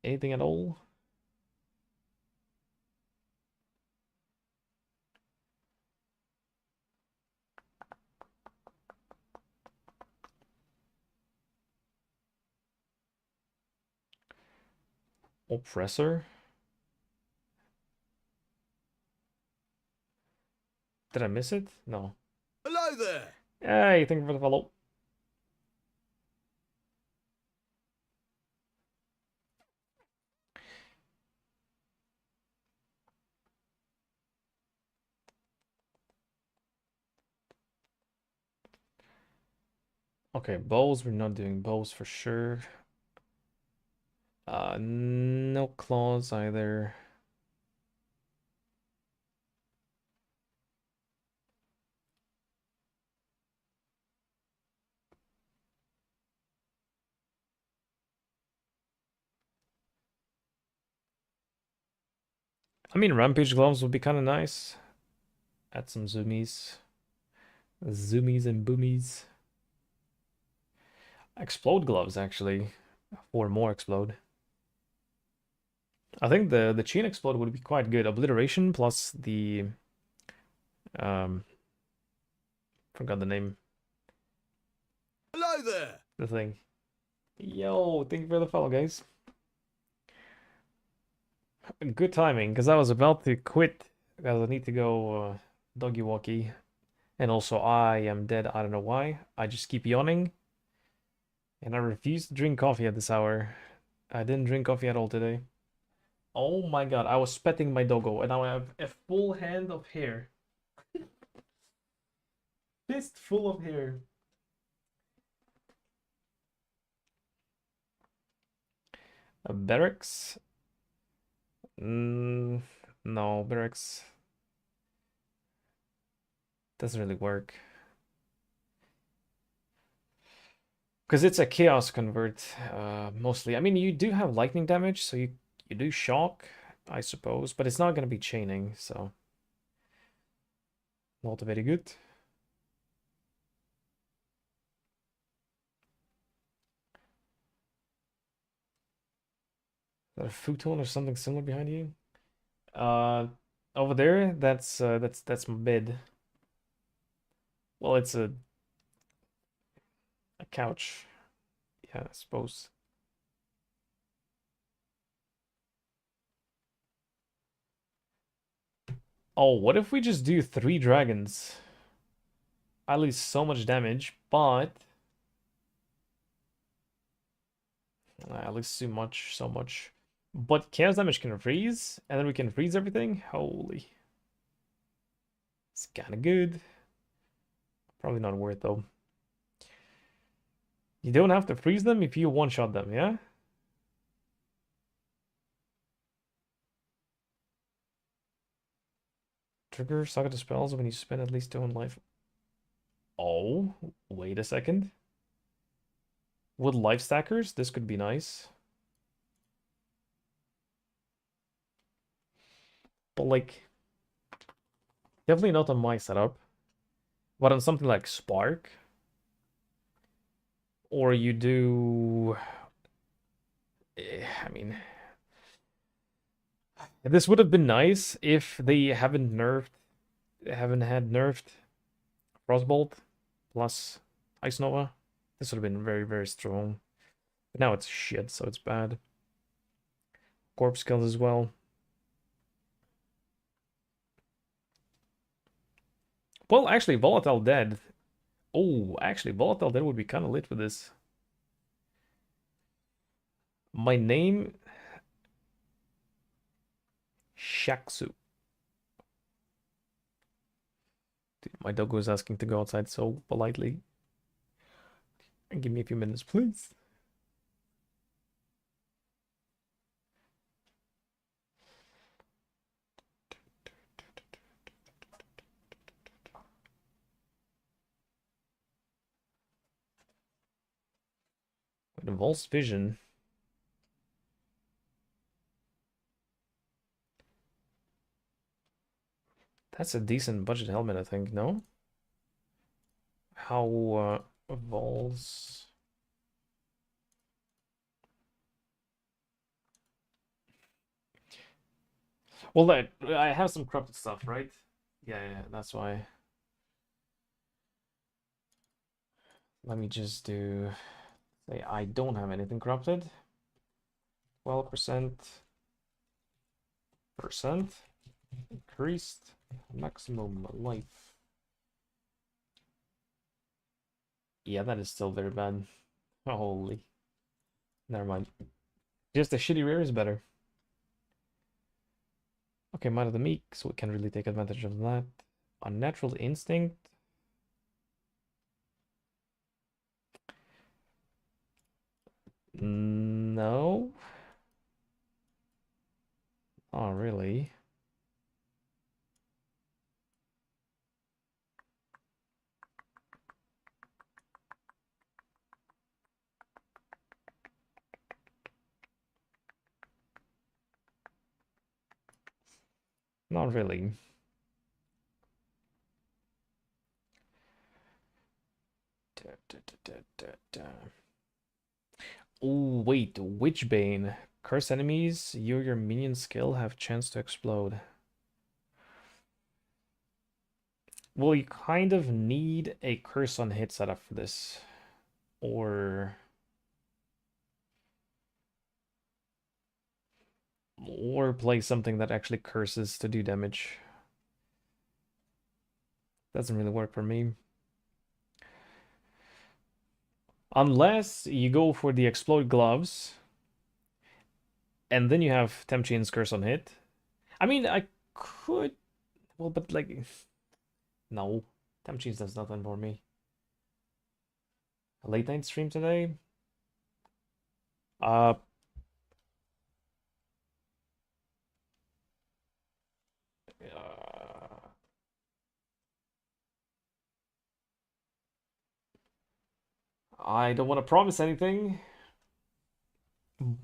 Anything at all? Oppressor? Did I miss it? No. Hello there. Hey, thank you for the follow. Okay, bows. We're not doing bows for sure. No claws either. I mean, rampage gloves would be kind of nice. Add some zoomies. Zoomies and boomies. Explode gloves, actually. 4 more explode. I think the chain explode would be quite good. Obliteration plus the forgot the name. Hello there. The thing. Yo, thank you for the follow, guys. Good timing, because I was about to quit because I need to go doggy walkie. And also I am dead, I don't know why. I just keep yawning. And I refuse to drink coffee at this hour. I didn't drink coffee at all today. Oh my god, I was petting my doggo and now I have a full hand of hair. Fist full of hair. Barracks? No, barracks doesn't really work. Because it's a chaos convert, mostly. I mean, you do have lightning damage, so you do shock, I suppose, but it's not going to be chaining, so not very good. Is that a futon or something similar behind you? Over there, that's my bed. Well, it's a couch. Yeah, I suppose. Oh, what if we just do 3 dragons? I lose so much damage, but I lose too much, so much. But chaos damage can freeze, and then we can freeze everything. Holy. It's kind of good. Probably not worth though. You don't have to freeze them if you one-shot them, yeah? Trigger socket the spells when you spend at least 2 on life. Oh, wait a second. With life stackers, this could be nice. But like, definitely not on my setup. But on something like Spark, or you do, I mean, this would have been nice if they haven't had nerfed Frostbolt plus Ice Nova. This would have been very, very strong. But now it's shit, so it's bad. Corpse kills as well. Well, actually, Volatile Dead. Oh, actually, Volatile Dead would be kind of lit for this. My name... Shaksu. Dude, my dog was asking to go outside so politely. Give me a few minutes, please. It involves vision. That's a decent budget helmet, I think, no? How evolves... Well, I have some corrupted stuff, right? Yeah, that's why. Let me just do, say I don't have anything corrupted. 12%, increased, maximum life. Yeah, that is still very bad. Holy. Never mind. Just a shitty rare is better. Okay, Might of the Meek, so we can really take advantage of that. Unnatural Instinct. No. Oh, really? Not really. Oh, wait, Witchbane. Curse enemies, you or your minion skill have chance to explode. Well, you kind of need a curse on hit setup for this. Or play something that actually curses to do damage. Doesn't really work for me. Unless you go for the explode gloves, and then you have Temp Chain's curse on hit. I mean, I could, well, but like, no, Temp Chains does nothing for me. A late night stream today. Uh, uh, I don't want to promise anything,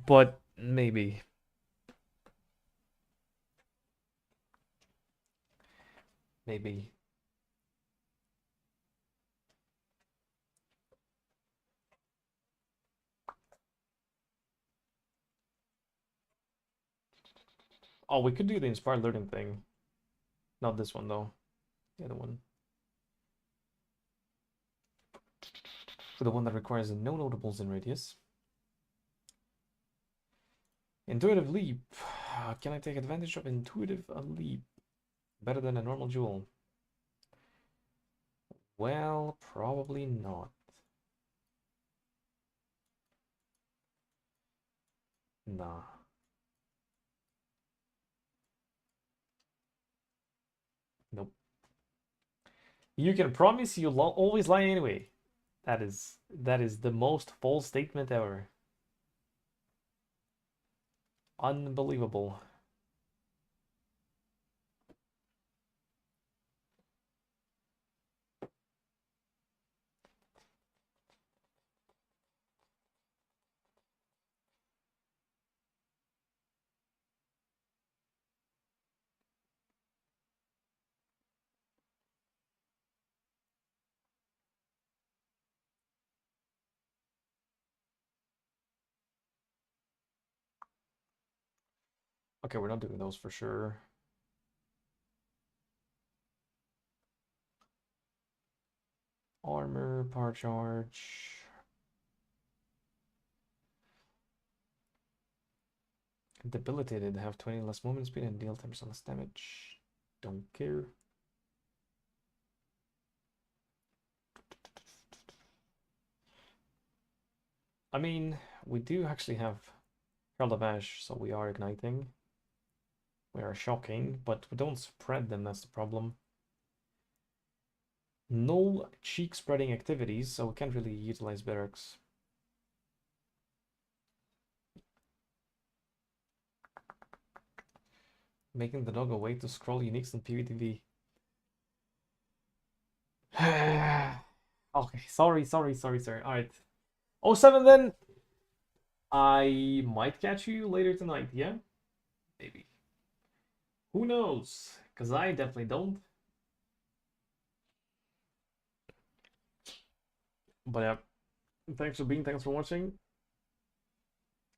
but maybe. Maybe. Oh, we could do the inspired learning thing. Not this one though. The other one. For the one that requires no notables in radius. Intuitive leap. Can I take advantage of intuitive leap? Better than a normal jewel? Well, probably not. Nah. Nope. You can promise you'll always lie anyway. That is the most false statement ever. Unbelievable. Okay, we're not doing those for sure. Armor, power charge. Debilitated, have 20 less movement speed and deal 10% less damage. Don't care. I mean, we do actually have Herald of Ash, so we are igniting. We are shocking, but we don't spread them, that's the problem. No cheek spreading activities, so we can't really utilize barracks. Making the dog a way to scroll uniques in PvTV. Okay, sorry. Alright. Oh, 07 then. I might catch you later tonight, yeah? Maybe. Who knows? Because I definitely don't. But yeah, thanks for watching.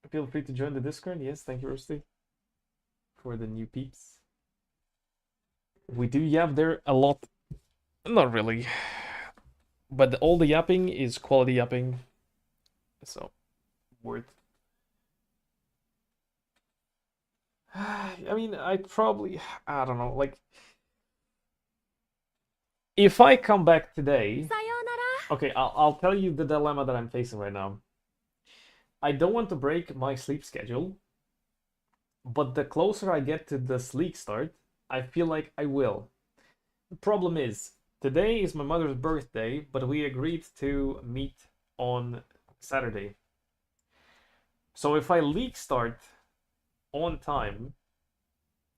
Feel free to join the Discord. Yes, thank you, Rusty, for the new peeps. We do yap there a lot. Not really. But all the yapping is quality yapping. So, worth. I mean, I don't know, like, if I come back today, okay, I'll tell you the dilemma that I'm facing right now. I don't want to break my sleep schedule, but the closer I get to the sleep start, I feel like I will. The problem is, today is my mother's birthday, but we agreed to meet on Saturday. So if I leak start on time,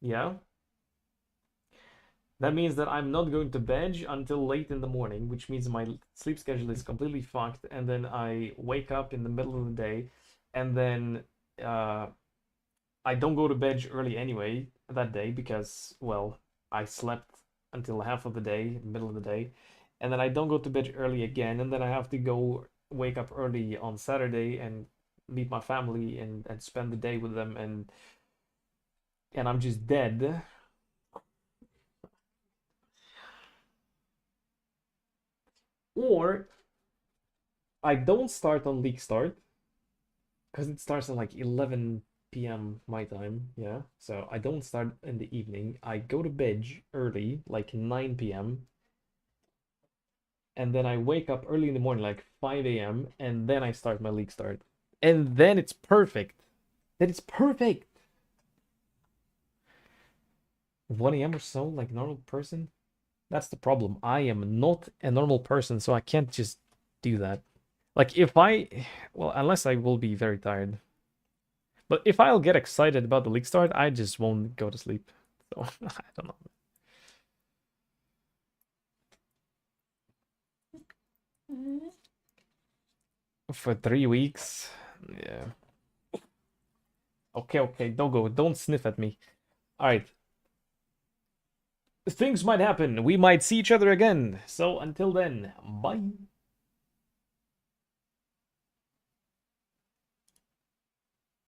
yeah, that means that I'm not going to bed until late in the morning, which means my sleep schedule is completely fucked, and then I wake up in the middle of the day, and then I don't go to bed early anyway that day because, well, I slept until half of the day, middle of the day, and then I don't go to bed early again, and then I have to go wake up early on Saturday and meet my family and spend the day with them, and I'm just dead. Or I don't start on League Start because it starts at like 11 p.m. my time, yeah. So I don't start in the evening. I go to bed early, like 9 p.m. And then I wake up early in the morning, like 5 a.m. And then I start my League Start. And then it's perfect. Then it's perfect. 1 a.m. or so, like normal person. That's the problem. I am not a normal person, so I can't just do that. Like if well, unless I will be very tired. But if I'll get excited about the league start, I just won't go to sleep. So I don't know. For 3 weeks, yeah. Okay, don't go. Don't sniff at me. All right. Things might happen. We might see each other again. So until then, bye.